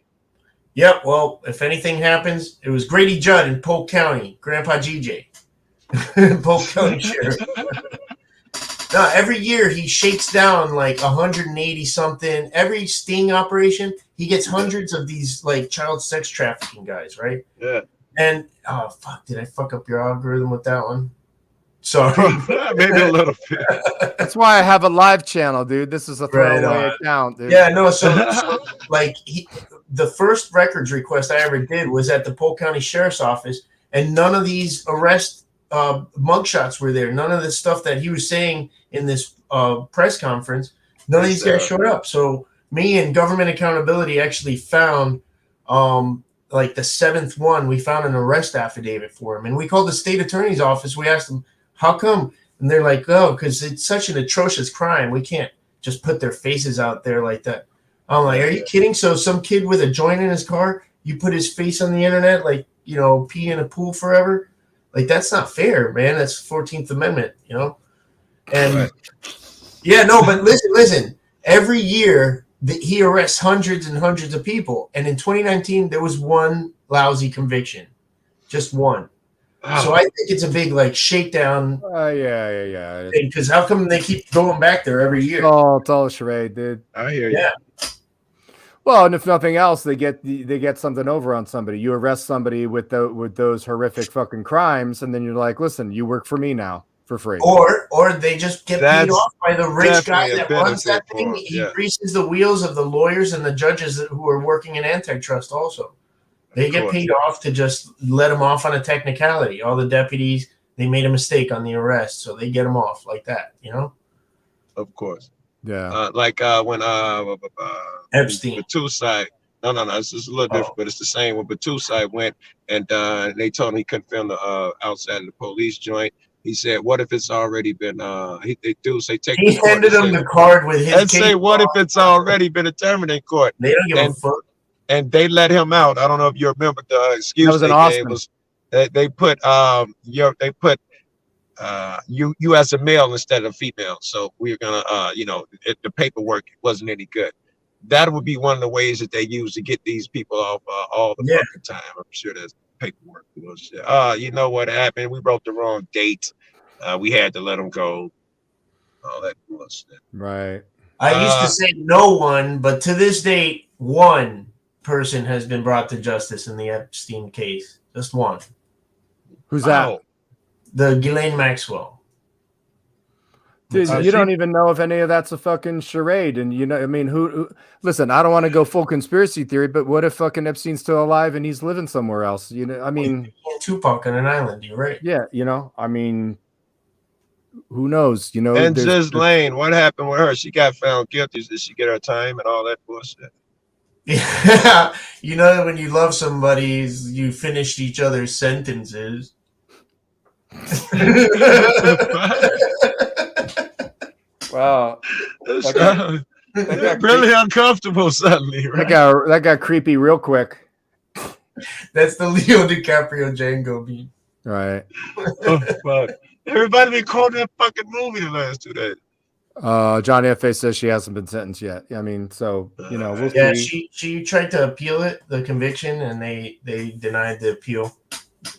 Yep. Well, if anything happens, it was Grady Judd in Polk County, Grandpa GJ, Polk County Sheriff. No, every year he shakes down like 180 something. Every sting operation, he gets hundreds of these like child sex trafficking guys, right? Yeah. And oh fuck, did I fuck up your algorithm with that one? Sorry. Maybe a little bit. That's why I have a live channel, dude. This is a throwaway account, dude. Yeah, no, so like the first records request I ever did was at the Polk County Sheriff's Office, and none of these arrest mugshots were there. None of the stuff that he was saying in this press conference, none of these guys showed up. So me and Government Accountability actually found like the seventh one. We found an arrest affidavit for him, and we called the state attorney's office. We asked them, how come? And they're like, oh, because it's such an atrocious crime. We can't just put their faces out there like that. I'm like, are you kidding? So some kid with a joint in his car, you put his face on the internet, like, you know, pee in a pool forever? Like, that's not fair, man. That's 14th Amendment, you know? And yeah, no, but listen. Every year he arrests hundreds and hundreds of people. And in 2019, there was one lousy conviction. Just one. Wow. So I think it's a big, like, shakedown. Yeah. Because how come they keep going back there every year? Oh, it's all a charade, dude. I hear you. Yeah. Well, and if nothing else, they get something over on somebody. You arrest somebody with those horrific fucking crimes, and then you're like, listen, you work for me now for free. Or they just get paid off by the rich guy that runs that thing. He greases the wheels of the lawyers and the judges who are working in antitrust also. They get paid off to just let them off on a technicality. All the deputies, they made a mistake on the arrest, so they get them off like that, you know? Of course. Yeah. Like when Epstein. Batusai. No. It's just a little different, but it's the same. When Batusai went and they told him he couldn't film the outside of the police joint. He said, "What if it's already been?" They do say take. He handed him the card with his. And say, "What if it's already been determined in court?" They don't give a fuck. And they let him out. I don't know if you remember the excuse that was they Austin. gave was they put you as a male instead of female. So we're gonna the paperwork wasn't any good. That would be one of the ways that they use to get these people off all the fucking time. I'm sure there's paperwork. You know what happened? We wrote the wrong date. We had to let them go. All that bullshit. Right. I used to say no one, but to this date, one person has been brought to justice in the Epstein case. Just one. Who's that? The Ghislaine Maxwell. Dude, you don't even know if any of that's a fucking charade. And, you know, I mean, who listen, I don't want to go full conspiracy theory, but what if fucking Epstein's still alive and he's living somewhere else? You know, I mean, Tupac on an island, you're right. Yeah, you know, I mean, who knows? You know, and Ghislaine, what happened with her? She got found guilty. Did she get her time and all that bullshit? Yeah, you know that when you love somebody, you finish each other's sentences. Wow, that got really uncomfortable suddenly. Right? That got creepy real quick. That's the Leo DiCaprio Django beat. Right. Oh, fuck. Everybody been calling that fucking movie the last 2 days. Johnny F.A. says she hasn't been sentenced yet. I mean, so, you know, we'll see. She tried to appeal it, the conviction, and they denied the appeal.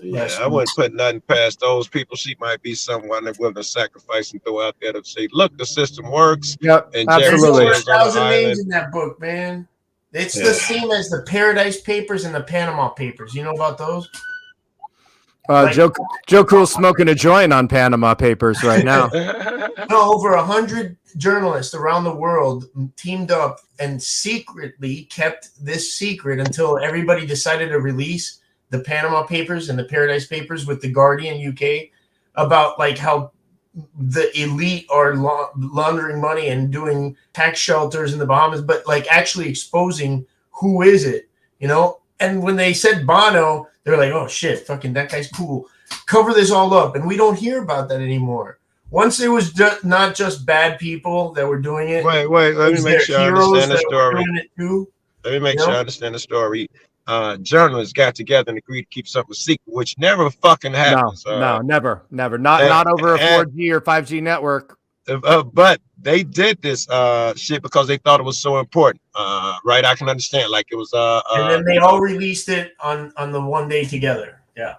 Yeah, I wouldn't put nothing past those people. She might be someone that willing to sacrifice and throw out there to say, look, the system works. Yep, and absolutely. There's over 1,000 names in that book, man. It's the same as the Paradise Papers and the Panama Papers. You know about those? Joe Cool's smoking a joint on Panama Papers right now. No, over 100 journalists around the world teamed up and secretly kept this secret until everybody decided to release the Panama Papers and the Paradise Papers with the Guardian UK about like how the elite are laundering money and doing tax shelters in the Bahamas, but like actually exposing who is it, you know? And when they said Bono, they're like, oh shit, fucking that guy's cool. Cover this all up. And we don't hear about that anymore. Once it was not just bad people that were doing it. Wait, let me make sure I understand the story. Let me make sure I understand the story. Journalists got together and agreed to keep something secret, which never fucking happens. No, never. Not over a 4G or 5G network. But they did this shit because they thought it was so important. Right? I can understand. Like it was and then they all released it on the one day together. Yeah.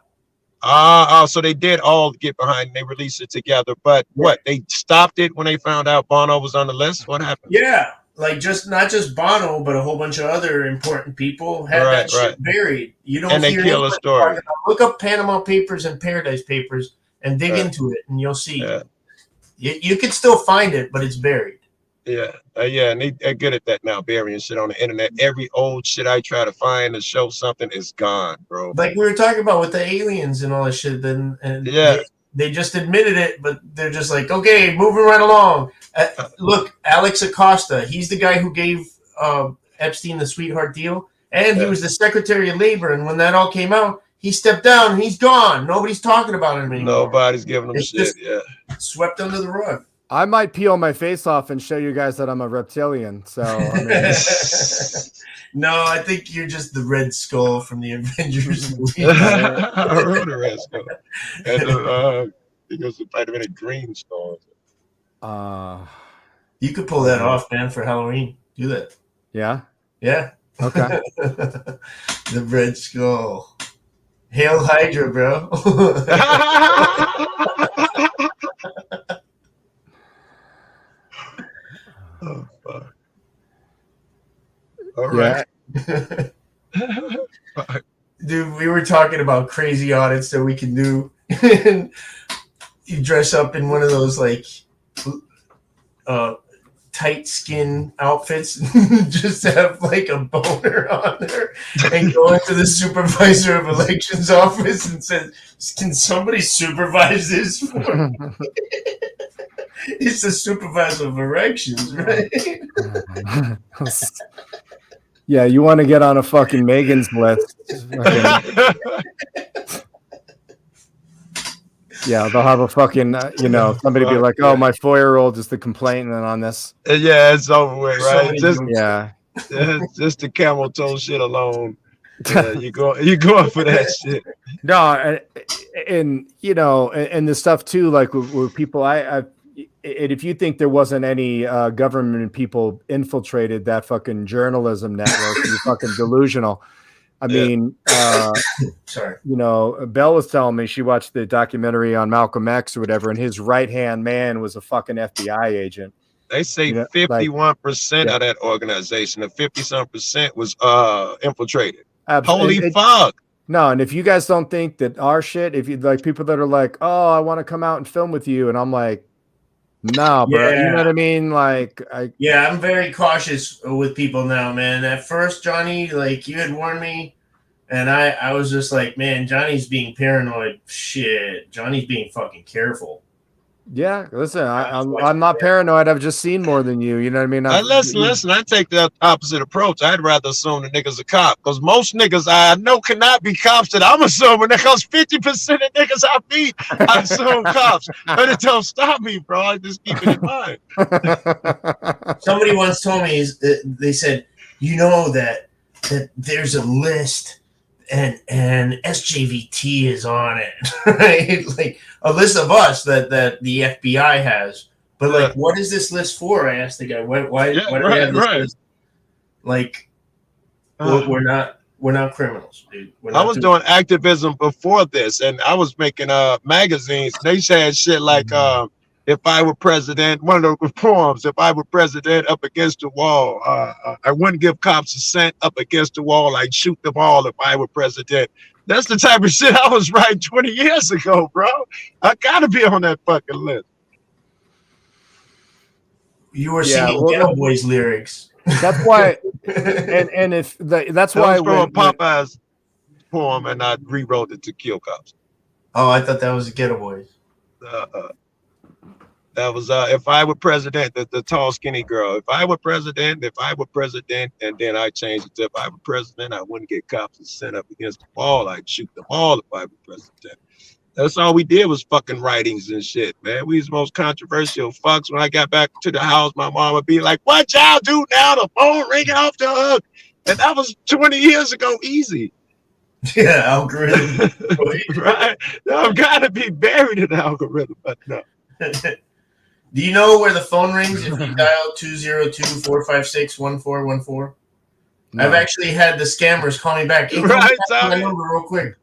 So they did all get behind and they released it together. But what? They stopped it when they found out Bono was on the list? What happened? Yeah. Like not just Bono, but a whole bunch of other important people had that shit buried. You don't. And they kill a story. Look up Panama Papers and Paradise Papers and dig into it, and you'll see. Yeah. You can still find it, but it's buried. Yeah, and they're good at that now, burying shit on the internet. Every old shit I try to find to show something is gone, bro. Like we were talking about with the aliens and all that shit. Then and Yeah. they just admitted it, but they're just like, okay, moving right along. Look, Alex Acosta, he's the guy who gave Epstein the sweetheart deal, and he was the Secretary of Labor. And when that all came out, he stepped down and he's gone. Nobody's talking about him anymore. Nobody's giving him It's shit. just swept under the rug. I might peel my face off and show you guys that I'm a reptilian. So I mean, no, I think you're just the Red Skull from the Avengers movie. I wrote a Red Skull. And he goes to fight him in a green skull. You could pull that off, man, for Halloween. Do that. Yeah. Yeah. Okay. The Red Skull. Hail Hydra, bro. Oh, fuck. All right. Dude, we were talking about crazy audits that we can do. You dress up in one of those like tight skin outfits and just have like a boner on there and go into the supervisor of elections office and say, can somebody supervise this for me? It's the supervisor of elections, right? Yeah, you want to get on a fucking Megan's list. Yeah, they'll have a fucking, somebody be like, oh, my 4-year-old is the complainant on this. Yeah, it's over with, right? Just the camel toe shit alone. Yeah, you going for that shit. No, and the stuff too, like with people, if you think there wasn't any government people infiltrated that fucking journalism network, you're fucking delusional. I mean, sorry. Belle was telling me she watched the documentary on Malcolm X or whatever, and his right-hand man was a fucking FBI agent. They say 51% of that organization, the 50-some% was infiltrated. Holy fuck. No, and if you guys don't think that our shit, if you like people that are like, oh, I want to come out and film with you, and I'm like, no, bro, you know what I mean? Like, I'm very cautious with people now, man. At first, Johnny, like you had warned me, and I was just like, man, Johnny's being paranoid. Shit, Johnny's being fucking careful. Yeah, listen, I'm not paranoid. I've just seen more than you. You know what I mean? Listen. I take the opposite approach. I'd rather assume the niggas a cop because most niggas I know cannot be cops that I'm assuming because 50% of niggas I meet, I assume cops. But it don't stop me, bro. I just keep it in mind. Somebody once told me, they said, that there's a list and SJVT is on it, right? Like a list of us that the FBI has. But like, what is this list for? I asked the guy. Why do we have this list? Like, we're not criminals, dude. I was doing activism before this, and I was making magazines. They said shit like, if I were president, one of the poems, if I were president up against the wall, I wouldn't give cops a cent up against the wall. I'd shoot them all if I were president. That's the type of shit I was writing 20 years ago, bro. I gotta be on that fucking list. You were singing Ghetto Boys lyrics. That's why, and if that's why from a Popeyes poem, and I rewrote it to kill cops. Oh, I thought that was Ghetto Boys. That was if I were president, the tall, skinny girl. If I were president, and then I changed it to if I were president, I wouldn't get cops and sent up against the wall. I'd shoot them all if I were president. That's all we did was fucking writings and shit, man. We was the most controversial fucks. When I got back to the house, my mom would be like, "What y'all do now? The phone ringing off the hook." And that was 20 years ago, easy. Yeah, algorithm. Right? I've got to be buried in the algorithm, but no. Do you know where the phone rings if you dial 202-456-1414? No. I've actually had the scammers call me back. Hey, right, my number real quick.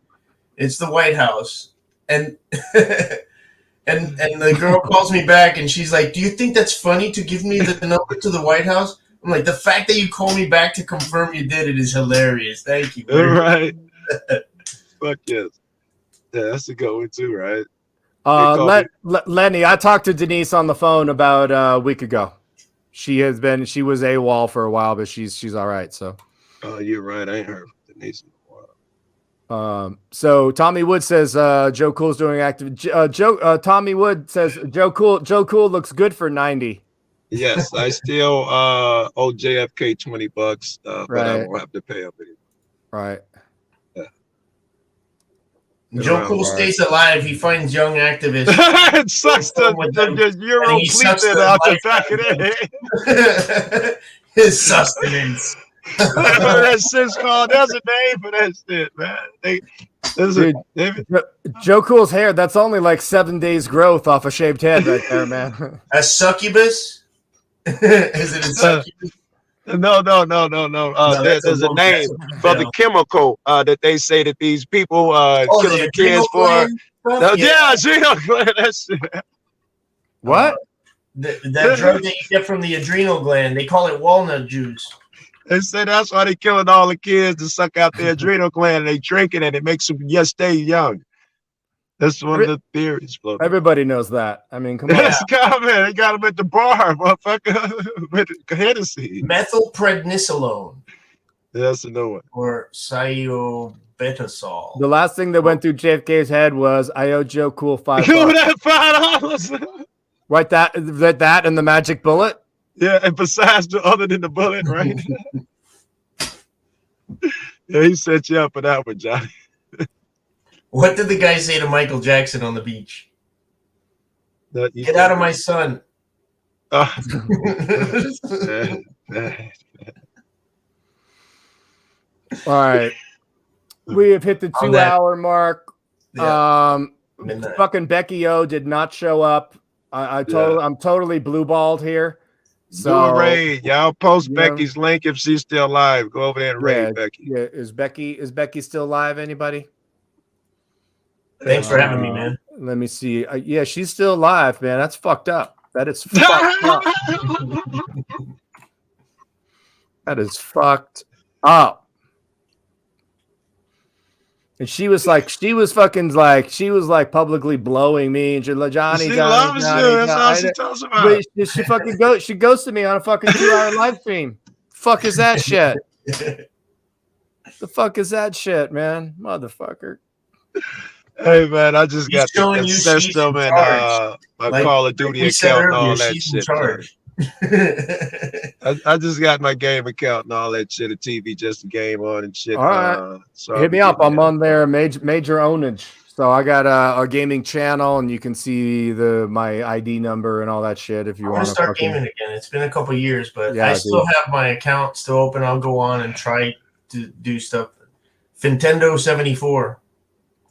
It's the White House. And the girl calls me back and she's like, "Do you think that's funny to give me the number to the White House?" I'm like, "The fact that you call me back to confirm you did it is hilarious. Thank you." All right. Fuck yes. Yeah, that's a good one too, right? Lenny, I talked to Denise on the phone about a week ago. She was AWOL for a while, but she's all right. So. Oh, you're right. I ain't heard from Denise in a while. So Tommy Wood says Joe Cool's doing active. Tommy Wood says Joe Cool looks good for 90. Yes, I still owe JFK $20, but I Right. won't have to pay up anymore. Right. Yeah. Joe Cool stays alive. He finds young activists. It sucks the Euro pleated out the back of their head. His sustenance. That shit's called. There's a name for that shit, man. Joe Cool's hair, that's only like 7 days growth off a shaved head right there, man. A succubus? Is it a succubus? No. There's a name for the chemical that they say that these people killing the kids for. Yeah, adrenal gland. That's what? That drug that you get from the adrenal gland. They call it walnut juice. They say that's why they killing all the kids to suck out their adrenal gland. And they drink it and it makes them stay young. That's one of the theories. Everybody knows that. I mean, come on. That's man. They got them at the bar, motherfucker, with Hennessy. Methylprednisolone. That's a new one. Or cyobetasol. The last thing that went through JFK's head was, I owe Joe Cool $5. That $5. Right, that and the magic bullet. Yeah, and besides the other than the bullet, right? Yeah, he set you up for that one, Johnny. What did the guy say to Michael Jackson on the beach? Get out of my son. All right. We have hit the 2-hour mark. Yeah. Fucking Becky O did not show up. I'm totally blue-balled here. So do a raid. Y'all post Becky's link if she's still alive. Go over there and raid Becky. Yeah, is Becky still alive? Anybody? Thanks for having me, man. Let me see. Yeah, she's still alive, man. That's fucked up. That is fucked up. That is fucked up. And she was publicly blowing me and she loves you. That's all she talks about. She ghosted me on a fucking 2-hour live stream. Fuck is that shit? The fuck is that shit, man? Motherfucker. Hey man, I just got the system and my Call of Duty account and all that shit. I just got my game account and all that shit. A TV just a game on and shit. All right, so hit me up. I'm on there, major ownage. So I got a gaming channel, and you can see my ID number and all that shit. If you want to start gaming again, it's been a couple years, but I still have my account still open. I'll go on and try to do stuff. Nintendo 74.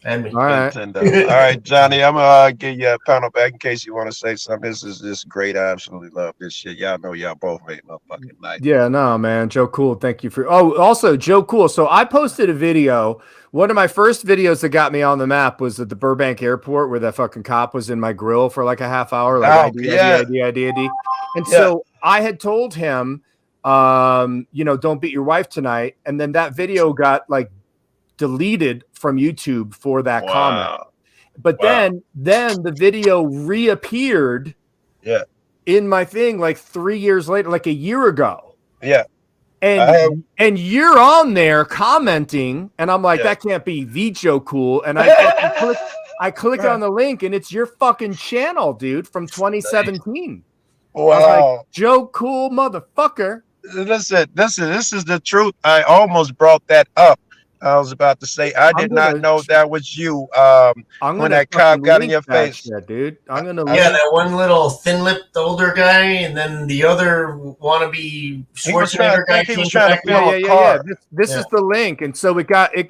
Add me. All right. All right, Johnny, I'm gonna give you a panel back in case you want to say something. This is just great. I absolutely love this shit. Y'all know y'all both made my fucking night. Yeah, no, man. Joe Cool, thank you for. Oh, also Joe Cool. So I posted a video. One of my first videos that got me on the map was at the Burbank airport where that fucking cop was in my grill for like a half hour. Like ID. And so I had told him, don't beat your wife tonight. And then that video got like deleted from YouTube for that comment. But then the video reappeared in my thing like 3 years later, like a year ago. Yeah. And you're on there commenting, and I'm like, that can't be the Joe Cool. And I click on the link, and it's your fucking channel, dude, from 2017. Wow. I was like, Joe Cool, motherfucker. Listen, this is the truth. I almost brought that up. I was about to say, I did not know that was you when that cop got in your face. Dude. I'm going to that one little thin-lipped older guy, and then the other wannabe Schwarzenegger guy came back. This is the link. And so it got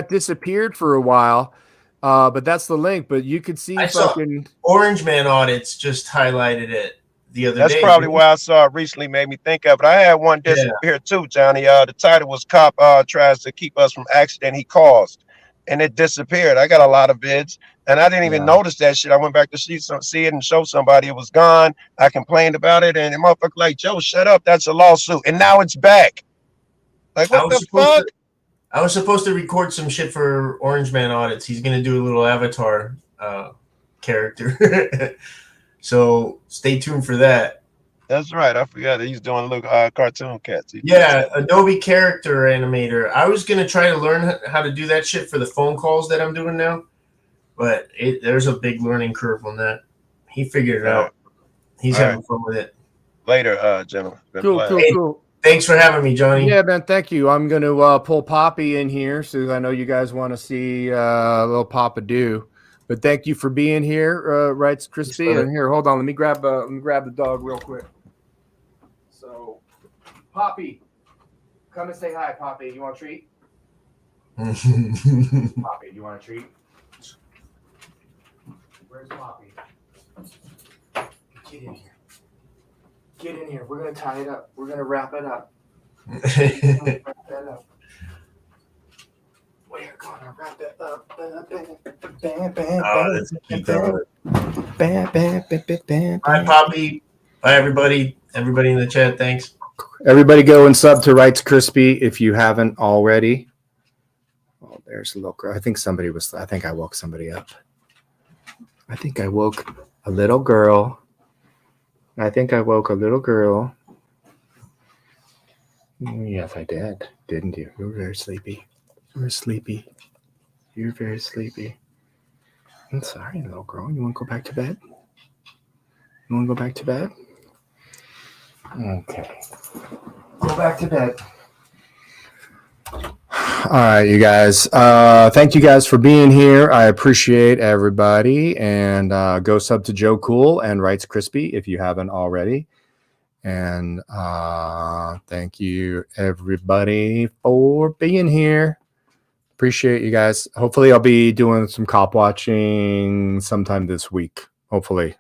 disappeared for a while, but that's the link. But you could see fucking Orange Man Audits just highlighted it the other day. That's probably why I saw it recently, made me think of it. I had one disappear too, Johnny. The title was Cop Tries to Keep Us from Accident He Caused, and it disappeared. I got a lot of vids, and I didn't even notice that shit. I went back to see it and show somebody it was gone. I complained about it, and the motherfucker like, Joe, shut up. That's a lawsuit. And now it's back. Like, what the fuck? I was supposed to record some shit for Orange Man Audits. He's going to do a little avatar character. So stay tuned for that. That's right. I forgot he's doing little cartoon cats. Yeah, Adobe Character Animator. I was gonna try to learn how to do that shit for the phone calls that I'm doing now, but there's a big learning curve on that. He figured it out. He's having fun with it. Later, gentlemen. Cool. Hey, thanks for having me, Johnny. Yeah, man. Thank you. I'm going to pull Poppy in here, so I know you guys want to see little Papa do. But thank you for being here, Writes Crispy. And here, hold on. Let me grab the dog real quick. So, Poppy, come and say hi, Poppy. You want a treat? Poppy, you want a treat? Where's Poppy? Get in here. Get in here. We're gonna tie it up. We're gonna wrap it up. We're gonna wrap it up. Oh, that's a cute dog. Bye, Poppy. Bye, everybody. Everybody in the chat, thanks. Everybody go and sub to Writes Crispy if you haven't already. Oh, there's a little girl. I think I woke somebody up. I think I woke a little girl. Yes, I did. Didn't you? You were very sleepy. You're very sleepy. I'm sorry, little girl. You want to go back to bed? Okay. Go back to bed. All right, you guys. Thank you guys for being here. I appreciate everybody. And go sub to Joe Cool and Writes Crispy if you haven't already. And thank you, everybody, for being here. Appreciate you guys. Hopefully, I'll be doing some cop watching sometime this week. Hopefully.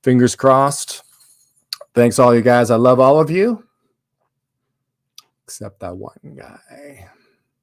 Fingers crossed. Thanks, all you guys. I love all of you. Except that one guy.